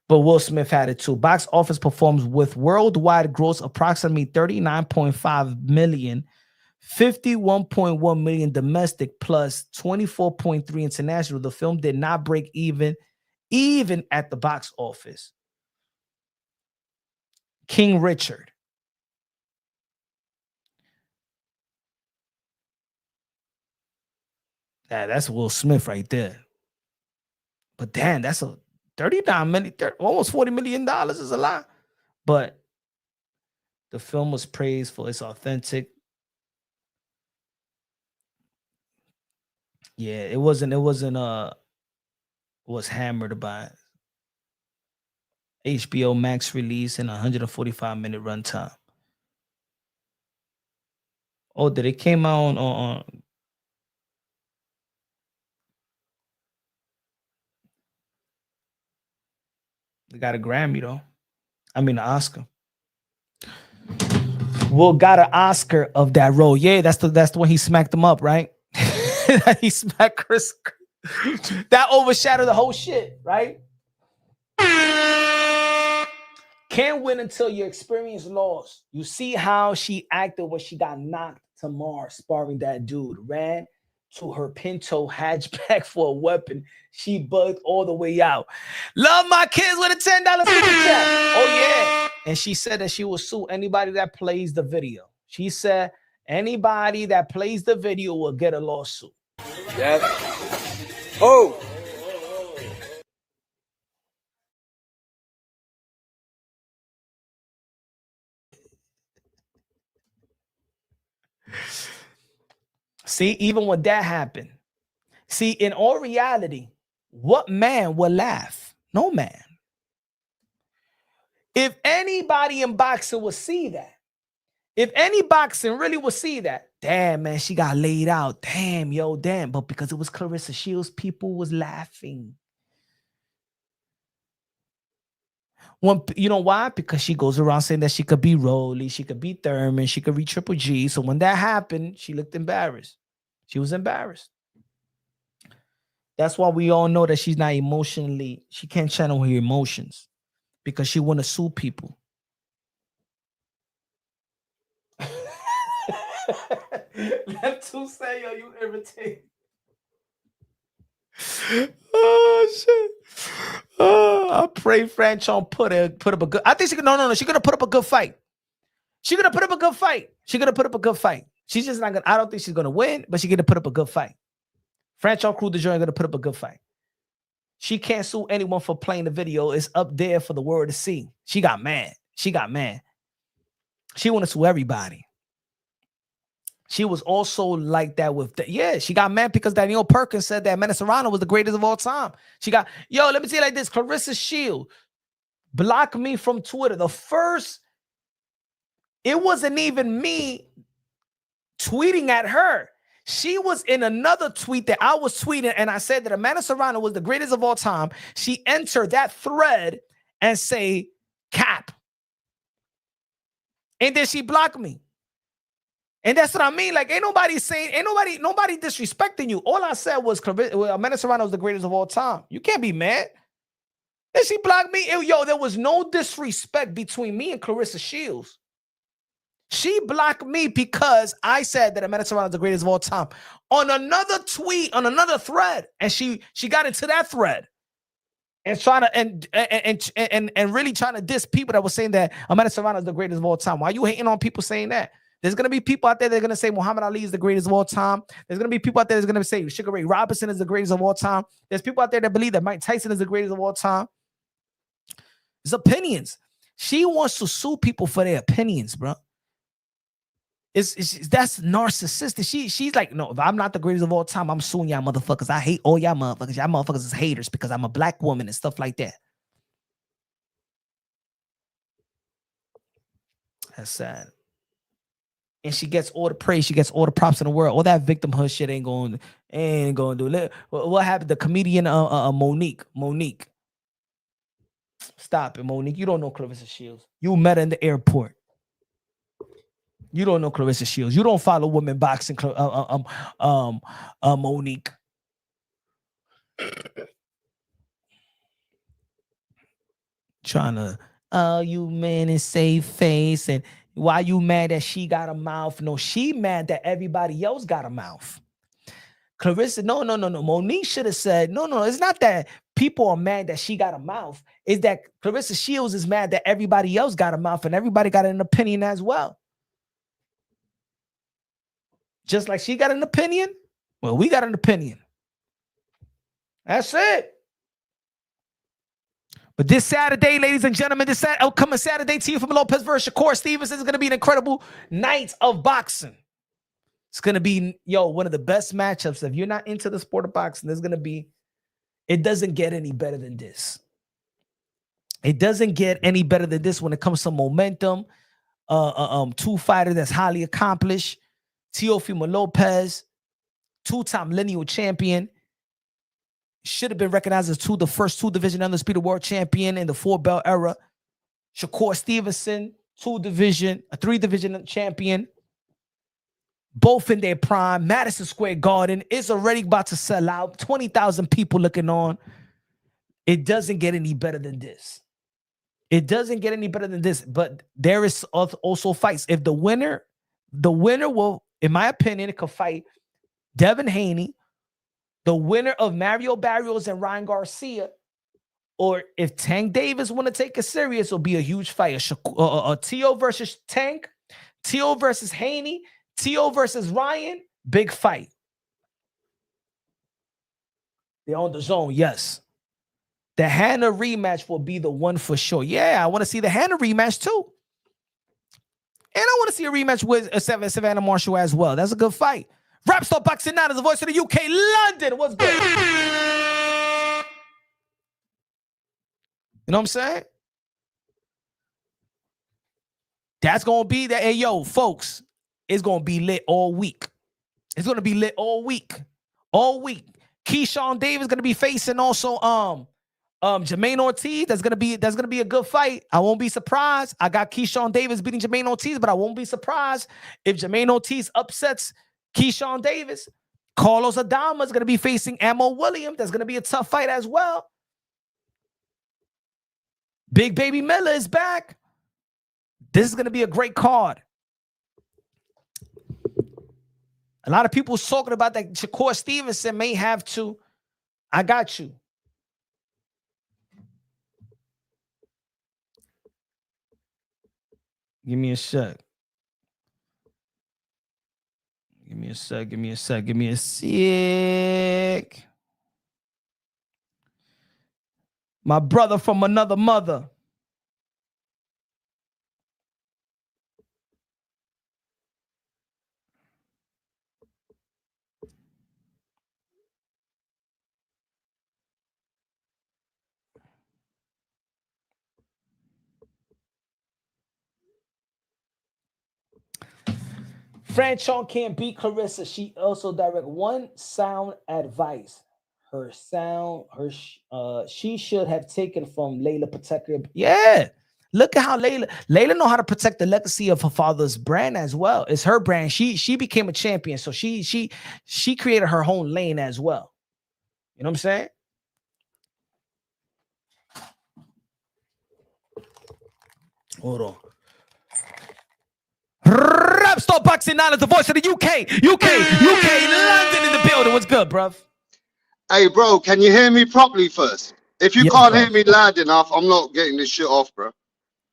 But Will Smith had it too. Box office performs with worldwide gross approximately $39.5 million, $51.1 million domestic plus $24.3 international. The film did not break even at the box office. King Richard. That's Will Smith right there. But damn, that's a $39 million, almost $40 million is a lot. But the film was praised for its authentic. Yeah, it wasn't was hammered by HBO Max release and 145-minute runtime. Oh, did it came out on they got a Grammy though. I mean an Oscar. Will got an Oscar of that role. Yeah, that's the one he smacked him up, right? He smacked Chris. That overshadowed the whole shit, right? Can't win until you experience loss. You see how she acted when she got knocked to Mars sparring that dude. Ran to her Pinto hatchback for a weapon. She bugged all the way out. Love my kids with a $10 super chat. Oh yeah. And she said that she will sue anybody that plays the video. She said anybody that plays the video will get a lawsuit. Yes. Oh. See, even when that happened, see, in all reality, what man will laugh? No man. If anybody in boxing would see that, if any boxing really would see that, damn, man, she got laid out. Damn, yo, damn. But because it was Clarissa Shields, people was laughing. You know why? Because she goes around saying that she could be Rolly, she could be Thurman, she could be Triple G. So when that happened, she looked embarrassed. She was embarrassed. That's why we all know that she's not emotionally, she can't channel her emotions because she want to sue people. Them two say, yo, you irritate. Oh shit. I pray Franchon put up a good. I think she could. No. She's gonna put up a good fight. She's gonna put up a good fight. She's gonna put up a good fight. She's just not gonna. I don't think she's gonna win, but she's gonna put up a good fight. Franchon Crew the joint gonna put up a good fight. She can't sue anyone for playing the video. It's up there for the world to see. She got mad. She want to sue everybody. She was also like that with she got mad because Danielle Perkins said that Menace Serrano was the greatest of all time. She got, let me tell you like this. Clarissa Shields blocked me from Twitter. It wasn't even me tweeting at her. She was in another tweet that I was tweeting, and I said that Amanda Serrano was the greatest of all time. She entered that thread and say, cap. And then she blocked me. And that's what I mean. Like, ain't nobody disrespecting you. All I said was Amanda Serrano is the greatest of all time. You can't be mad. And she blocked me. There was no disrespect between me and Clarissa Shields. She blocked me because I said that Amanda Serrano is the greatest of all time on another tweet, on another thread. And she got into that thread and trying to and really trying to diss people that were saying that Amanda Serrano is the greatest of all time. Why are you hating on people saying that? There's going to be people out there that are going to say Muhammad Ali is the greatest of all time. There's going to be people out there that's going to say Sugar Ray Robinson is the greatest of all time. There's people out there that believe that Mike Tyson is the greatest of all time. It's opinions. She wants to sue people for their opinions, bro. That's narcissistic. She's like, no, if I'm not the greatest of all time, I'm suing y'all motherfuckers. I hate all y'all motherfuckers. Y'all motherfuckers is haters because I'm a black woman and stuff like that. That's sad. And she gets all the praise. She gets all the props in the world. All that victimhood shit ain't going to do it. What happened? The comedian Monique. Stop it, Monique. You don't know Clarissa Shields. You met her in the airport. You don't know Clarissa Shields. You don't follow women boxing, Monique. Trying to, you men in safe face, and why you mad that she got a mouth? No, she mad that everybody else got a mouth. Clarissa, no. Monique should have said, no. It's not that people are mad that she got a mouth. It's that Clarissa Shields is mad that everybody else got a mouth and everybody got an opinion as well. Just like she got an opinion, well, we got an opinion. That's it. But this Saturday, ladies and gentlemen, this upcoming Saturday, Teofimo Lopez versus Shakur Stevenson is going to be an incredible night of boxing. It's going to be, one of the best matchups. If you're not into the sport of boxing, there's going to be, it doesn't get any better than this. It doesn't get any better than this when it comes to momentum. Two fighters that's highly accomplished. Teofimo Lopez, two-time lineal champion. Should have been recognized as the first two-division undisputed world champion in the four-belt era. Shakur Stevenson, three-division champion. Both in their prime. Madison Square Garden is already about to sell out. 20,000 people looking on. It doesn't get any better than this. It doesn't get any better than this. But there is also fights. If the winner will, in my opinion, it could fight Devin Haney, the winner of Mario Barrios and Ryan Garcia, or if Tank Davis want to take it serious, it'll be a huge fight. Teo versus Tank, Teo versus Haney, Teo versus Ryan, big fight. They're on the zone, yes. The Hannah rematch will be the one for sure. Yeah, I want to see the Hannah rematch too. And I want to see a rematch with Savannah Marshall as well. That's a good fight. Rap Star Boxing Now is the voice of the UK, London. What's good? You know what I'm saying? That's going to be that. Hey, yo, folks, it's going to be lit all week. It's going to be lit all week. All week. Keyshawn Davis going to be facing also Jermaine Ortiz. That's gonna be a good fight. I won't be surprised. I got Keyshawn Davis beating Jermaine Ortiz, but I won't be surprised if Jermaine Ortiz upsets Keyshawn Davis. Carlos Adama is gonna be facing Ammo Williams. That's gonna be a tough fight as well. Big Baby Miller is back. This is gonna be a great card. A lot of people talking about that Shakur Stevenson may have to. I got you. Give me a sec. Give me a sec. Give me a sec. Give me a sec. My brother from another mother. Franchon can't beat Clarissa. She also direct one sound advice. She should have taken from Layla Protector. Yeah. Look at how Layla know how to protect the legacy of her father's brand as well. It's her brand. She became a champion. So she created her own lane as well. You know what I'm saying? Hold on. Rap Star Boxing Now is the voice of the UK, London in the building. What's good, bruv? Hey, bro, can you hear me properly first? If you can't hear me loud enough, I'm not getting this shit off, bro.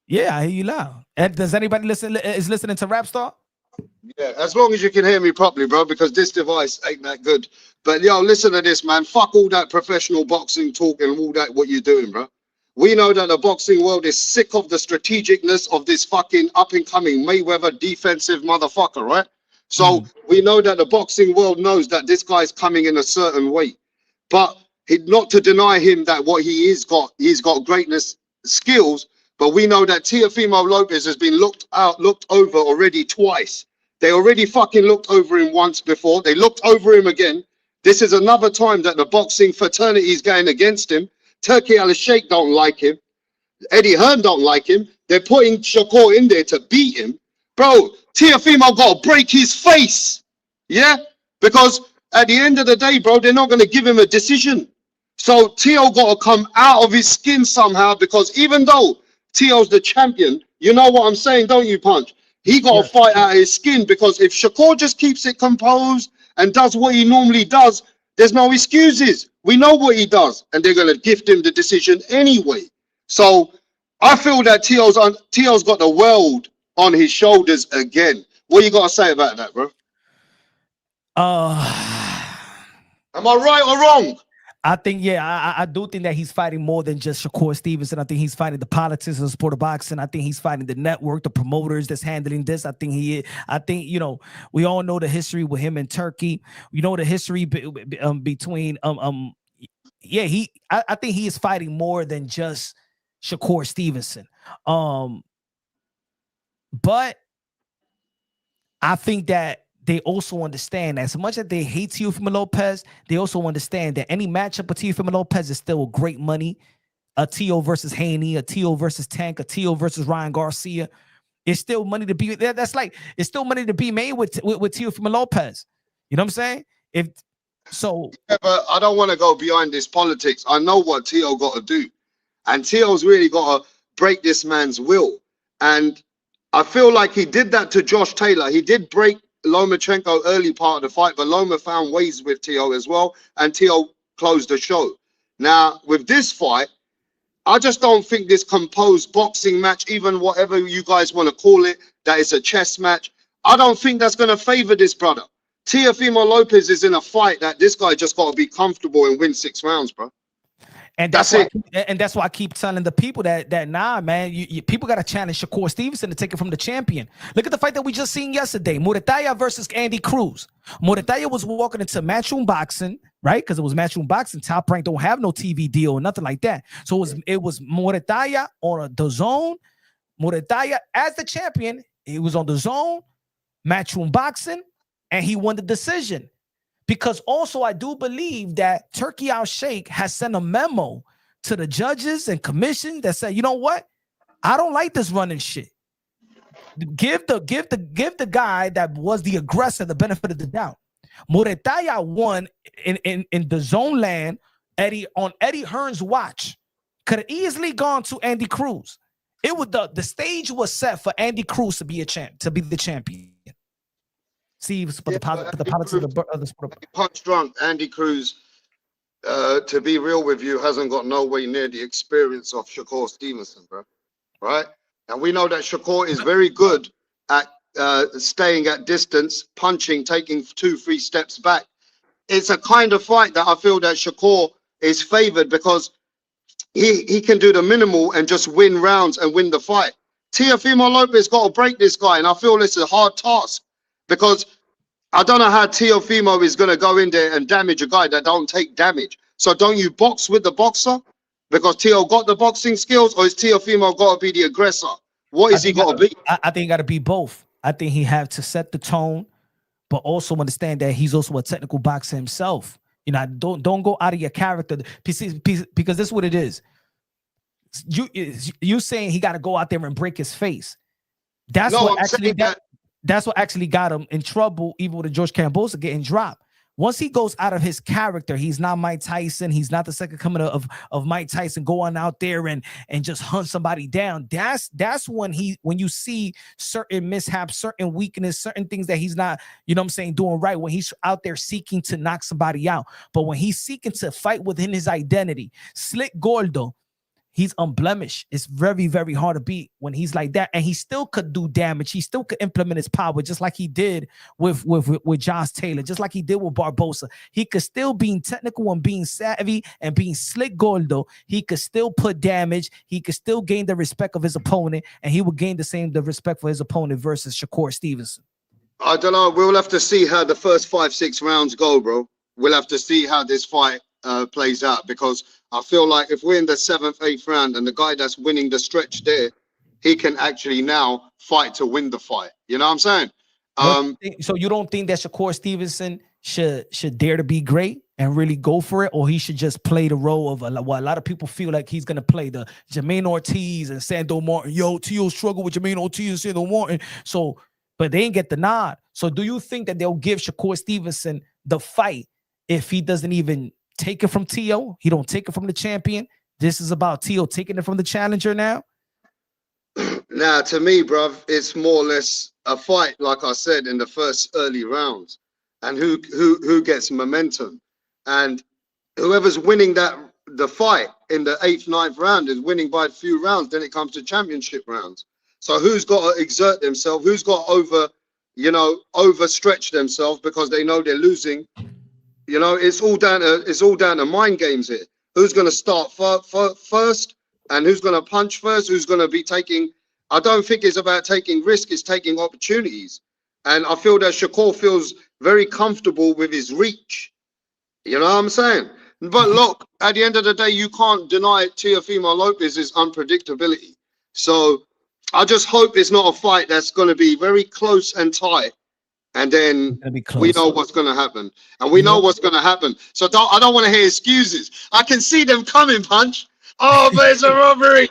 Yeah, I hear you loud. And does anybody listening to Rap Star? Yeah, as long as you can hear me properly, bro, because this device ain't that good. But yo, listen to this, man. Fuck all that professional boxing talk and all that what you're doing, bro. We know that the boxing world is sick of the strategicness of this fucking up-and-coming Mayweather defensive motherfucker, right? So we know that the boxing world knows that this guy's coming in a certain way. But not to deny him that what he's got greatness skills, but we know that Teofimo Lopez has been looked over already twice. They already fucking looked over him once before. They looked over him again. This is another time that the boxing fraternity is going against him. Turkey Al-Sheikh don't like him. Eddie Hearn don't like him. They're putting Shakur in there to beat him. Bro, Teofimo got to break his face. Yeah? Because at the end of the day, bro, they're not going to give him a decision. So Teo got to come out of his skin somehow, because even though Teo's the champion, you know what I'm saying, don't you, Punch? He got to fight out of his skin, because if Shakur just keeps it composed and does what he normally does, there's no excuses. We know what he does, and they're going to gift him the decision anyway. So I feel that Teo's got the world on his shoulders again. What you got to say about that, bro? Am I right or wrong? I think, yeah, I do think that he's fighting more than just Shakur Stevenson. I think he's fighting the politics of the sport of boxing. I think he's fighting the network, the promoters that's handling this. I think you know, we all know the history with him in Turkey. You know the history between yeah, I think he is fighting more than just Shakur Stevenson. But I think that they also understand, as much as they hate Teofimo Lopez, they also understand that any matchup with Teofimo Lopez is still great money. A Teo versus Haney, a Teo versus Tank, a Teo versus Ryan Garcia. It's still money to be there. That's like, it's still money to be made with Teofimo Lopez. You know what I'm saying? If so, Yeah, but I don't want to go behind this politics. I know what Teo got to do, and Teo's really got to break this man's will. And I feel like he did that to Josh Taylor. He did break Lomachenko early part of the fight, but Loma found ways with Teo as well, and Teo closed the show. Now, with this fight, I just don't think this composed boxing match, even whatever you guys want to call it, that it's a chess match, I don't think that's going to favor this brother. Teofimo Lopez is in a fight that this guy just got to be comfortable and win 6 rounds, bro. and that's why I keep telling the people that nah, man, people got to challenge Shakur Stevenson to take it from the champion. Look at the fight that we just seen yesterday, Murataya versus Andy Cruz. Murataya was walking into Matchroom Boxing, right? Because it was Matchroom Boxing. Top Rank don't have no TV deal or nothing like that. So it was Murataya on the zone. Murataya as the champion. He was on the zone, Matchroom Boxing, and he won the decision. Because also I do believe that Turki Al-Sheikh has sent a memo to the judges and commission that said, you know what? I don't like this running shit. Give the guy that was the aggressor the benefit of the doubt. Murataya won in the zone land on Eddie Hearn's watch. Could have easily gone to Andy Cruz. It was the stage was set for Andy Cruz to be the champion. See, but the politics of the sport. Punch drunk Andy Cruz, to be real with you, hasn't got no way near the experience of Shakur Stevenson, bro. Right? And we know that Shakur is very good at staying at distance, punching, taking 2-3 steps back. It's a kind of fight that I feel that Shakur is favored because he can do the minimal and just win rounds and win the fight. Teofimo Lopez got to break this guy, and I feel it's a hard task because I don't know how Teofimo is going to go in there and damage a guy that don't take damage. So don't you box with the boxer because Teo got the boxing skills, or is Teofimo got to be the aggressor? What is he got to be? I think he got to be both. I think he have to set the tone, but also understand that he's also a technical boxer himself. You know, don't go out of your character because this is what it is. You saying he got to go out there and break his face. That's what actually got him in trouble, even with the George Cambosa getting dropped. Once he goes out of his character, he's not Mike Tyson. He's not the second coming of Mike Tyson going out there and just hunt somebody down. That's when you see certain mishaps, certain weakness, certain things that he's not, you know what I'm saying, doing right, when he's out there seeking to knock somebody out. But when he's seeking to fight within his identity, Slick Gordo, he's unblemished. It's very, very hard to beat when he's like that. And he still could do damage. He still could implement his power just like he did with Josh Taylor, just like he did with Barbosa. He could still being technical and being savvy and being slick Gordo. He could still put damage. He could still gain the respect of his opponent, and he would gain the respect for his opponent versus Shakur Stevenson. I don't know. We'll have to see how the first 5-6 rounds go, bro. We'll have to see how this fight plays out, because I feel like if we're in the 7th, 8th round and the guy that's winning the stretch there, he can actually now fight to win the fight. You know what I'm saying? So you don't think that Shakur Stevenson should dare to be great and really go for it, or he should just play the role of a lot of people feel like he's going to play the Jermaine Ortiz and Sando Martin. Yo, Teo struggle with Jermaine Ortiz and Sando Martin. So, but they ain't get the nod. So do you think that they'll give Shakur Stevenson the fight if he doesn't even take it from Teo? He don't take it from the champion. This is about Teo taking it from the challenger now. Now, to me, bruv, it's more or less a fight, like I said, in the first early rounds, and who gets momentum, and whoever's winning the fight in the 8th, 9th round is winning by a few rounds. Then it comes to championship rounds. So who's got to exert themselves? Who's got to overstretch themselves because they know they're losing? You know, it's all down to mind games here. Who's going to start first, and who's going to punch first? Who's going to be taking? I don't think it's about taking risk. It's taking opportunities, and I feel that Shakur feels very comfortable with his reach. You know what I'm saying? But look, at the end of the day, you can't deny Teofimo Lopez's unpredictability. So I just hope it's not a fight that's going to be very close and tight. And then we know what's going to happen. And we know what's going to happen. So I don't want to hear excuses. I can see them coming, Punch. Oh, but it's a robbery.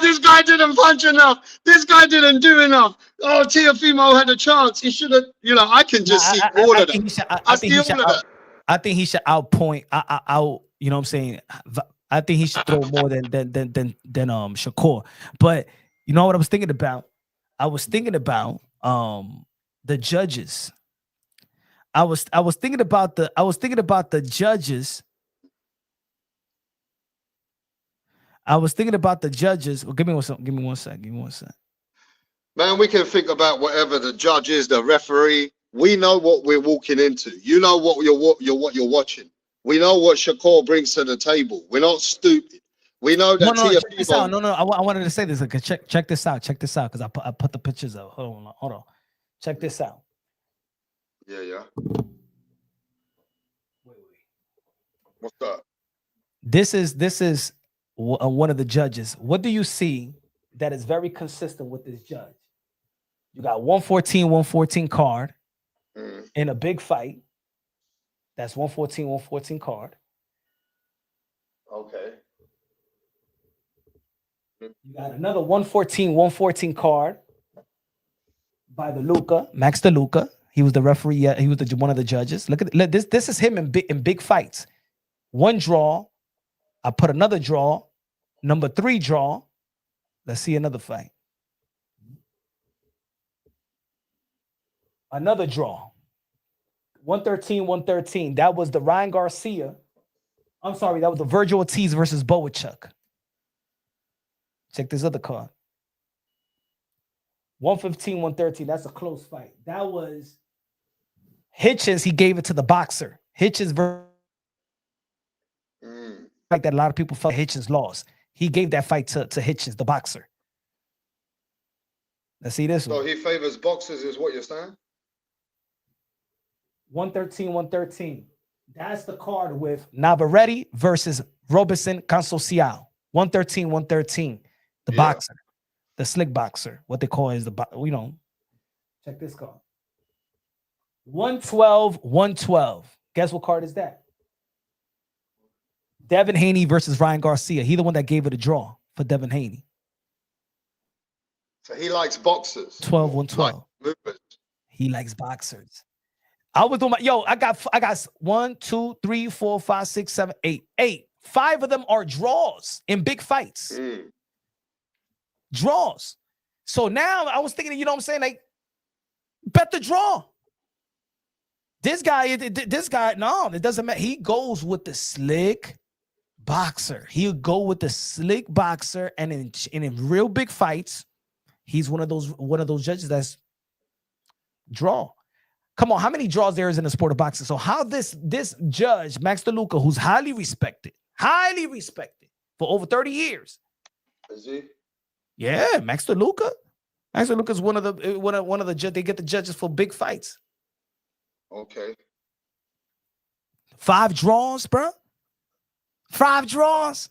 This guy didn't punch enough. This guy didn't do enough. Oh, Teofimo had a chance. He should have, I can just see all of that. I see all of that. I think he should outpoint. Out. You know what I'm saying? I think he should throw more than Shakur. But you know what I was thinking about? I was thinking about the judges. I was thinking about the judges. I was thinking about the judges. Well, give me one sec. Man, we can think about whatever the judge is, the referee. We know what we're walking into. You know what you're watching. We know what Shakur brings to the table. We're not stupid. We know that. Check this out. No. I wanted to say this. Like, check this out. Check this out, because I put the pictures up. Hold on. Check this out. Yeah. What's that? This is one of the judges. What do you see that is very consistent with this judge? You got 114 card in a big fight. That's 114 card. Okay. You got another 114 card by Max DeLuca. He was the referee. Yeah, he was one of the judges. Look this. This is him in big fights. One draw. I put another draw. Number 3 draw. Let's see another fight. Another draw. 113. That was the Ryan Garcia. I'm sorry, that was the Virgil Ortiz versus Boachuk. Check this other card. 115. That's a close fight. That was Hitchens. He gave it to the boxer. Hitchens fight that a lot of people felt Hitchens lost. He gave that fight to Hitchens, the boxer. Let's see this one. So he favors boxers, is what you're saying? 113. That's the card with Navarrete versus Robinson Consorcial. 113. The boxer, the slick boxer. What they call is check this card. 112. Guess what card is that? Devin Haney versus Ryan Garcia. He the one that gave it a draw for Devin Haney. So he likes boxers. 112. He likes boxers. I was doing I got 1, 2, 3, 4, 5, 6, 7, 8. 5 of them are draws in big fights. Draws. So now I was thinking, like, bet the draw. This guy, no, it doesn't matter. He goes with the slick boxer. He'll go with the slick boxer, and in real big fights, he's one of those judges that's draw. Come on, how many draws there is in the sport of boxing? So how this judge, Max DeLuca, who's highly respected for over 30 years. Is he? Yeah, Max DeLuca. Max DeLuca is one of the judges. They get the judges for big fights. Okay. 5 draws, bro. 5 draws.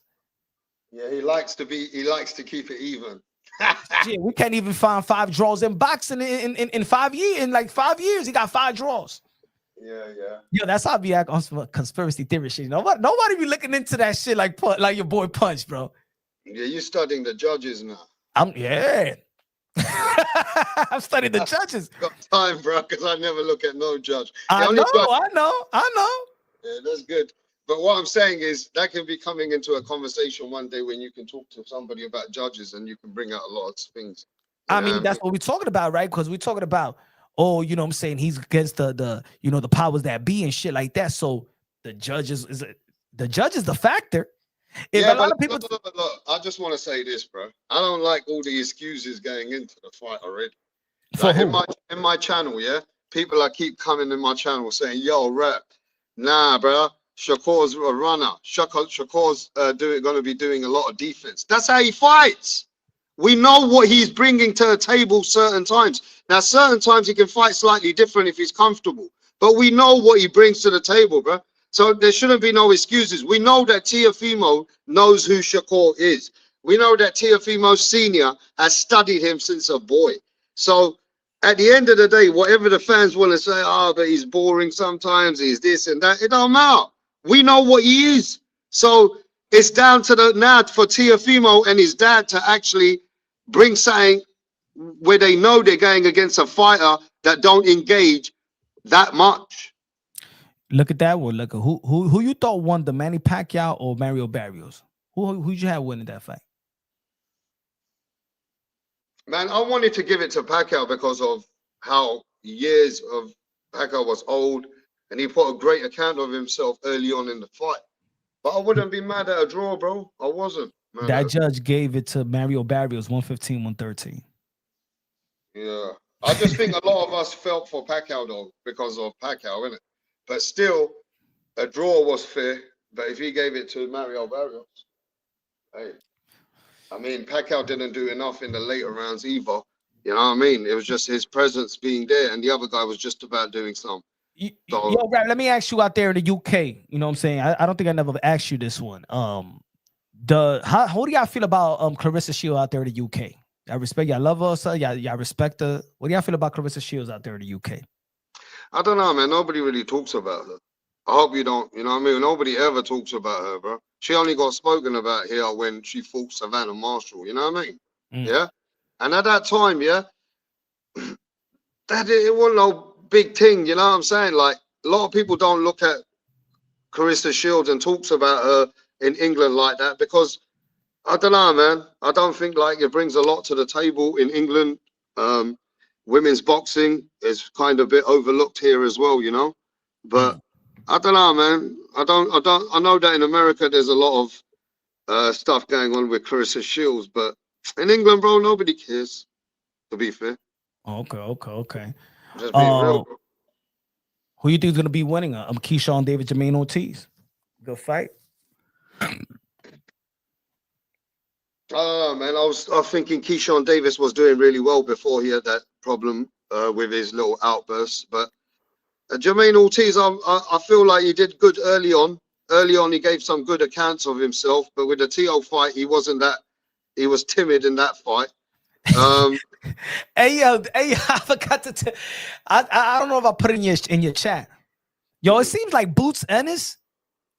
Yeah, he likes to keep it even. Yeah, we can't even find 5 draws in boxing in 5 years. In like 5 years, he got 5 draws. Yeah. Yo, that's how I be acting on some conspiracy theory shit. Nobody be looking into that shit like your boy Punch, bro. Yeah, you studying the judges now. I'm studying the judges. Got time, bro, because I never look at no judge. I know. Yeah, that's good. But what I'm saying is that can be coming into a conversation one day when you can talk to somebody about judges and you can bring out a lot of things. I mean, that's what we're talking about, right? Because we're talking about, you know what I'm saying, he's against the powers that be and shit like that. So the judge is the factor. If a lot of people look, I just want to say this, bro. I don't like all the excuses going into the fight already. Like in my channel, yeah, people keep coming in my channel saying, "Yo, rap, Nah, bro. Shakur's a runner. Shakur's going to be doing a lot of defense. That's how he fights. We know what he's bringing to the table certain times. Now, certain times he can fight slightly different if he's comfortable. But we know what he brings to the table, bro. So there shouldn't be no excuses. We know that Teofimo knows who Shakur is. We know that Teofimo Sr. has studied him since a boy. So at the end of the day, whatever the fans want to say, oh, but he's boring sometimes, he's this and that, it don't matter. We know what he is. So it's down to the now for Teofimo and his dad to actually bring something where they know they're going against a fighter that don't engage that much. Look at that one. Look at who you thought won, the Manny Pacquiao or Mario Barrios? Who you had winning that fight? Man, I wanted to give it to Pacquiao because of how years of Pacquiao was old and he put a great account of himself early on in the fight. But I wouldn't be mad at a draw, bro. I wasn't. That judge gave it to Mario Barrios 115, 113. Yeah. I just think a lot of us felt for Pacquiao though because of Pacquiao, innit? But still, a draw was fair. But if he gave it to Mario Barrios, hey. I mean, Pacquiao didn't do enough in the later rounds either. You know what I mean? It was just his presence being there, and the other guy was just about doing something. So, yo, Rap, let me ask you out there in the UK. You know what I'm saying? I don't think I never asked you this one. How do y'all feel about Clarissa Shields out there in the UK? I respect y'all, love her, so y'all respect her. What do y'all feel about Clarissa Shields out there in the UK? I don't know, man. Nobody really talks about her. I hope you don't. You know what I mean? Nobody ever talks about her, bro. She only got spoken about here when she fought Savannah Marshall. You know what I mean? Yeah. And at that time, yeah, that it wasn't no big thing. You know what I'm saying? Like a lot of people don't look at Clarissa Shields and talks about her in England like that because I don't know, man. I don't think like it brings a lot to the table in England. Women's boxing is kind of a bit overlooked here as well, you know. But I don't know, man. I know that in America there's a lot of stuff going on with Clarissa Shields, but in England, bro, nobody cares. To be fair. Okay. Just being real, bro. Who you think is gonna be winning? Keyshawn David, Jermaine Ortiz. Good fight. Man, I was thinking Keyshawn Davis was doing really well before he had that problem with his little outbursts. But Jermaine Ortiz, I feel like he did good early on. Early on, he gave some good accounts of himself. But with the T.O. fight, he wasn't that. He was timid in that fight. Hey, I forgot to. I don't know if I put it in your chat. Yo, it seems like Boots Ennis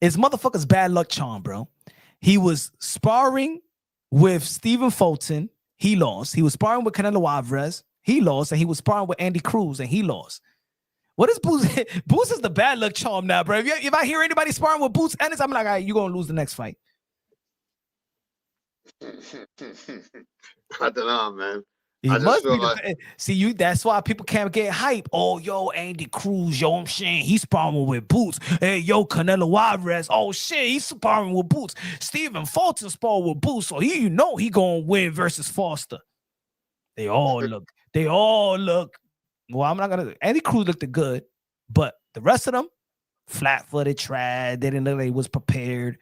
is motherfucker's bad luck charm, bro. He was sparring with Stephen Fulton, he lost. He was sparring with Canelo Alvarez, he lost, and he was sparring with Andy Cruz, and he lost. What is Boots? Boots is the bad luck charm now, bro. If I hear anybody sparring with Boots Ennis, I'm like, all right, you're gonna lose the next fight. I don't know, man. He must be like... See, you. That's why people can't get hype. Oh, yo, Andy Cruz, yo, I'm saying he's sparring with Boots. Hey, yo, Canelo Alvarez. Oh shit, he's sparring with Boots. Stephen Fulton sparring with Boots, so he gonna win versus Foster. They all look. Well, I'm not gonna. Andy Cruz looked good, but the rest of them, flat-footed, trash. They didn't look like they was prepared.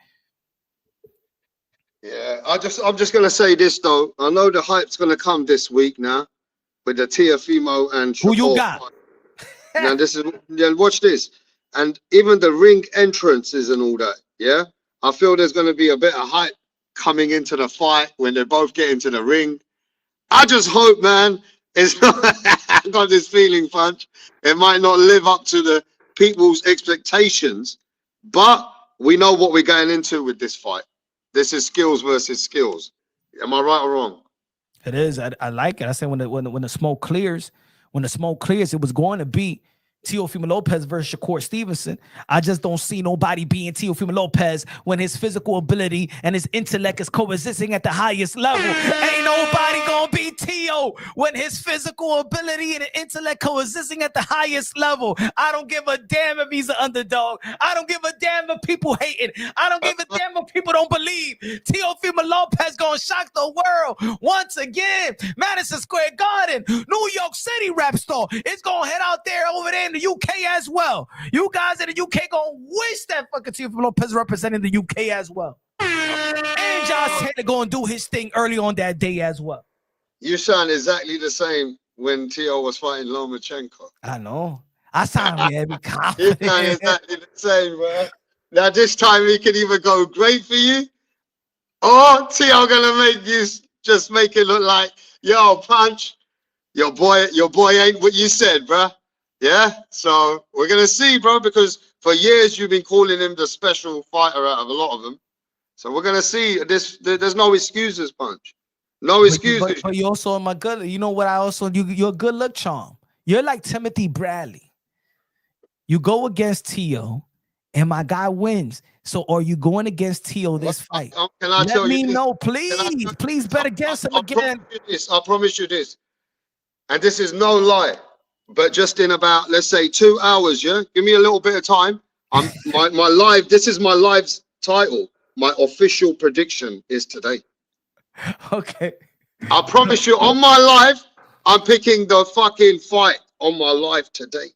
Yeah, I'm just gonna say this though. I know the hype's gonna come this week now with the Teofimo and Shakur. Who you got? Now watch this, and even the ring entrances and all that. Yeah, I feel there's gonna be a bit of hype coming into the fight when they both get into the ring. I just hope, man, it's not. I got this feeling, Punch. It might not live up to the people's expectations, but we know what we're going into with this fight. This is skills versus skills. Am I right or wrong? It is. I like it. I said when the smoke clears, it was going to be Teofimo Lopez versus Shakur Stevenson. I just don't see nobody being Teofimo Lopez when his physical ability and his intellect is coexisting at the highest level. Ain't nobody gonna be Teo when his physical ability and intellect coexisting at the highest level. I don't give a damn if he's an underdog. I don't give a damn if people hating. I don't give a damn if people don't believe. Teofimo Lopez gonna shock the world once again. Madison Square Garden, New York City rap star. It's gonna head out there over there in the UK as well. You guys in the UK gonna wish that fucking Teofimo Lopez representing the UK as well. And Josh Taylor gonna do his thing early on that day as well. You sound exactly the same when Tio was fighting Lomachenko. I know. I sound very You confident. sound exactly the same, bro. Now this time he can either go great for you, or Tio gonna make you just make it look like, yo, Punch, your boy ain't what you said, bro. Yeah. So we're gonna see, bro, because for years you've been calling him the special fighter out of a lot of them. So we're gonna see. There's no excuses, Punch. No excuses. But you also my good. You know what? You're a good luck charm. You're like Timothy Bradley. You go against Tio, and my guy wins. So are you going against Tio this fight? Can I tell you Let me this? know, please. Please bet against him again. I promise you this. And this is no lie. But just in about, let's say, 2 hours, yeah? Give me a little bit of time. My live, this is my live's title. My official prediction is today. Okay. I promise you, on my live, I'm picking the fucking fight on my live today.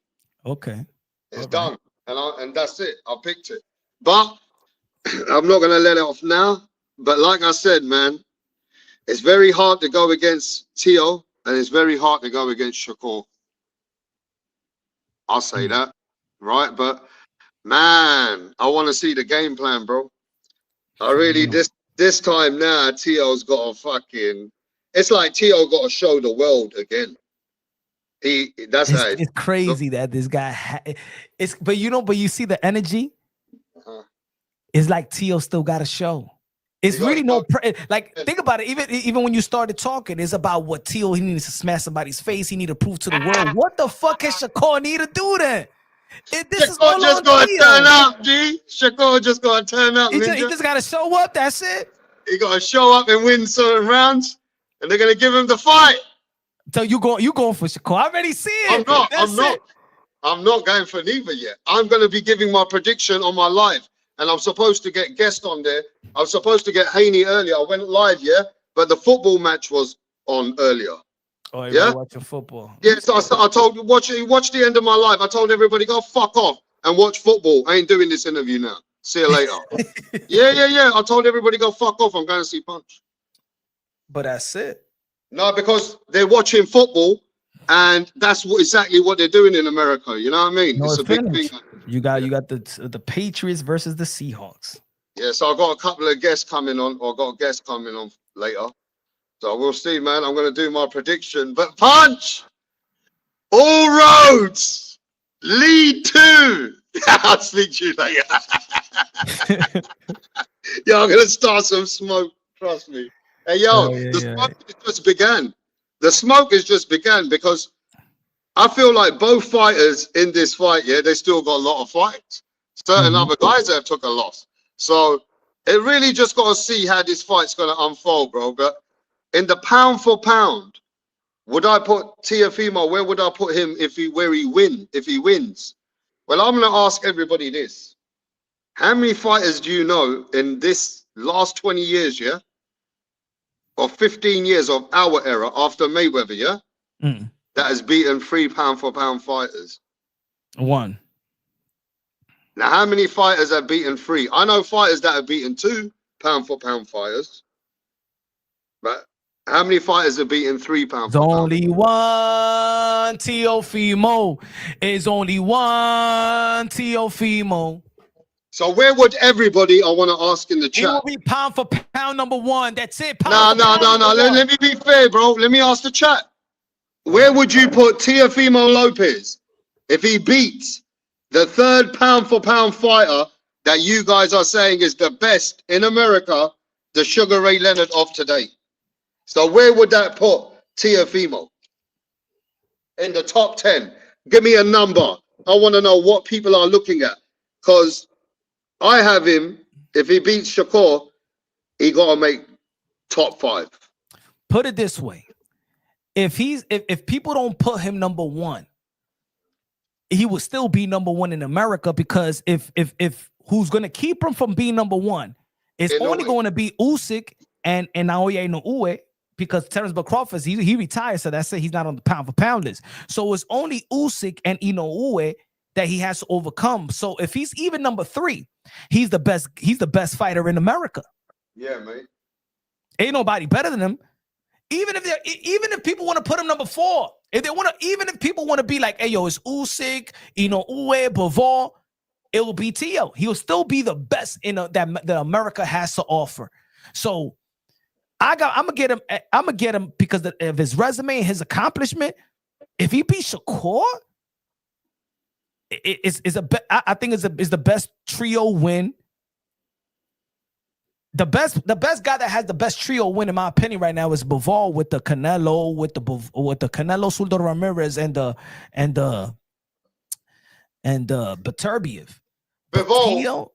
Okay. It's done. And that's it. I picked it. But I'm not going to let it off now. But like I said, man, it's very hard to go against Tio, and it's very hard to go against Shakur. I'll say that, right? But, man, I want to see the game plan, bro. I really, this time now, Tio's got a fucking... It's like Tio got to show the world again. It's crazy that this guy but you see the energy. It's like Tio still got a show. It's really think about it. Even when you started talking, it's about what Tio, he needs to smash somebody's face. He need to prove to the world. What the fuck has Shakur need to do then? Shakur just got to turn up, G. Shakur just got to turn up. He just got to show up. That's it. He got to show up and win certain rounds, and they're gonna give him the fight. So you going for Shakur? I already see it. I'm not going for neither yet. I'm going to be giving my prediction on my live, and I'm supposed to get guests on there. I was supposed to get Haney earlier. I went live, yeah, but the football match was on earlier. Oh, yeah, watching football. Yes, I told you watch the end of my live. I told everybody go fuck off and watch football. I ain't doing this interview now. See you later. yeah. I told everybody go fuck off. I'm going to see Punch. But that's it. No, because they're watching football, and that's exactly what they're doing in America. You know what I mean? No, it's a big thing. You got the Patriots versus the Seahawks. Yeah, so I got a couple of guests coming on, or got a guest coming on later. So we'll see, man. I'm gonna do my prediction. But Punch, all roads lead to. I'll speak to you later. Yeah, I'm gonna start some smoke. Trust me. Hey, yo, the smoke has just began. The smoke has just began because I feel like both fighters in this fight, yeah, they still got a lot of fights. Certain other guys have took a loss. So it really just got to see how this fight's going to unfold, bro. But in the pound for pound, would I put Teofimo, where would I put him if he wins? Well, I'm going to ask everybody this. How many fighters do you know in this last 20 years, yeah? Or 15 years of our era after Mayweather, yeah? That has beaten 3 pound for pound fighters? One. Now, how many fighters have beaten 3? I know fighters that have beaten 2 pound for pound fighters. But how many fighters have beaten 3 pound for pound? Only one Teofimo. Is only one Teofimo. So where would everybody, I want to ask in the chat. He will be pound for pound number 1. That's it. No. Let me be fair, bro. Let me ask the chat. Where would you put Teofimo Lopez if he beats the 3rd pound for pound fighter that you guys are saying is the best in America, the Sugar Ray Leonard of today? So where would that put Teofimo? In the top 10. Give me a number. I want to know what people are looking at. Because I have him, if he beats Shakur, he got to make top 5. Put it this way. If people don't put him number 1, he will still be number 1 in America, because if who's going to keep him from being number 1 is only going to be Usyk and Naoya Inoue. because Terrence Bud Crawford, he retired, so that's it. He's not on the pound for pound list. So it's only Usyk and Inoue that he has to overcome. So if he's even number 3, he's the best. He's the best fighter in America. Yeah, mate. Ain't nobody better than him. Even if people want to put him number 4, even if people want to be like, hey yo, it's Usyk, Inoue, Bivol, it will be Tio. He'll still be the best that America has to offer. So I'm gonna get him. I'm gonna get him because of his resume and his accomplishment. If he beats Shakur, I think it's the best trio win. The best guy that has the best trio win, in my opinion, right now is Bivol with the Canelo, with the Canelo, Suldo Ramirez, and Beterbiev. Bivol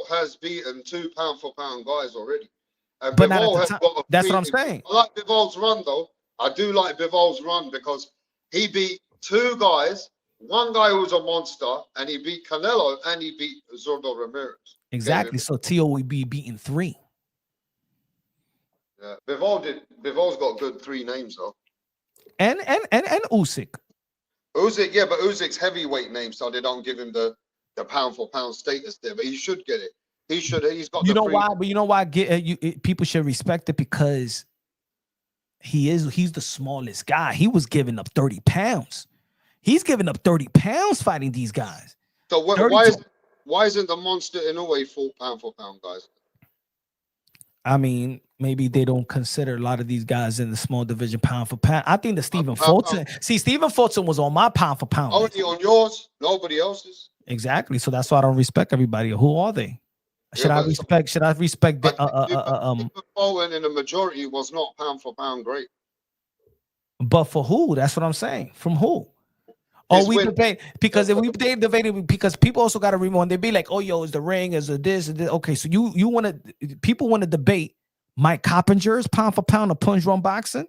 has beaten 2 pound for pound guys already. And But Bivol not at has the time. got That's what I'm saying. I like Bivol's run though. I do like Bivol's run because he beat 2 guys. One guy who was a monster, and he beat Canelo, and he beat Zurdo Ramirez. Exactly. So Tio will be beating 3. Yeah, Bivol's got good 3 names though. And Usyk. Usyk, yeah, but Usyk's heavyweight name, so they don't give him the pound for pound status there. But he should get it. He should. He's got. You know why? But you know why? People should respect it because he's the smallest guy. He was giving up 30 pounds. He's giving up 30 pounds fighting these guys. So why isn't the monster in a way full pound for pound guys? I mean, maybe they don't consider a lot of these guys in the small division pound for pound. I think that Stephen Fulton. See, Stephen Fulton was on my pound for pound. Only on yours, nobody else's. Exactly. So that's why I don't respect everybody. Who are they? Should I respect Stephen Fulton in the majority was not pound for pound great. But for who? That's what I'm saying. From who? Oh, we debate because if we debating because people also got to remember when they be like, oh yo, is the ring, is it this, okay. So you want to people want to debate Mike Coppinger's pound for pound of punch run boxing.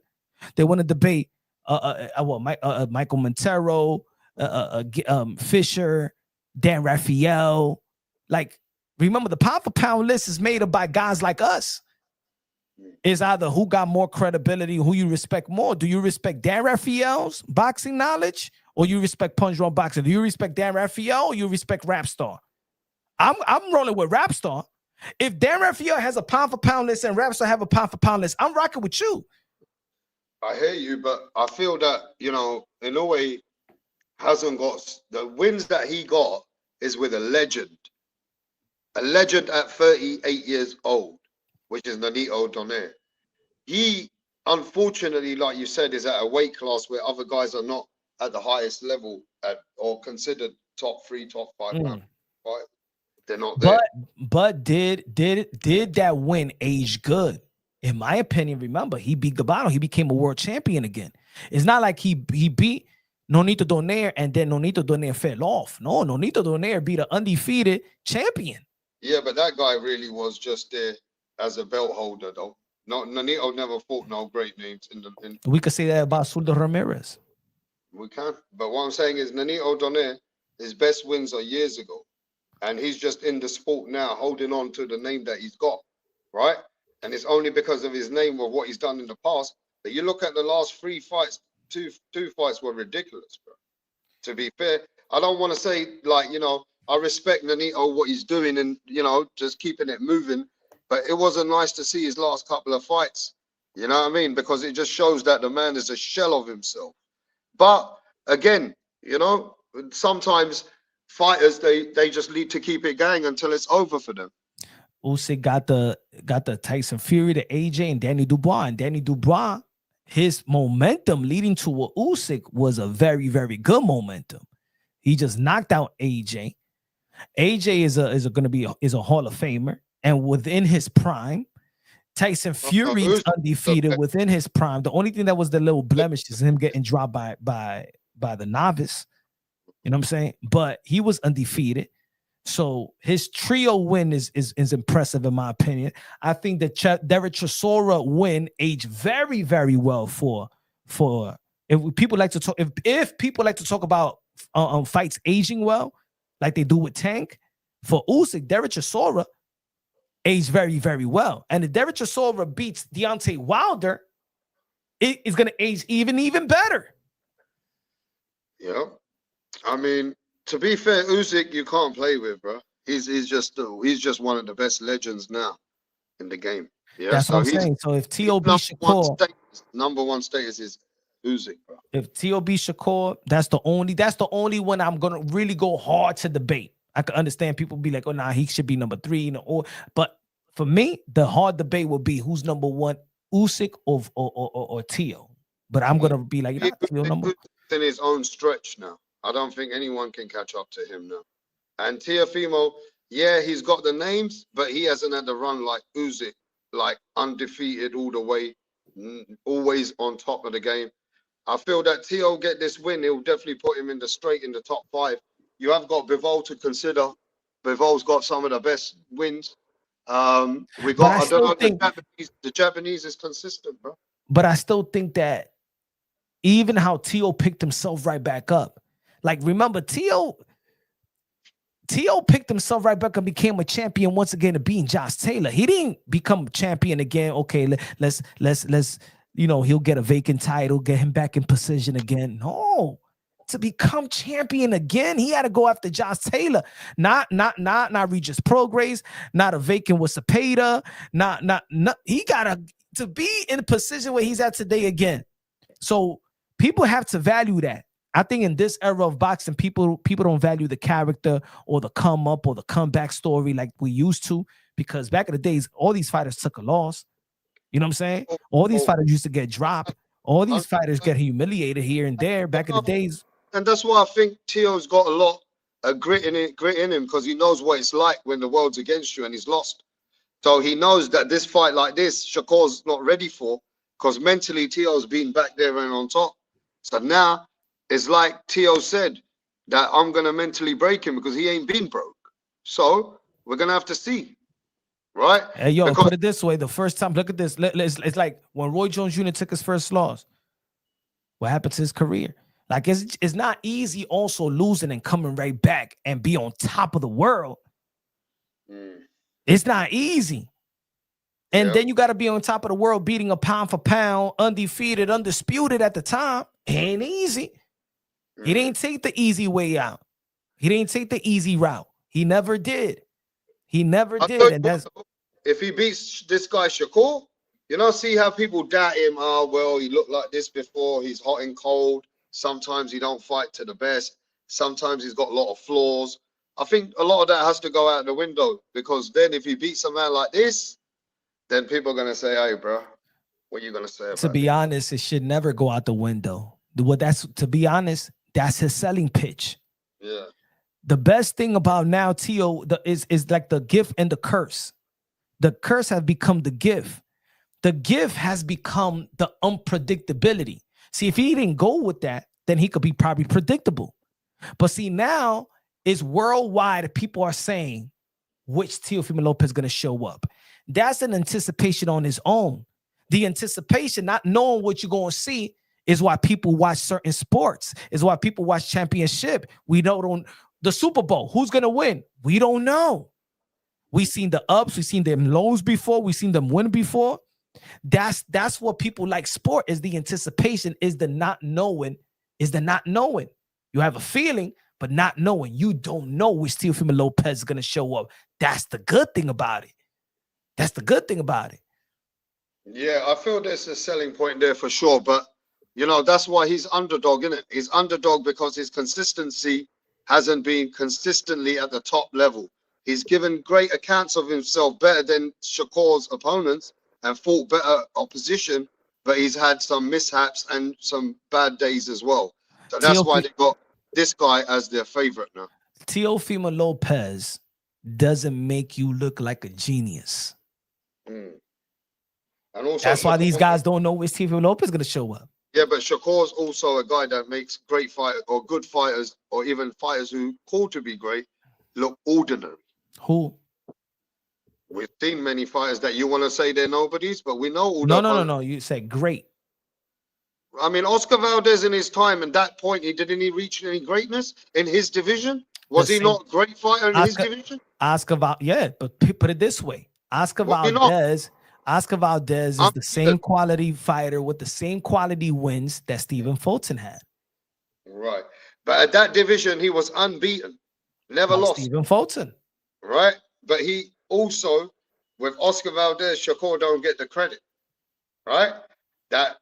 They want to debate Michael Montero, Fisher, Dan Raphael. Like, remember the pound for pound list is made up by guys like us. Is either who got more credibility, who you respect more. Do you respect Dan Raphael's boxing knowledge, or you respect punch run boxing? Do you respect Dan Raphael, or you respect Rapstar? I'm rolling with Rapstar. If Dan Raphael has a pound for pound list and Rapstar have a pound for pound list, I'm rocking with you. I hear you, but I feel that, you know, in a way, hasn't got the wins that he got is with a legend at 38 years old, which is Nonito Donaire. He, unfortunately, like you said, is at a weight class where other guys are not at the highest level or considered top 3, top 5 pound fight. They're not there. But did that win age good? In my opinion, remember, he beat Gabbano. He became a world champion again. It's not like he beat Nonito Donaire and then Nonito Donaire fell off. No, Nonito Donaire beat an undefeated champion. Yeah, but that guy really was just there as a belt holder, though. No, Nonito never fought no great names We could say that about Suldo Ramirez. We can. But what I'm saying is Nonito Donaire, his best wins are years ago. And he's just in the sport now, holding on to the name that he's got, right? And it's only because of his name or what he's done in the past. But you look at the last 3 fights, two fights were ridiculous, bro. To be fair, I don't want to say, like, you know, I respect Nonito, what he's doing and, you know, just keeping it moving. But it wasn't nice to see his last couple of fights. You know what I mean? Because it just shows that the man is a shell of himself. But again, you know, sometimes fighters, they just need to keep it going until it's over for them. Usyk got the Tyson Fury, the AJ, and Danny Dubois. And Danny Dubois, his momentum leading to a Usyk was a very, very good momentum. He just knocked out AJ. AJ is a Hall of Famer, and within his prime, Tyson Fury is undefeated within his prime. The only thing that was the little blemish is him getting dropped by the novice. You know what I'm saying? But he was undefeated. So his trio win is impressive in my opinion. I think that Derek Chisora win aged very, very well for if people like to talk if people like to talk about fights aging well, like they do with Tank. For Usyk, Derek Chisora age very, very well. And if Derek Chisora beats Deontay Wilder, it is going to age even better. Yeah. I mean, to be fair, Usyk you can't play with, bro. He's just one of the best legends now in the game. Yeah, That's so what I'm saying. So if T.O.B. Shakur, number one status is Usyk, bro. if T.O.B. Shakur, that's the only one I'm gonna really go hard to debate. I can understand people be like, oh nah, he should be number 3, but for me, the hard debate will be who's number 1, Usyk or T.O. But I'm gonna be like, nah, T.O. number. In his own stretch now. I don't think anyone can catch up to him now. And Teofimo, yeah, he's got the names, but he hasn't had the run like Usyk, like undefeated all the way, always on top of the game. I feel that Teo get this win, he'll definitely put him in the top 5. You have got Bivol to consider. Bivol's got some of the best wins. We got, I don't know, the Japanese is consistent, bro. But I still think that even how Teo picked himself right back up. Like, remember, Teo picked himself right back and became a champion once again to beating Josh Taylor. He didn't become champion again. Okay, let's he'll get a vacant title, get him back in position again. No, to become champion again, he had to go after Josh Taylor, not Regis Prograis, not a vacant with Cepeda, not he gotta to be in a position where he's at today again. So people have to value that. I think in this era of boxing, people don't value the character or the come up or the comeback story like we used to, because back in the days, all these fighters took a loss. You know what I'm saying? All these fighters used to get dropped. All these fighters get humiliated here and there back in the days. And that's why I think Teo's got a lot of grit in him, because he knows what it's like when the world's against you and he's lost. So he knows that this fight like this, Shakur's not ready for, because mentally Teo's been back there and on top. So now it's like Teo said, that I'm going to mentally break him because he ain't been broke. So we're going to have to see. Right? Hey, yo, put it this way. The first time, look at this. It's like when Roy Jones Jr. took his first loss. What happened to his career? Like, it's not easy also losing and coming right back and be on top of the world. It's not easy. And then you got to be on top of the world, beating a pound for pound, undefeated, undisputed at the time. It ain't easy. He didn't take the easy way out. He didn't take the easy route. He never did. He never did. And that's if he beats this guy Shakur, see how people doubt him. Oh, well, he looked like this before. He's hot and cold. Sometimes he don't fight to the best. Sometimes he's got a lot of flaws. I think a lot of that has to go out the window, because then if he beats a man like this, then people are going to say, hey, bro, what are you going to say about To be honest, it should never go out the window. To be honest, that's his selling pitch. Yeah. The best thing about now, Teo, is like the gift and the curse. The curse has become the gift. The gift has become the unpredictability. See, if he didn't go with that, then he could be probably predictable. But see, now it's worldwide. People are saying which Teofimo Lopez is going to show up. That's an anticipation on his own. The anticipation, not knowing what you're going to see, is why people watch certain sports. Is why people watch championship. We don't. The Super Bowl, who's going to win? We don't know. We've seen the ups. We've seen them lows before. We've seen them win before. That's what people like sport, is the anticipation, is the not knowing, You have a feeling, but not knowing. You don't know which Teofimo Lopez is going to show up. That's the good thing about it. Yeah, I feel there's a selling point there for sure. But, that's why he's underdog, isn't it? He's underdog because his consistency hasn't been consistently at the top level. He's given great accounts of himself, better than Shakur's opponents, and fought better opposition, but he's had some mishaps and some bad days as well. So that's why they got this guy as their favorite now. Teofimo Lopez doesn't make you look like a genius. And also, that's why these guys don't know which Teofimo Lopez is going to show up. Yeah, but Shakur's also a guy that makes great fighters, or good fighters, or even fighters who call to be great, look ordinary. Who? We've seen many fighters that you want to say they're nobodies, but we know all No. You said great. I mean, Oscar Valdez in his time, and that point, didn't he reach any greatness in his division? Was he not a great fighter in his division? Oscar Valdez, yeah, but put it this way. Oscar Well, you're not. Valdez is the same quality fighter with the same quality wins that Stephen Fulton had. Right. But at that division, he was unbeaten. Never lost. Stephen Fulton. Right. But he also, with Oscar Valdez, Shakur don't get the credit. Right. That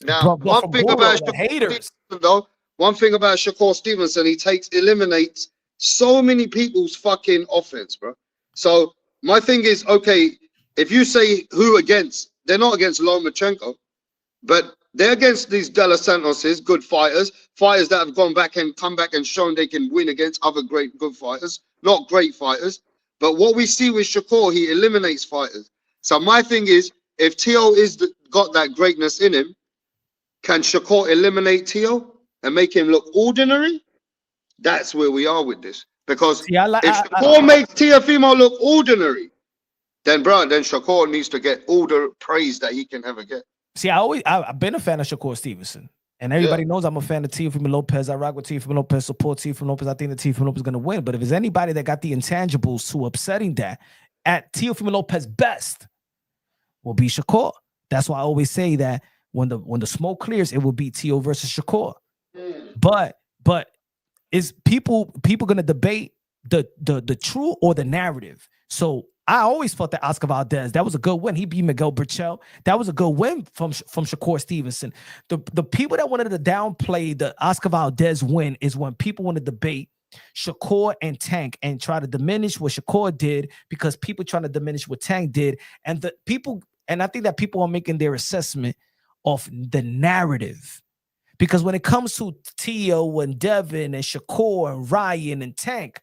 now But one thing about the haters. though, one thing about Shakur Stevenson, he eliminates so many people's fucking offense, bro. So my thing is, okay, if you say who against, they're not against Lomachenko, but they're against these De Los Santoses, good fighters that have gone back and come back and shown they can win against other good fighters, not great fighters. But what we see with Shakur, he eliminates fighters. So my thing is, if Teo got that greatness in him, can Shakur eliminate Teo and make him look ordinary? That's where we are with this. Because if Shakur makes Teofimo look ordinary, then Shakur needs to get all the praise that he can ever get. See, I've been a fan of Shakur Stevenson. And everybody knows I'm a fan of Teofimo Lopez. I rock with Teofimo Lopez, support Teofimo Lopez. I think that Teofimo Lopez is going to win. But if there's anybody that got the intangibles to upsetting that at Teofimo Lopez best, will be Shakur. That's why I always say that when the smoke clears, it will be Teo versus Shakur. But is people going to debate the true or the narrative? So I always thought that Oscar Valdez, that was a good win. He beat Miguel Burchell. That was a good win from Shakur Stevenson. The people that wanted to downplay the Oscar Valdez win is when people want to debate Shakur and Tank and try to diminish what Shakur did because people trying to diminish what Tank did. And I think that people are making their assessment of the narrative. Because when it comes to Teo and Devin and Shakur and Ryan and Tank,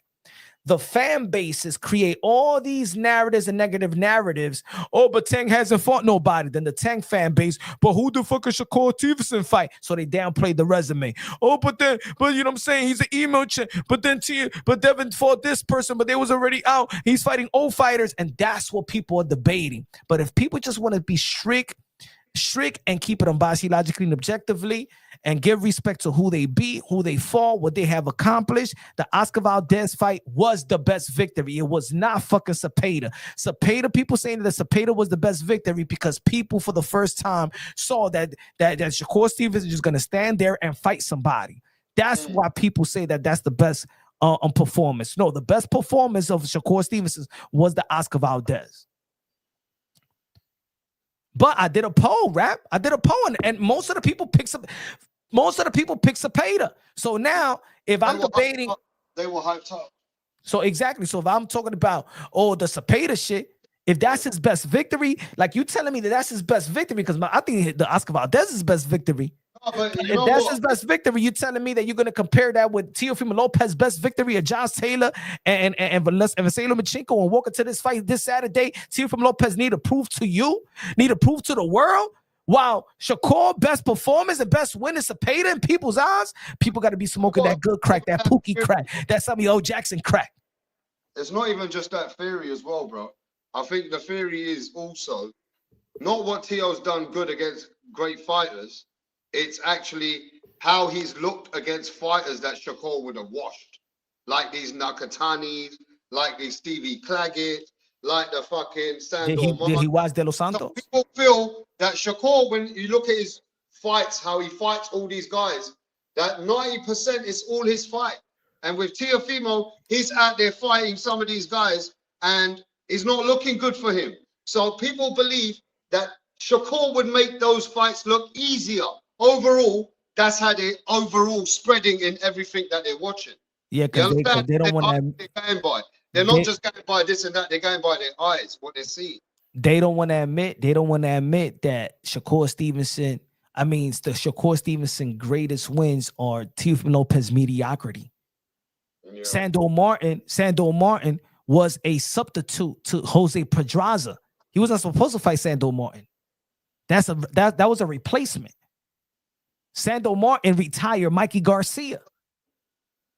the fan bases create all these narratives and negative narratives. Oh, but Tank hasn't fought nobody. Then the Tank fan base, but who the fuck is Shakur Stevenson fight? So they downplay the resume. Oh, but you know what I'm saying? He's an emo chick. But Devin fought this person, but they was already out. He's fighting old fighters. And that's what people are debating. But if people just want to be strict and keep it unbiased, logically and objectively, and give respect to who they beat, who they fought, what they have accomplished. The Oscar Valdez fight was the best victory. It was not fucking Cepeda. People saying that Cepeda was the best victory because people for the first time saw that Shakur Stevenson is just going to stand there and fight somebody. That's why people say that that's the best performance. No, the best performance of Shakur Stevenson was the Oscar Valdez. But I did a poll, Rap. I did a poll, and most of the people pick Cepeda. So now, if I'm debating, they were hyped up. So exactly. So if I'm talking about the Cepeda shit, if that's his best victory, like you telling me that's his best victory, because I think the Oscar Valdez is his best victory. If that's his best victory, you're telling me that you're going to compare that with Teofimo Lopez's best victory of Josh Taylor and Vasily Lomachenko and walk into this fight this Saturday. Teofimo Lopez need to prove to the world. While Shakur best performance and best win is Cepeda in people's eyes, people got to be smoking that good crack, that Pookie crack, that Samuel Jackson crack. It's not even just that theory as well, bro. I think the theory is also not what Teo's done good against great fighters. It's actually how he's looked against fighters that Shakur would have washed. Like these Nakatanis, like these Stevie Claggett, like the fucking Sandor. Did he watch De Los Santos? So people feel that Shakur, when you look at his fights, how he fights all these guys, that 90% is all his fight. And with Teofimo, he's out there fighting some of these guys and it's not looking good for him. So people believe that Shakur would make those fights look easier. Overall, that's how they're overall spreading in everything that they're watching. Yeah, because they don't want to. They're not just going by this and that. They're going by their eyes, what they see. They don't want to admit that Shakur Stevenson. I mean, the Shakur Stevenson greatest wins are Teofimo Lopez mediocrity. Yeah. Sandor Martin was a substitute to Jose Pedraza. He wasn't supposed to fight Sandor Martin. That was a replacement. Sandor Martin retired Mikey Garcia.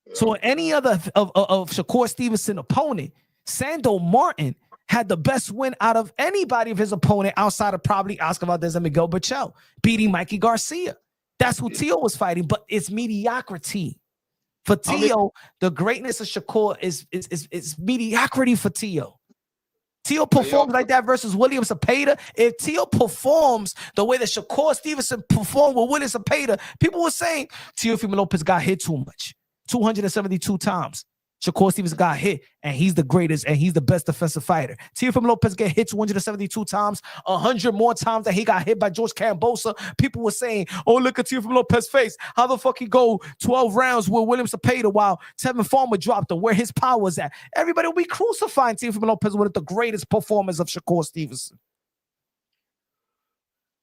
Yeah. So any other of Shakur Stevenson opponent, Sandor Martin had the best win out of anybody of his opponent outside of probably Oscar Valdez and Miguel Burchell, beating Mikey Garcia. That's who Teo was fighting, but it's mediocrity. For Teo, the greatness of Shakur is mediocrity for Teo. Tio performs like that versus William Cepeda. If Tio performs the way that Shakur Stevenson performed with William Cepeda, people were saying Teofimo Lopez got hit too much, 272 times. Shakur Stevenson got hit, and he's the greatest, and he's the best defensive fighter. Teofimo Lopez get hit 272 times, 100 more times that he got hit by George Cambosa. People were saying, oh, look at Teofimo Lopez's face. How the fuck he go 12 rounds with William Cepeda while Tevin Farmer dropped him, where his power was at? Everybody will be crucifying Teofimo Lopez one of the greatest performers of Shakur Stevenson.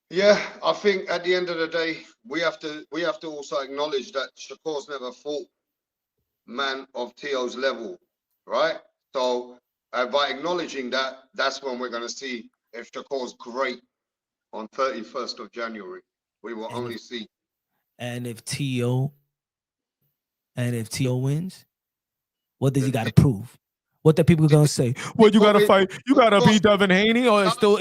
Yeah, I think at the end of the day, we have to also acknowledge that Shakur's never fought man of Tio's level, right? So by acknowledging that, that's when we're going to see if Shakur's great on 31st of January. We will only see. And if Tio wins, what does he got to prove? What the people are going to say? Well, you got to fight. You got to beat Devin Haney, or it's still.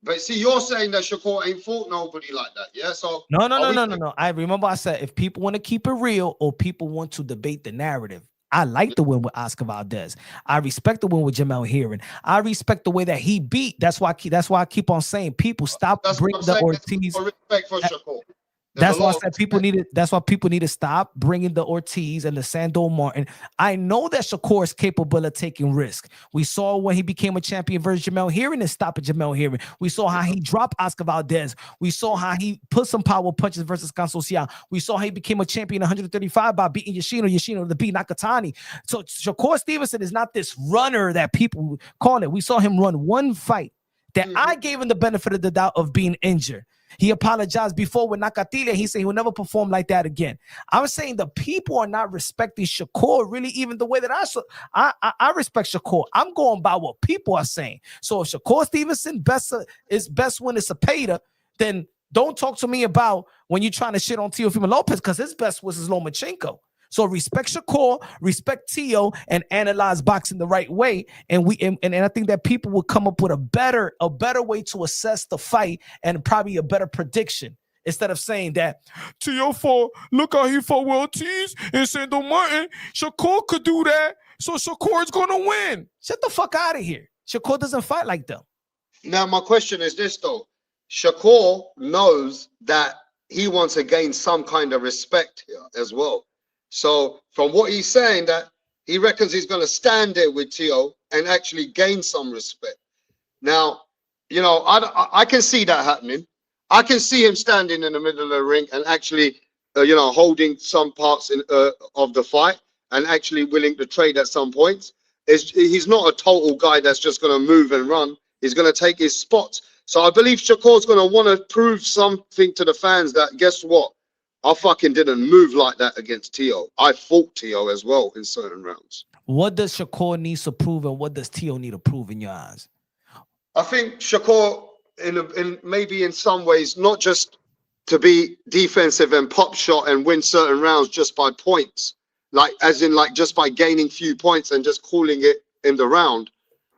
But see, you're saying that Shakur ain't fought nobody like that, yeah? So no. I remember I said if people want to keep it real or people want to debate the narrative, I like the win with Oscar Valdez. I respect the win with Jamel Herring. I respect the way that he beat. That's why I keep on saying people stop bringing the Ortiz. Respect for Shakur. That's why I said people need it. That's why people need to stop bringing the Ortiz and the Sandor Martin. I know that Shakur is capable of taking risk. We saw when he became a champion versus Jamel Herring and stopping Jamel Herring. We saw how he dropped Oscar Valdez. We saw how he put some power punches versus Consorcial. We saw how he became a champion 135 by beating Yoshino to beat Nakatani. So Shakur Stevenson is not this runner that people call it. We saw him run one fight that I gave him the benefit of the doubt of being injured. He apologized before with Nakatile. He said he will never perform like that again. I'm saying the people are not respecting Shakur really even the way that I respect Shakur. I'm going by what people are saying. So if Shakur Stevenson best win is Cepeda, then don't talk to me about when you're trying to shit on Teofimo Lopez because his best was Lomachenko. So respect Shakur, respect Tio, and analyze boxing the right way. And I think that people will come up with a better way to assess the fight and probably a better prediction instead of saying that Tio fought, look how he fought Will Ortiz and Sandor Martin. Shakur could do that, so Shakur's gonna win. Shut the fuck out of here. Shakur doesn't fight like them. Now my question is this though: Shakur knows that he wants to gain some kind of respect here as well. So from what he's saying, that he reckons he's going to stand there with Tio and actually gain some respect. Now, you know, I can see that happening. I can see him standing in the middle of the ring and actually, holding some parts of the fight and actually willing to trade at some points. He's not a total guy that's just going to move and run. He's going to take his spots. So I believe Shakur's going to want to prove something to the fans that, guess what? I fucking didn't move like that against Tio. I fought Tio as well in certain rounds. What does Shakur need to prove and what does Tio need to prove in your eyes? I think Shakur, in maybe in some ways, not just to be defensive and pop shot and win certain rounds just by points, just by gaining few points and just calling it in the round.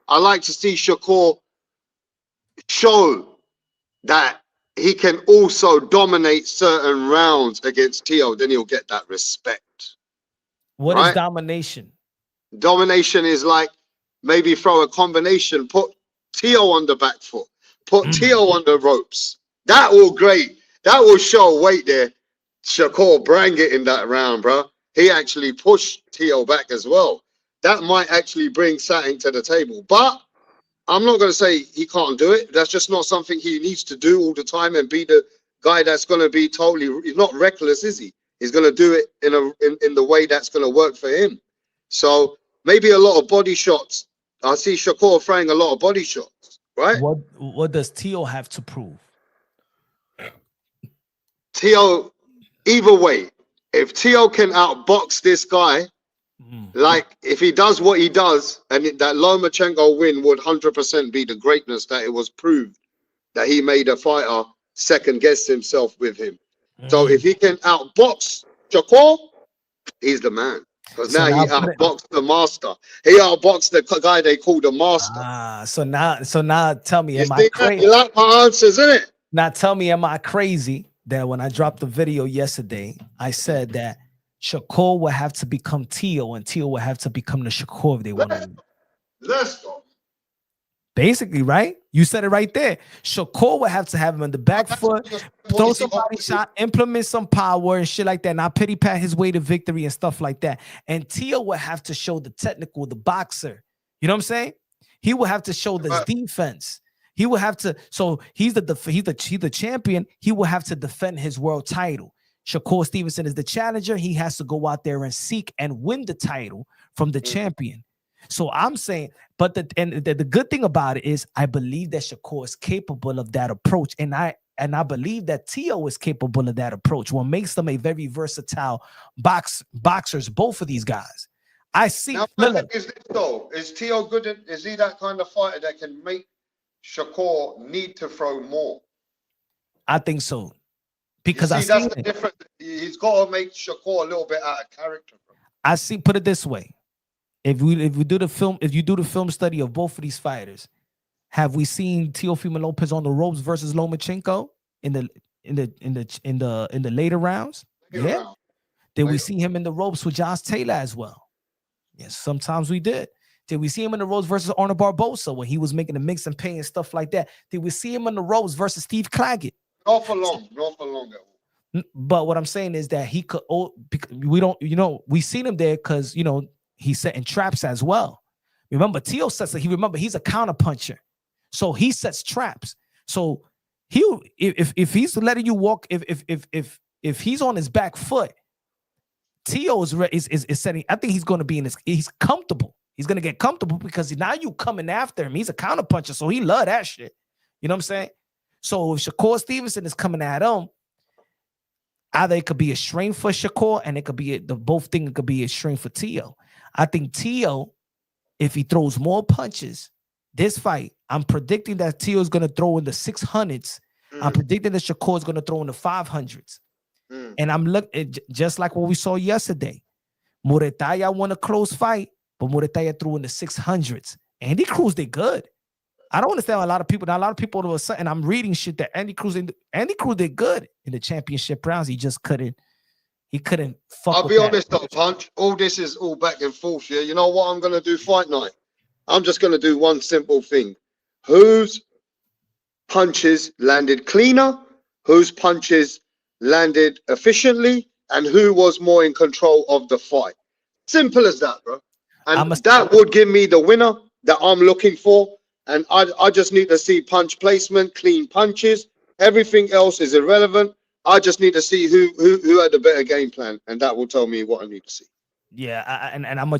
I like to see Shakur show that he can also dominate certain rounds against Tio, then he'll get that respect. What is domination? Domination is like maybe throw a combination, put Tio on the back foot, put Tio on the ropes. That will show weight there. Shakur bring it in that round, bro. He actually pushed Tio back as well. That might actually bring something to the table. But I'm not going to say he can't do it. That's just not something he needs to do all the time and be the guy that's going to be totally, he's not reckless, is he? He's going to do it in the way that's going to work for him. So maybe a lot of body shots. I see Shakur throwing a lot of body shots, right? What does Tio have to prove? Tio, either way, if Tio can outbox this guy, like if he does what he does, and that Lomachenko win would 100% be the greatness that it was proved that he made a fighter second guess himself with him. So if he can outbox Shakur, he's the man. Because now he outboxed the master. He outboxed the guy they call the master. So now tell me, am I crazy? You like my answers, isn't it? Now tell me, am I crazy that when I dropped the video yesterday, I said that Shakur will have to become Tio and Tio will have to become the Shakur if they want to win? Let's go. Basically, right? You said it right there. Shakur would have to have him on the back foot, throw some body shot, implement some power and shit like that. Not pity pat his way to victory and stuff like that. And Tio would have to show the technical, the boxer. You know what I'm saying? He would have to show this defense. He would have to. So he's the champion. He will have to defend his world title. Shakur Stevenson is the challenger. He has to go out there and seek and win the title from the champion. So I'm saying, but the good thing about it is I believe that Shakur is capable of that approach. And I believe that Tio is capable of that approach. What makes them a very versatile boxers, both of these guys. I see. Now, is this though? Is Tio good? Is he that kind of fighter that can make Shakur need to throw more? I think so. Because that's the difference. He's got to make Shakur a little bit out of character. I see. Put it this way. If you do the film study of both of these fighters, have we seen Teofimo Lopez on the ropes versus Lomachenko in the later rounds? Yeah. Did we see him in the ropes with Josh Taylor as well? Yes, sometimes we did. Did we see him in the ropes versus Arnold Barbosa when he was making the mix and pay and stuff like that? Did we see him in the ropes versus Steve Claggett? Not for long. But what I'm saying is that he could. We seen him there because he's setting traps as well. Remember, Tio sets. He's a counter puncher, so he sets traps. So if he's letting you walk, if he's on his back foot, Tio is setting. I think he's going to be he's comfortable. He's going to get comfortable because now you coming after him. He's a counter puncher, so he love that shit. You know what I'm saying? So if Shakur Stevenson is coming at him, either it could be a strain for Shakur and it could be it could be a strain for Tio. I think Tio, if he throws more punches, this fight, I'm predicting that Tio is going to throw in the 600s. I'm predicting that Shakur is going to throw in the 500s. And I'm looking just like what we saw yesterday. Muretaya won a close fight, but Muretaya threw in the 600s. Andy Cruz did good. I don't understand a lot of people. Now, a lot of people all of a sudden, I'm reading shit that Andy Cruz did good in the championship rounds. He just couldn't. He couldn't fuck. I'll be honest though, Punch. All this is all back and forth. Yeah, you know what I'm gonna do fight night? I'm just gonna do one simple thing: whose punches landed cleaner, whose punches landed efficiently, and who was more in control of the fight. Simple as that, bro. And that would give me the winner that I'm looking for. And I just need to see punch placement, clean punches. Everything else is irrelevant. I just need to see who had the better game plan, and that will tell me what I need to see. Yeah, and I'm a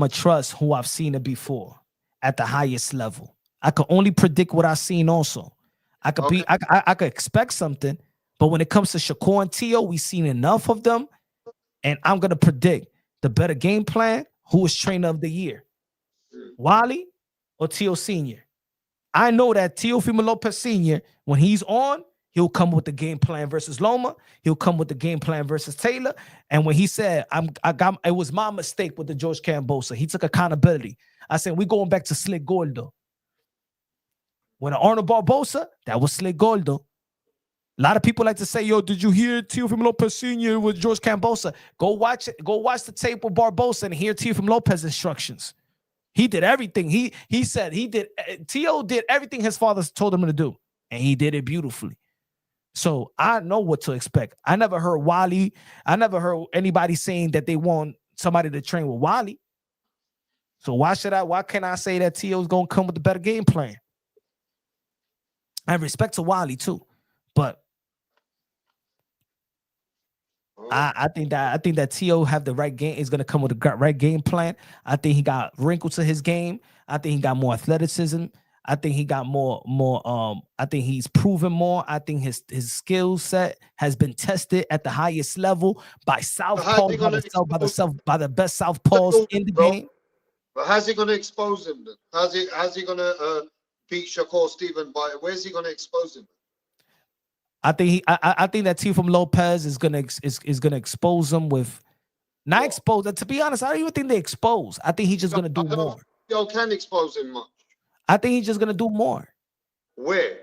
trust who I've seen it before at the highest level. I can only predict what I've seen. Also, I could I could expect something, but when it comes to Shakur and Tio, we've seen enough of them, and I'm gonna predict the better game plan. Who is trainer of the year, Wally or Tio Senior? I know that Teofimo Lopez Senior, when he's on, he'll come with the game plan versus Loma. He'll come with the game plan versus Taylor. And when he said, it was my mistake with the George Cambosa, he took accountability. I said, we going back to Slick Gordo. When Arnold Barbosa, that was Slick Gordo. A lot of people like to say, yo, did you hear Teofimo Lopez Sr. with George Cambosa? Go watch it. Go watch the tape with Barbosa and hear Teofimo Lopez instructions. He did everything. He said he did. Tio did everything his father told him to do, and he did it beautifully. So I know what to expect. I never heard Wally. I never heard anybody saying that they want somebody to train with Wally. So why can't I say that Tio's gonna come with a better game plan? I have respect to Wally too, but I think that Tio have the right game, is gonna come with the right game plan. I think he got wrinkles to his game. I think he got more athleticism. I think he got more. I think he's proven more. I think his skill set has been tested at the highest level by southpaws, by the best southpaws in the game. But how's he gonna expose him then? How's he gonna beat Shakur Steven by? Where's he gonna expose him? I think that Teofimo Lopez is gonna expose him with not expose. To be honest, I don't even think they expose. I think he's just gonna do more. Yo, can expose him much. I think he's just gonna do more. Where?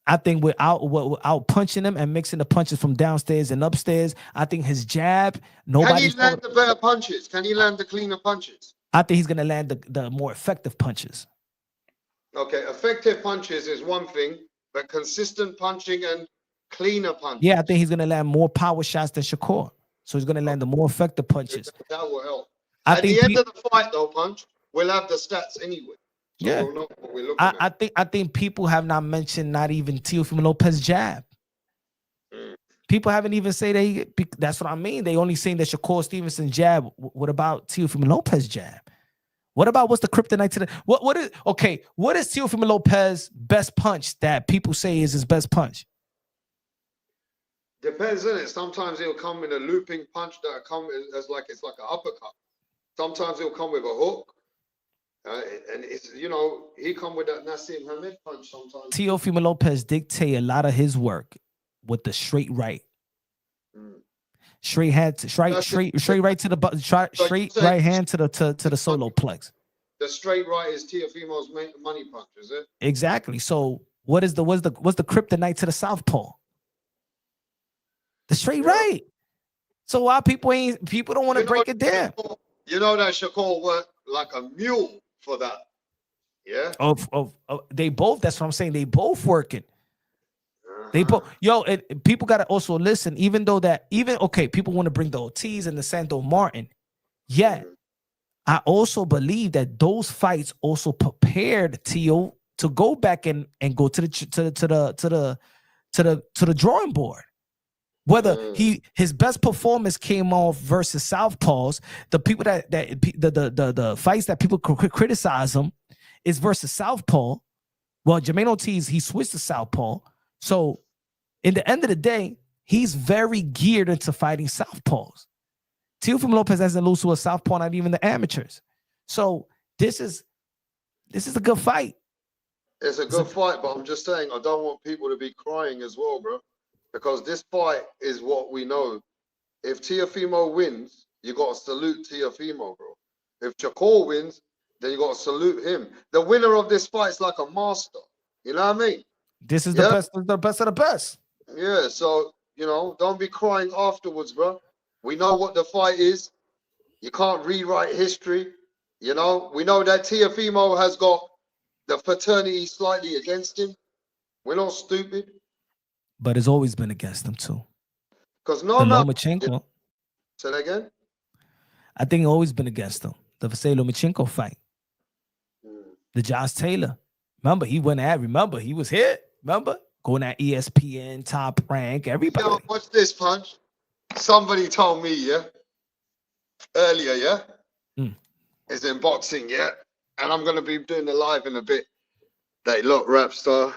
I think without punching him and mixing the punches from downstairs and upstairs. I think his jab. Can he land the better punches? Can he land the cleaner punches? I think he's gonna land the more effective punches. Okay, effective punches is one thing, but consistent punching and cleaner punches. Yeah, I think he's gonna land more power shots than Shakur. So he's gonna land the more effective punches. That will help. I At think the end of the fight, though, Punch, we'll have the stats anyway. So yeah. we'll know what we're looking at. I think people have not mentioned not even Teofimo Lopez jab. People haven't even said that's what I mean. They only saying that Shakur Stevenson jab. What about Teofimo Lopez jab? What about what's the kryptonite to the what is Teofimo Lopez best punch that people say is his best punch? Depends, innit? Sometimes he'll come with a looping punch that come as like it's like an uppercut. Sometimes he'll come with a hook. And it's, you know, he come with that Nassim Hamed punch sometimes. Teofimo Lopez dictate a lot of his work with the straight right. Straight hand to straight right to the button, straight right hand to the solo plex. The straight right is Teofimo's money punch, is it? Exactly. So what's the kryptonite to the southpaw? The straight right. So why people don't want to break it down? You know that Shakur worked like a mule for that. Yeah. They both. That's what I'm saying. They both working. They both. People gotta also listen. Even people want to bring the Ortiz and the Santo Martin. Yeah, I also believe that those fights also prepared Teo to go back and go to the drawing board. Whether his best performance came off versus southpaws, the people the fights that people criticize him is versus southpaw. Well, Jermaine Ortiz, he switched to southpaw. So in the end of the day, he's very geared into fighting southpaws. Teofimo Lopez hasn't lost to a southpaw, not even the amateurs. So this is a good fight. It's a good fight, but I'm just saying I don't want people to be crying as well, bro. Because this fight is what we know. If Teofimo wins, you got to salute Teofimo, bro. If Shakur wins, then you got to salute him. The winner of this fight is like a master. You know what I mean? This is the best of the best. Yeah, so, you know, don't be crying afterwards, bro. We know what the fight is. You can't rewrite history. You know, we know that Teofimo has got the fraternity slightly against him. We're not stupid. But it's always been against him too. Because Lomachenko. Say that again? I think it's always been against him. The Vasily Lomachenko fight. The Josh Taylor. Remember, he went at, he was hit. Remember? Going at ESPN, Top Rank, everybody. Yo, watch this, Punch. Somebody told me, earlier, it's in boxing, and I'm going to be doing the live in a bit. They look, Rapstar,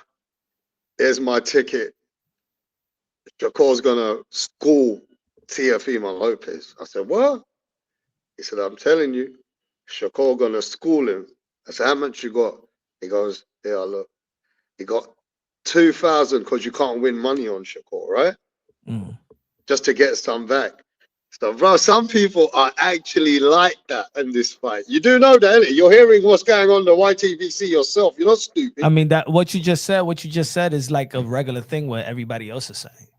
here's my ticket. Shakur's going to school Teofimo Lopez. I said, what? He said, I'm telling you, Shakur going to school him. I said, how much you got? He goes, yeah, look. He got 2,000 because you can't win money on Shakur, right? Just to get some back. So, bro, some people are actually like that in this fight. You do know that, innit? You're hearing what's going on the YTVC yourself. You're not stupid. I mean, that what you just said is like a regular thing what everybody else is saying.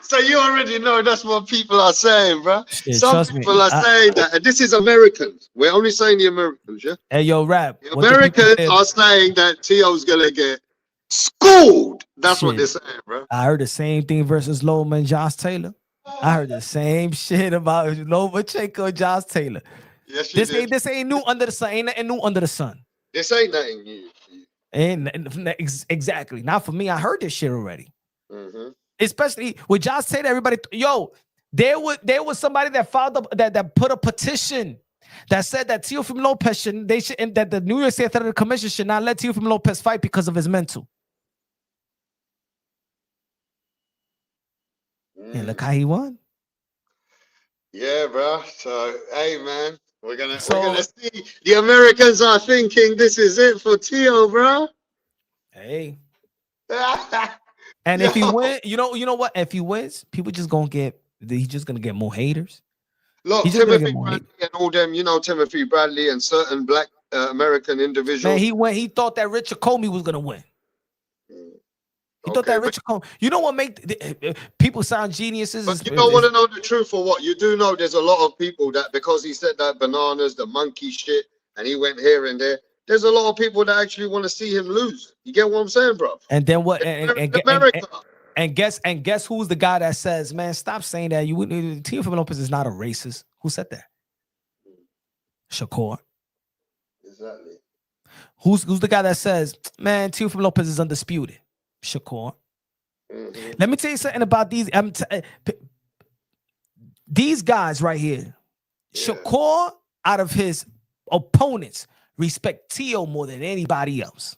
So you already know that's what people are saying, bro. Shit, some people are saying that. And this is Americans. We're only saying the Americans, yeah? Hey, yo, Rap. The Americans are saying that Teo's going to get schooled. That's what they're saying, bro. I heard the same thing versus Loma and Josh Taylor. I heard the same shit about Lomachenko and Josh Taylor. Yes, this ain't new under the sun. Ain't nothing new under the sun. This ain't nothing new. Exactly. Not for me. I heard this shit already. Especially with Josh Taylor, everybody. There was somebody that filed that put a petition that said that Teofimo Lopez and that the New York State Athletic Commission should not let Teofimo Lopez fight because of his mental. And look how he won. Yeah, bro. So, hey, man, we're gonna see. The Americans are thinking this is it for Teo, bro. Hey. And if he wins, you know what? If he wins, people just gonna get. He's just gonna get more haters. Look, Timothy Bradley and all them, you know, Timothy Bradley and certain black American individuals. Man, he thought that Richard Comey was gonna win. He thought that Richard Coleman. You know what make people sound geniuses? But you don't want to know the truth or what? You do know there's a lot of people that because he said that bananas, the monkey shit, and he went here and there. There's a lot of people that actually want to see him lose. You get what I'm saying, bro? And then what? America. And guess who's the guy that says, "Man, stop saying that." Teofimo Lopez is not a racist. Who said that? Shakur. Exactly. Who's the guy that says, "Man, Teofimo Lopez is undisputed"? Shakur. Let me tell you something about these guys right here. Shakur, out of his opponents, respect Teo more than anybody else.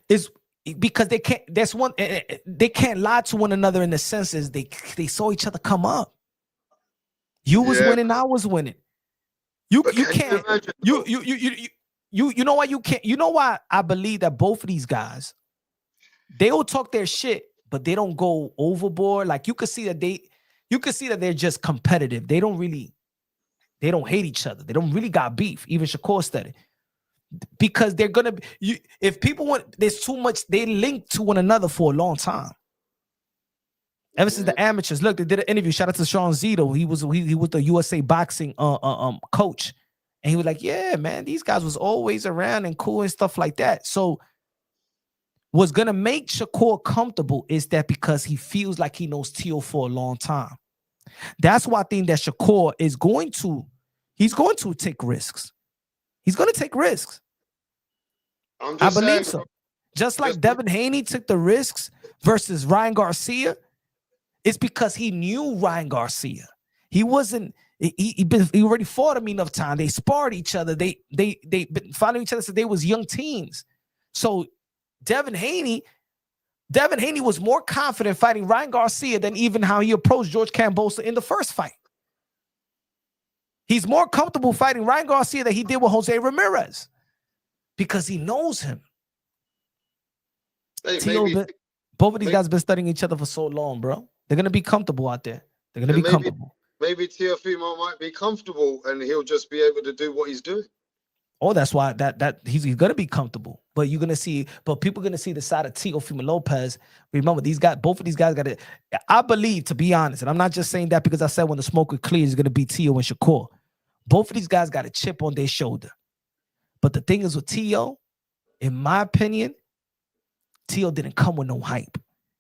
Is because they can't. That's one. They can't lie to one another in the senses they saw each other come up. You was winning, I was winning. You can't. You know why you can't. You know why I believe that both of these guys, they will talk their shit, but they don't go overboard. Like you could see that they're just competitive. They don't hate each other. They don't really got beef. Even Shakur said it. Because they're gonna be, if people want, there's too much, they link to one another for a long time. Ever since the amateurs, look, they did an interview. Shout out to Sean Zito. He was the USA boxing coach. And he was like, yeah, man, these guys was always around and cool and stuff like that. So what's gonna make Shakur comfortable is that because he feels like he knows Teo for a long time. That's why I think that Shakur is going to take risks. He's going to take risks. I believe so. Just like Devin Haney took the risks versus Ryan Garcia, it's because he knew Ryan Garcia. He wasn't. He already fought him enough time. They sparred each other. They been following each other since they was young teens. So Devin Haney was more confident fighting Ryan Garcia than even how he approached George Kambosos in the first fight. He's more comfortable fighting Ryan Garcia than he did with Jose Ramirez because he knows him. Hey, both of these guys have been studying each other for so long, bro. They're going to be comfortable out there. They're going to be comfortable. Maybe Teofimo might be comfortable and he'll just be able to do what he's doing. Oh, that's why that he's going to be comfortable. But you're going to see, but people are going to see the side of Teofimo Lopez. Remember, both of these guys got it. I believe, to be honest, and I'm not just saying that because I said when the smoke clears, it's going to be Teo and Shakur. Both of these guys got a chip on their shoulder. But the thing is with Teo, in my opinion, Teo didn't come with no hype.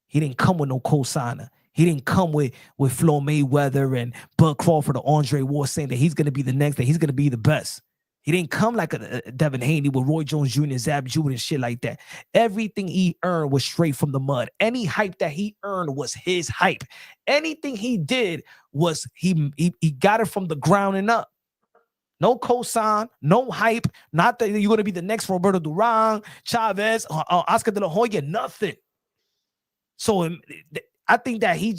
He didn't come with no cosigner. He didn't come with Floyd Mayweather and Bud Crawford or Andre Ward saying that he's going to be the next, that he's going to be the best. He didn't come like a Devin Haney with Roy Jones Jr. and Zab Judah and shit like that. Everything he earned was straight from the mud. Any hype that he earned was his hype. Anything he did was he got it from the ground and up. No cosign, no hype. Not that you're going to be the next Roberto Duran, Chavez, Oscar De La Hoya, nothing. So I think that he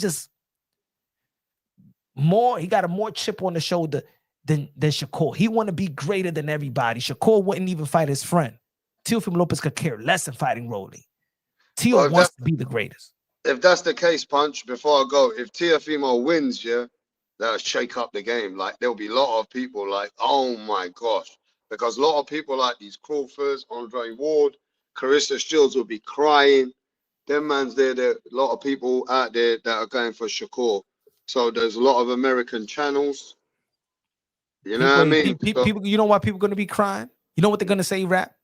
got a more chip on the shoulder than Shakur. He want to be greater than everybody. Shakur wouldn't even fight his friend. Teofimo Lopez could care less than fighting Rolly. Teo wants to be the greatest. If that's the case, Punch, before I go, if Teofimo wins, that'll shake up the game. Like, there'll be a lot of people like, oh my gosh. Because a lot of people like these Crawfords, Andre Ward, Clarissa Shields will be crying. Them man's there. There are a lot of people out there that are going for Shakur. So there's a lot of American channels. You know what I mean? People, you know why people are going to be crying? You know what they're going to say, Rap?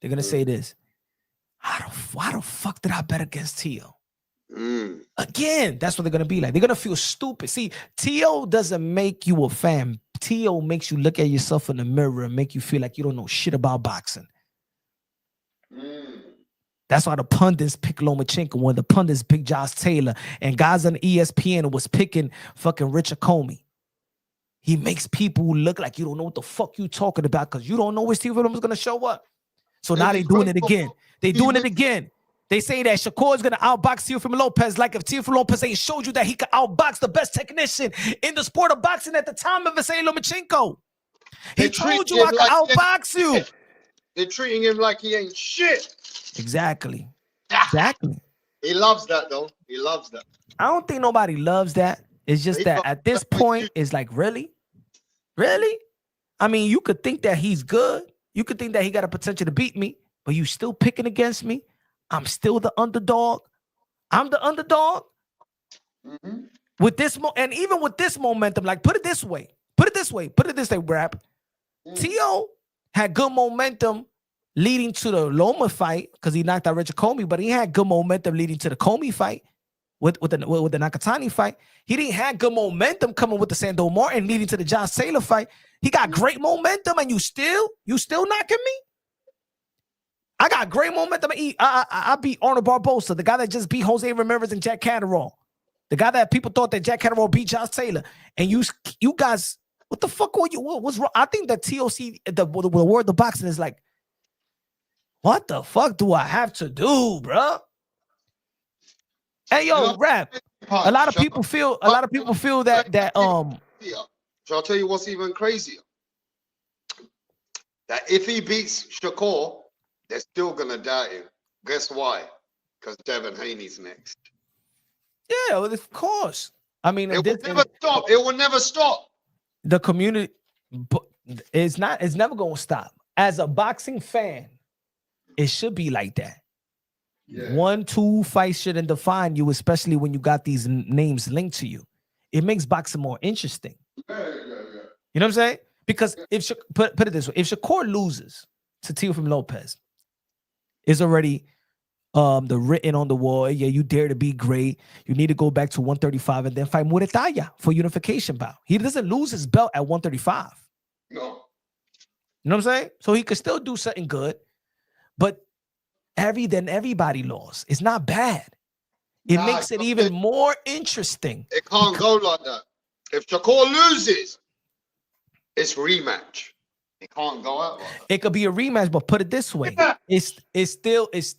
They're going to say this. Why the fuck did I bet against Teo? Again, that's what they're going to be like. They're going to feel stupid. See, Teo doesn't make you a fan. Teo makes you look at yourself in the mirror and make you feel like you don't know shit about boxing. That's why the pundits pick Lomachenko, when the pundits pick Josh Taylor, and guys on ESPN was picking fucking Richard Comey. He makes people look like you don't know what the fuck you talking about because you don't know where Steve Williams is going to show up. So now they're doing it again. They're doing it again. They say that Shakur is going to outbox Teofimo Lopez, like if Teofimo Lopez ain't showed you that he could outbox the best technician in the sport of boxing at the time of Vasily Lomachenko. He told you I could outbox you. They're treating him like he ain't shit. Exactly. He loves that, though. He loves that. I don't think nobody loves that. It's just that at this point, it's like, really? Really? I mean, you could think that he's good. You could think that he got a potential to beat me, but you still picking against me. I'm still the underdog. I'm the underdog. Mm-hmm. With this and even with this momentum, like put it this way, Rap. Tio had good momentum leading to the Loma fight because he knocked out Richard Comey, but he had good momentum leading to the Comey fight with the Nakatani fight. He didn't have good momentum coming with the Sando Martin leading to the Josh Taylor fight. He got great momentum, and you still knocking me? I got great momentum. I beat Arnold Barbosa, the guy that just beat Jose Ramirez and Jack Catterall. The guy that people thought that Jack Catterall beat Josh Taylor. And you guys, what the fuck were you? What was wrong? I think that TOC, the word of boxing is like, what the fuck do I have to do, bro? Hey, yo, Rap. A lot of people feel that Shall I tell you what's even crazier? That if he beats Shakur, they're still gonna doubt him. Guess why? Because Devin Haney's next. Yeah, well, of course. I mean, it will never stop. It will never stop. The community, it's never gonna stop. As a boxing fan, it should be like that. Yeah. 1-2 fights shouldn't define you, especially when you got these names linked to you. It makes boxing more interesting. Yeah. You know what I'm saying? Because if put it this way, if Shakur loses to Teofimo Lopez, it's already the written on the wall. Yeah, you dare to be great. You need to go back to 135 and then fight Muretaya for unification bout. He doesn't lose his belt at 135. No. You know what I'm saying? So he could still do something good, but everybody lost. It's not bad. It makes it even more interesting. It can't go like that. If Shakur loses, it's rematch. It can't go out like that. It could be a rematch, but put it this way. Yeah. It's still it's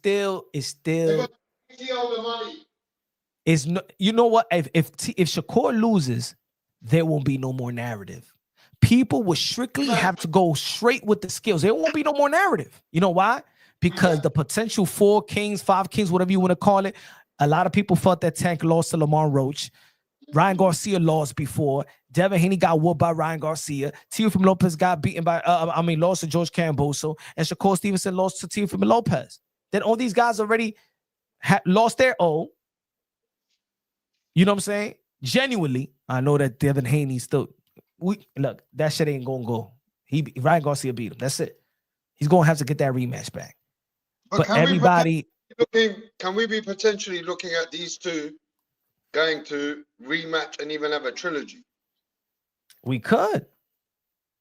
no, you know what? If Shakur loses, there won't be no more narrative. People will strictly have to go straight with the skills. There won't be no more narrative. You know why? Because the potential 4 kings, 5 kings, whatever you want to call it, a lot of people thought that Tank lost to Lamar Roach. Ryan Garcia lost before. Devin Haney got whooped by Ryan Garcia. Teofimo Lopez got beaten by, lost to George Camboso. And Shakur Stevenson lost to Teofimo Lopez. Then all these guys already lost their O. You know what I'm saying? Genuinely, I know that Devin Haney still. Look, that shit ain't gonna go. Ryan Garcia beat him. That's it. He's gonna have to get that rematch back. But everybody. Can we be potentially looking at these two going to rematch and even have a trilogy? We could.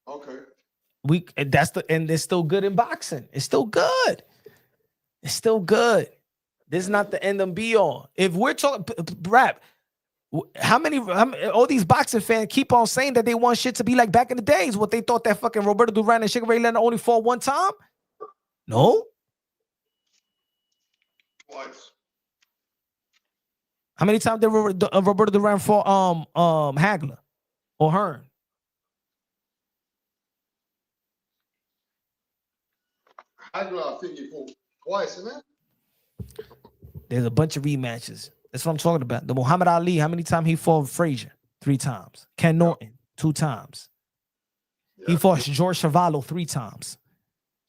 Okay. And it's still good in boxing. It's still good. It's still good. This is not the end and be all. If we're talking Rap, how many all these boxing fans keep on saying that they want shit to be like back in the days, what they thought that fucking Roberto Duran and Sugar Ray Leonard only fought one time? No. Twice. How many times did Roberto Duran fought Hagler or Hearn? Hagler, I think he fought twice, isn't it? There's a bunch of rematches. That's what I'm talking about. The Muhammad Ali, how many times he fought Frazier? 3 times. Ken Norton, 2 times. Yeah. He fought George Chavallo 3 times.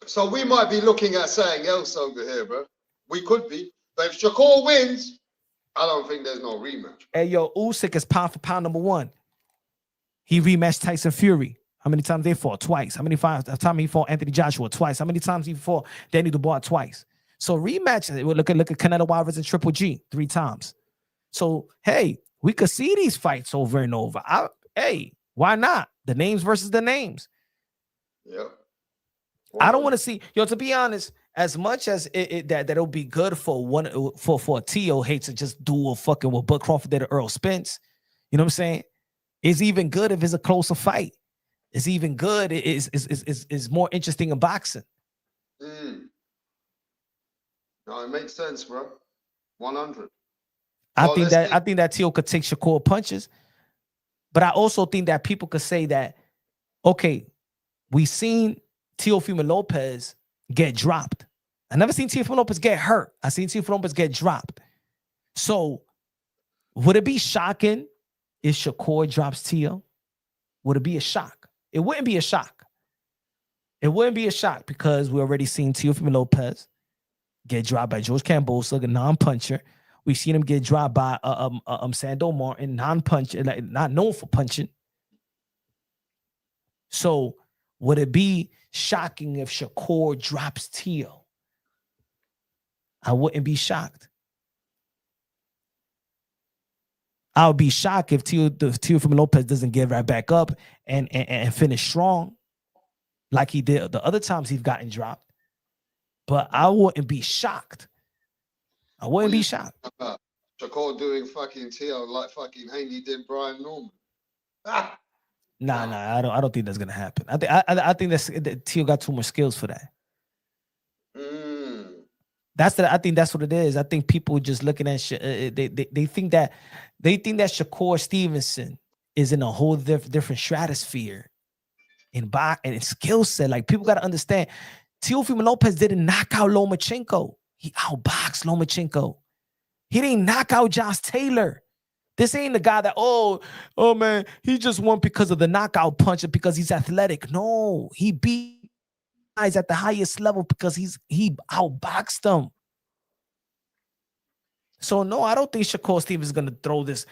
So we might be looking at something else over here, bro. We could be. But if Shakur wins, I don't think there's no rematch. Hey, yo, Usyk is pound for pound number 1. He rematched Tyson Fury. How many times they fought? Twice. How many times he fought Anthony Joshua? Twice. How many times he fought Danny Dubois? Twice. So rematches. Look at Canelo Alvarez and Triple G 3 times. So hey, we could see these fights over and over. Hey, why not? The names versus the names. Yeah. I don't want to see, to be honest, as much as that it'll be good for a T.O. hate to just do a fucking what Bud Crawford did to Earl Spence. You know what I'm saying? It's even good if it's a closer fight. It's even good. It's more interesting in boxing. No, it makes sense, bro. 100. I think that T.O. could take Shakur punches, but I also think that people could say that, okay, we seen Teofimo Lopez get dropped. I never seen Teofimo Lopez get hurt. I seen Teofimo Lopez get dropped. So would it be shocking if Shakur drops Teo? Would it be a shock? It wouldn't be a shock. It wouldn't be a shock because we already seen Teofimo Lopez get dropped by George Cambosa, a non-puncher. We've seen him get dropped by Sando Martin, non-puncher, like not known for punching. So would it be shocking if Shakur drops Teo? I wouldn't be shocked. I would be shocked if Teofimo Lopez doesn't get right back up and finish strong like he did the other times he's gotten dropped. But I wouldn't be shocked. I wouldn't be shocked. Shakur doing fucking Teo like fucking Haney did Brian Norman. Nah, I don't think that's gonna happen. I think that Teo got too much skills for that. I think that's what it is. I think people just looking at shit. They think that Shakur Stevenson is in a whole different stratosphere in skill set. Like, people got to understand, Teofimo Lopez didn't knock out Lomachenko. He outboxed Lomachenko. He didn't knock out Josh Taylor. This ain't the guy that, oh man, he just won because of the knockout punch and because he's athletic. No, he beat guys at the highest level because he outboxed them. So no, I don't think Shakur Stevens is gonna throw this.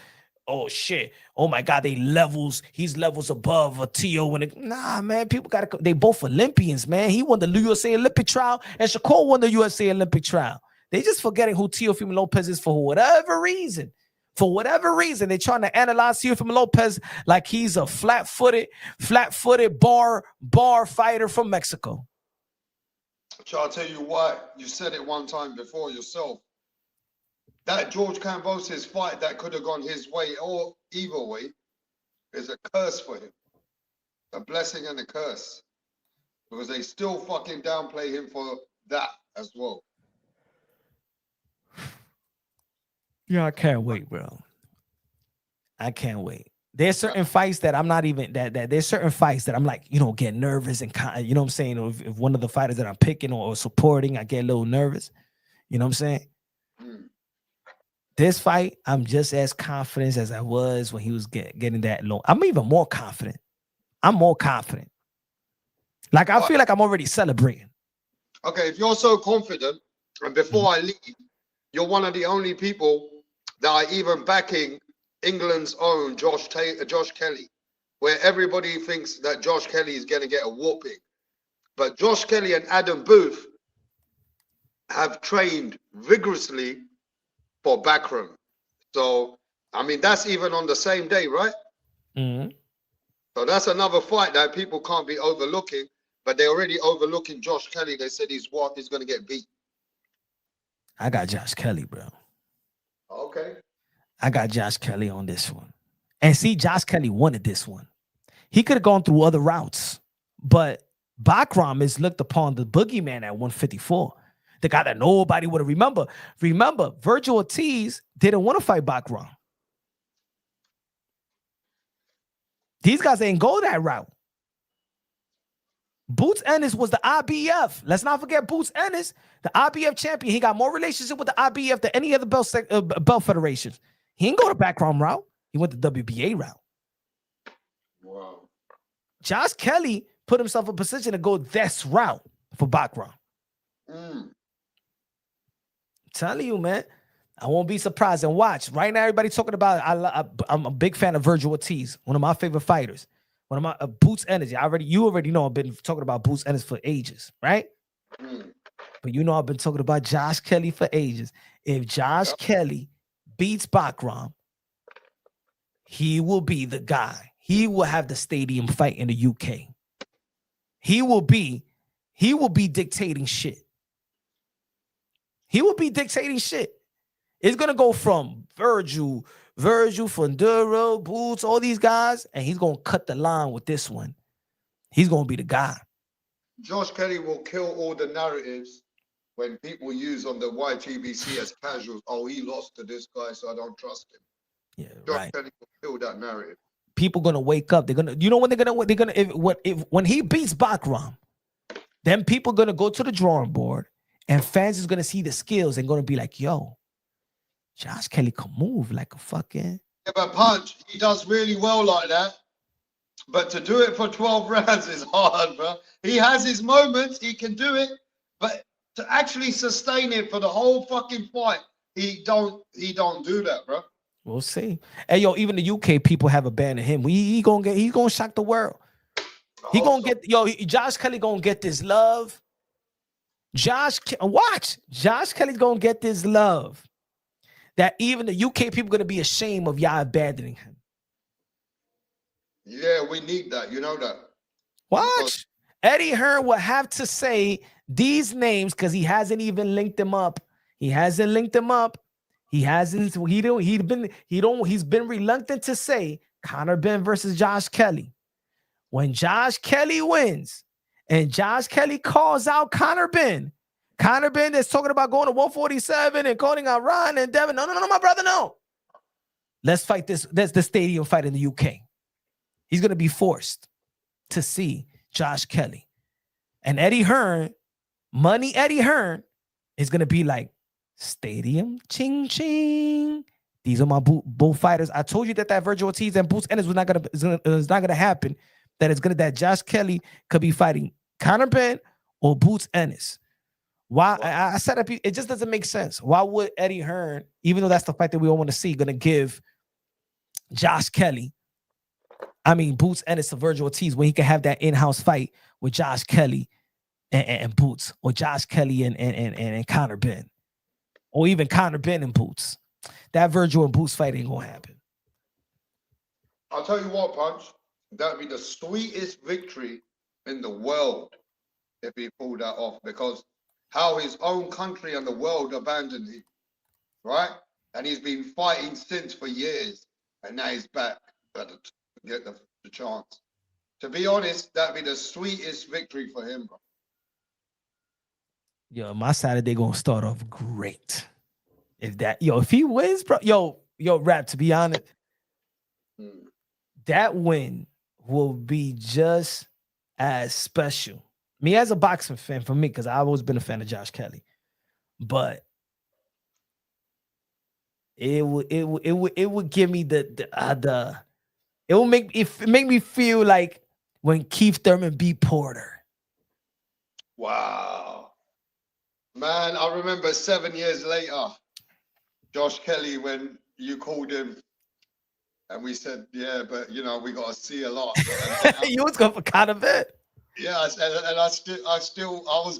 Oh shit! Oh my God, he's levels above a Teo. Nah, man, people gotta. They both Olympians, man. He won the USA Olympic trial, and Shakur won the USA Olympic trial. They just forgetting who Teofimo Lopez is for whatever reason. For whatever reason, they're trying to analyze Teofimo Lopez like he's a flat-footed bar fighter from Mexico. So I'll tell you what, you said it one time before yourself. That George Cambosa's fight that could have gone his way or either way is a curse for him. A blessing and a curse. Because they still fucking downplay him for that as well. Yeah, I can't wait, bro. I can't wait. There's certain fights that I'm not even there's certain fights that I'm like, get nervous and you know what I'm saying? If one of the fighters that I'm picking or supporting, I get a little nervous. You know what I'm saying? This fight, I'm just as confident as I was when he was getting that low. I'm even more confident. I'm more confident. Like, I feel like I'm already celebrating. Okay, if you're so confident, and before I leave, you're one of the only people that are even backing England's own Josh Kelly, where everybody thinks that Josh Kelly is going to get a whooping. But Josh Kelly and Adam Booth have trained vigorously for Backroom. So, I mean, that's even on the same day, right? So that's another fight that people can't be overlooking, but they're already overlooking Josh Kelly. They said he's going to get beat. I got Josh Kelly, bro. Okay. I got Josh Kelly on this one. And see, Josh Kelly wanted this one. He could have gone through other routes, but Bakram is looked upon the boogeyman at 154. The guy that nobody would have remember. Remember, Virgil Ortiz didn't want to fight Bakram. These guys ain't go that route. Boots Ennis was the IBF. Let's not forget Boots Ennis, the IBF champion. He got more relationship with the IBF than any other belt federations. He didn't go the background route. He went the WBA route. Wow. Josh Kelly put himself in a position to go this route for background. I'm telling you, man. I won't be surprised. And watch, right now, everybody talking about, I'm a big fan of Virgil Ortiz, one of my favorite fighters. One of my Boots Energy. You already know I've been talking about Boots Energy for ages, right? But I've been talking about Josh Kelly for ages. If Josh Kelly beats Bakram, he will be the guy. He will have the stadium fight in the UK. He will be dictating shit. He will be dictating shit. It's gonna go from Virgil, Funduro, Boots, all these guys, and he's gonna cut the line with this one. He's gonna be the guy. Josh Kelly will kill all the narratives when people use on the YGBC as casuals. Oh, he lost to this guy, so I don't trust him. Yeah, Josh Kelly will kill that narrative. People gonna wake up. They're gonna, when he beats Bakram, then people gonna go to the drawing board, and fans is gonna see the skills and gonna be like, yo, Josh Kelly can move like a fucking. Yeah, but Punch, he does really well like that. But to do it for 12 rounds is hard, bro. He has his moments, he can do it. But to actually sustain it for the whole fucking fight, he don't do that, bro. We'll see. Hey, yo, even the UK people have abandoned him. He's gonna shock the world. He gonna get, Josh Kelly gonna get this love. Josh Kelly's gonna get this love that even the UK people gonna be ashamed of y'all abandoning him. Yeah, we need that. You know that. Watch. Eddie Hearn will have to say these names because he hasn't even linked them up. He's been reluctant to say Conor Benn versus Josh Kelly. When Josh Kelly wins and Josh Kelly calls out Conor Benn is talking about going to 147 and calling out Ron and Devin. No, my brother, no. Let's fight this. That's the stadium fight in the UK. He's going to be forced to see Josh Kelly. And Eddie Hearn, Eddie Hearn, is going to be like, stadium, ching, ching. These are my both fighters. I told you that Virgil Ortiz and Boots Ennis was not gonna happen. That Josh Kelly could be fighting Conor Benn or Boots Ennis. Why? I said it just doesn't make sense. Why would Eddie Hearn, even though that's the fight that we all want to see, gonna give Boots Ennis to Virgil Ortiz when he can have that in-house fight with Josh Kelly and Boots, or Josh Kelly and Conor Benn, or even Conor Benn and Boots? That Virgil and Boots fight ain't gonna happen. I'll tell you what, Punch. That'd be the sweetest victory in the world if he pulled that off, because how his own country and the world abandoned him, right? And he's been fighting since for years, and now he's back to get the chance. To be honest, that'd be the sweetest victory for him, bro. Yo, my Saturday gonna start off great. If he wins, bro, Rap, to be honest, that win will be just as special. Me as a boxing fan, for me, because I've always been a fan of Josh Kelly, but it would give me it will make me feel like when Keith Thurman beat Porter. Wow, man! I remember 7 years later, Josh Kelly, when you called him, and we said, yeah, but we got to see a lot. You was going for Conor Benn. Yeah, I was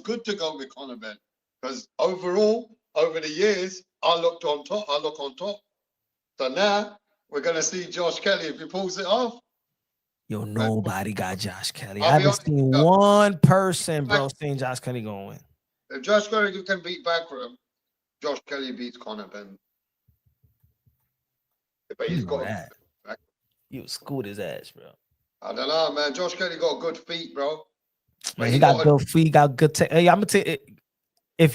good to go with Conor Benn, because overall, over the years, I look on top. So now we're gonna see Josh Kelly if he pulls it off. Yo, nobody got Josh Kelly. I haven't seen one person, bro, saying Josh Kelly gonna win. If Josh Kelly can beat Backroom, Josh Kelly beats Conor Benn. But he's got that. You schooled his ass, bro. I don't know, man. Josh Kelly got good feet, bro. Man, he got good feet. He got good. Hey, I'm gonna tell you, if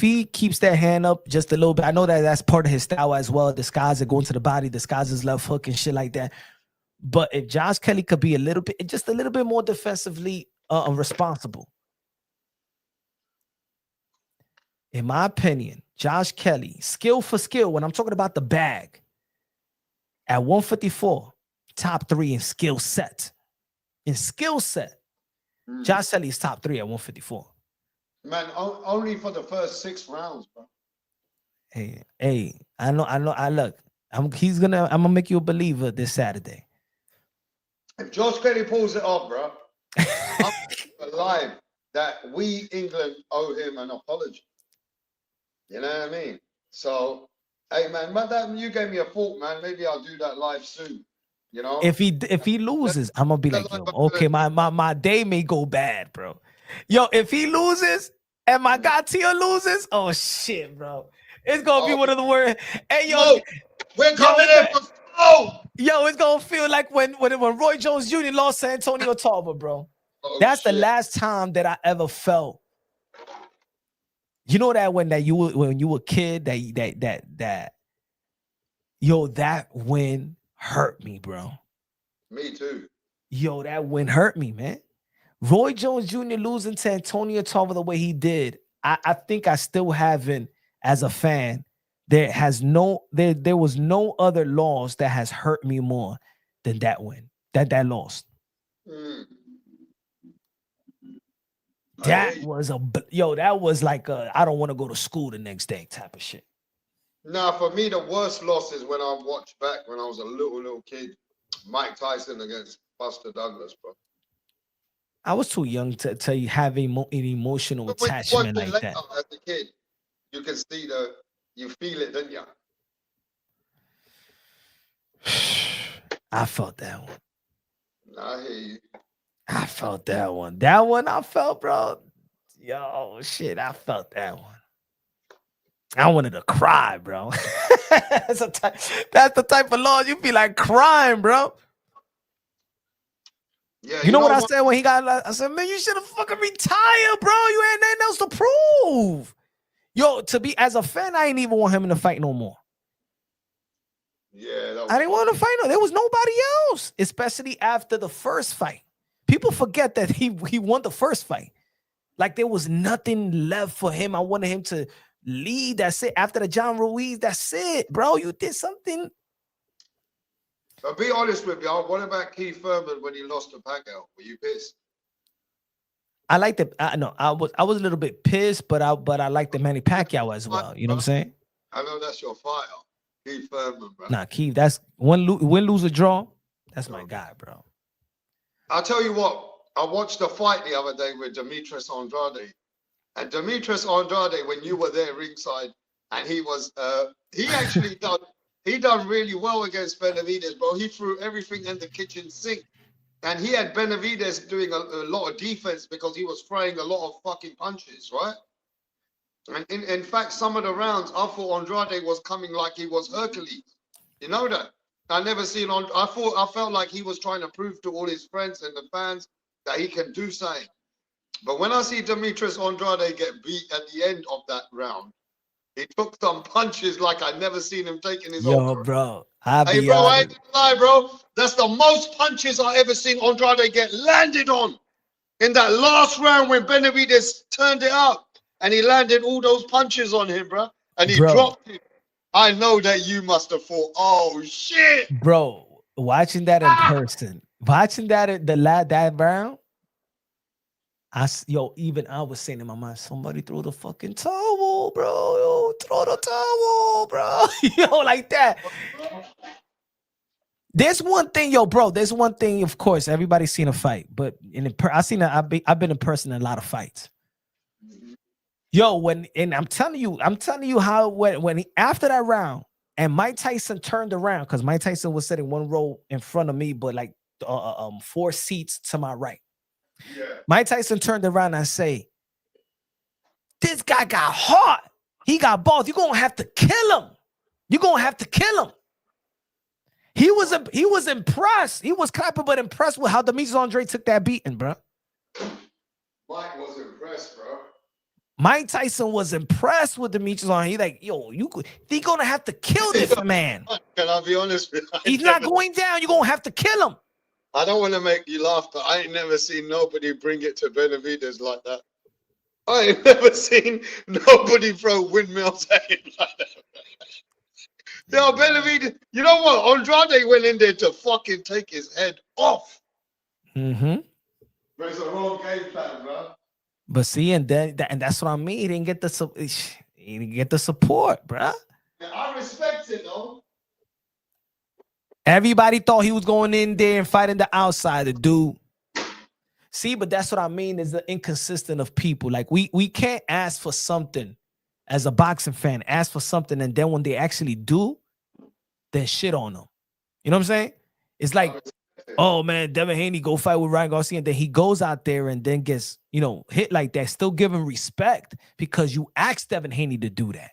he keeps that hand up just a little bit, I know that's part of his style as well. Disguise it, going to the body, disguise his left hook and shit like that. But if Josh Kelly could be just a little bit more defensively responsible, in my opinion, Josh Kelly, skill for skill, when I'm talking about the bag, at 154, top 3 in skill set. Josh Kelly is top 3 at 154. Man, only for the first 6 rounds, bro. Hey, I know. I'm gonna make you a believer this Saturday. If Josh Kelly pulls it off, bro, I'm alive that we England owe him an apology. You know what I mean? So, hey, man, you gave me a thought, man. Maybe I'll do that live soon. If he loses, I'm gonna be like, yo, okay, my day may go bad, bro. Yo, if he loses and my guy Tio loses, oh shit, bro, it's gonna be one of the worst. Hey, yo, we're coming in for smoke. Yo, it's gonna feel like when Roy Jones Jr. lost to Antonio Tarver, bro. That's the last time that I ever felt. You know that when you were a kid, that win hurt me, bro. Me too. Yo, that win hurt me, man. Roy Jones Jr. losing to Antonio Tarver the way he did, I think I still haven't, as a fan, there was no other loss that has hurt me more than that win, that loss. That was that was like I don't want to go to school the next day type of shit. Nah, for me, the worst loss is when I watched back when I was a little kid, Mike Tyson against Buster Douglas, bro. I was too young to have an emotional attachment like that. As a kid, you can see you feel it, don't you? I felt that one. Nah, I hear you. I felt that one. That one I felt, bro. Yo, shit, I felt that one. I wanted to cry, bro. That's the type of loss you feel like crying, bro. Yeah, you know what I said when he got? I said, man, you should have fucking retired, bro. You ain't nothing else to prove. Yo, to be as a fan, I ain't even want him in the fight no more. Yeah, I didn't want him to fight no. There was nobody else, especially after the first fight. People forget that he won the first fight. Like there was nothing left for him. I wanted him to lead. That's it. After the John Ruiz, that's it, bro. You did something. But be honest with me. What about Keith Thurman when he lost to Pacquiao? Were you pissed? I liked it. I was a little bit pissed, but I liked the Manny Pacquiao as well. You know what I'm saying? I know that's your fighter, Keith Thurman, bro. Nah, Keith, that's win, lose, or draw. That's my guy, bro. I'll tell you what. I watched a fight the other day with Demetrius Andrade. And Demetrius Andrade, when you were there ringside, and he was, he actually done really well against Benavidez, bro. He threw everything in the kitchen sink. And he had Benavidez doing a lot of defense because he was throwing a lot of fucking punches, right? And in fact, some of the rounds, I thought Andrade was coming like he was Hercules. You know that? I never seen I felt like he was trying to prove to all his friends and the fans that he can do something. But when I see Demetrius Andrade get beat at the end of that round, he took some punches like I never seen him taking his own. Yo, bro. I ain't gonna lie, bro. That's the most punches I ever seen Andrade get landed on. In that last round when Benavidez turned it up and he landed all those punches on him, bro. And he dropped him. I know that you must have thought, oh shit. Bro, watching that in person, watching that that round, even I was saying in my mind, somebody throw the fucking towel, bro. Yo, throw the towel, bro. Like that. There's one thing, bro. There's one thing, of course, everybody's seen a fight, but I've been in person in a lot of fights. I'm telling you how when after that round and Mike Tyson turned around, because Mike Tyson was sitting one row in front of me, but like 4 seats to my right. Yeah. Mike Tyson turned around and say, this guy got heart. He got balls. You're gonna have to kill him. You're gonna have to kill him. He was impressed. He was clapping, but impressed with how Demetrius Andrade took that beating, bro. Mike was impressed, bro. Mike Tyson was impressed with Demetrius Andrade. He's like, you're gonna have to kill this man. Can I be honest with you? He's not going down. You're gonna have to kill him. I don't want to make you laugh, but I ain't never seen nobody bring it to Benavidez like that. I ain't never seen nobody throw windmills at him like that. Yo, Benavidez, you know what? Andrade went in there to fucking take his head off. Mm-hmm. But it's a wrong game plan, bro. But see, and that's what I mean. He didn't get the support, bro. Yeah, I respect it though. Everybody thought he was going in there and fighting the outsider, dude. See, but that's what I mean is the inconsistent of people. Like we can't ask for something as a boxing fan, ask for something, and then when they actually do, then shit on them. You know what I'm saying? It's like, oh man, Devin Haney go fight with Ryan Garcia, and then he goes out there and then gets, hit like that. Still give him respect because you asked Devin Haney to do that.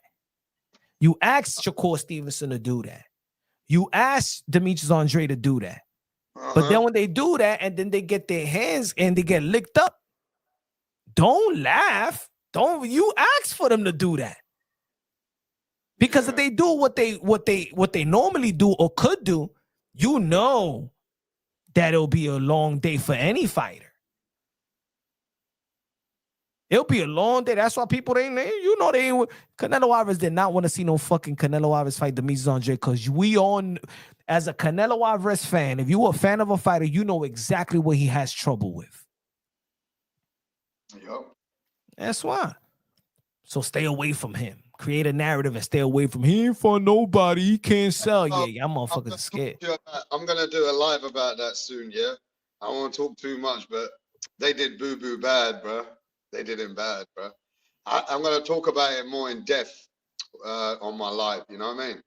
You asked Shakur Stevenson to do that. You asked Demetrius Andrade to do that. But then when they do that and then they get their hands and they get licked up, don't laugh. You ask for them to do that. Because if they do what they normally do or could do, that it'll be a long day for any fighter. It'll be a long day. That's why people they ain't. Canelo Alvarez did not want to see no fucking Canelo Alvarez fight Demetrius Andrade because we on as a Canelo Alvarez fan. If you're a fan of a fighter, you know exactly what he has trouble with. Yep. That's why. So stay away from him. Create a narrative and stay away from him. He ain't for nobody. He can't sell. Yeah, y'all motherfuckers are scared. I'm gonna do a live about that soon. Yeah, I won't talk too much, but they did Boo Boo bad, bro. They did him bad, bro. I'm gonna talk about it more in depth on my live. You know what I mean?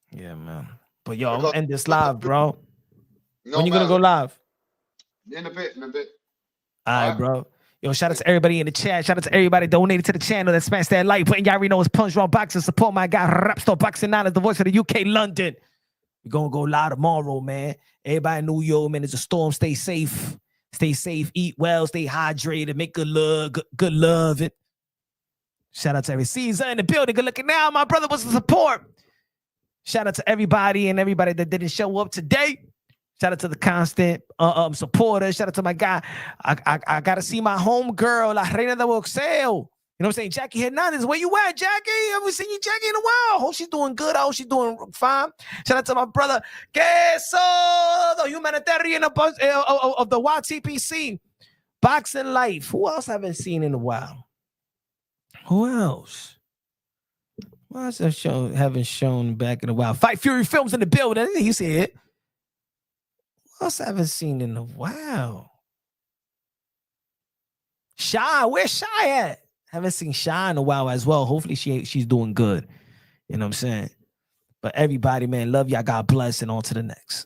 Yeah, man. But yo, I'm gonna end this live, bro. When you gonna go live? In a bit. All right, bro. Yo, shout out to everybody in the chat. Shout out to everybody donated to the channel that smashed that like button. Y'all already know it's Punch Drunk Boxing. Support my guy, Rapstar Boxing 9 is the voice of the UK, London. We're gonna go live tomorrow, man. Everybody in New York, man, it's a storm. Stay safe. Stay safe. Eat well. Stay hydrated. Make good love. Good love it. Shout out to every Caesar in the building. Good looking now. My brother was the support. Shout out to everybody and everybody that didn't show up today. Shout out to the constant supporters. Shout out to my guy. I got to see my home girl, La Reina de Boxeo. You know what I'm saying? Jackie Hernandez, where you at, Jackie? I haven't seen you, Jackie, in a while. Hope she's doing good. I hope she's doing fine. Shout out to my brother, Queso, the humanitarian of the YTPC. Boxing Life. Who else I haven't seen in a while? Who else? Why else haven't shown back in a while? Fight Fury Films in the building. You see it. Who else I haven't seen in a while? Shy. Where's Shy at? Haven't seen Shy in a while as well. Hopefully she's doing good. You know what I'm saying? But everybody, man, love y'all. God bless, and on to the next.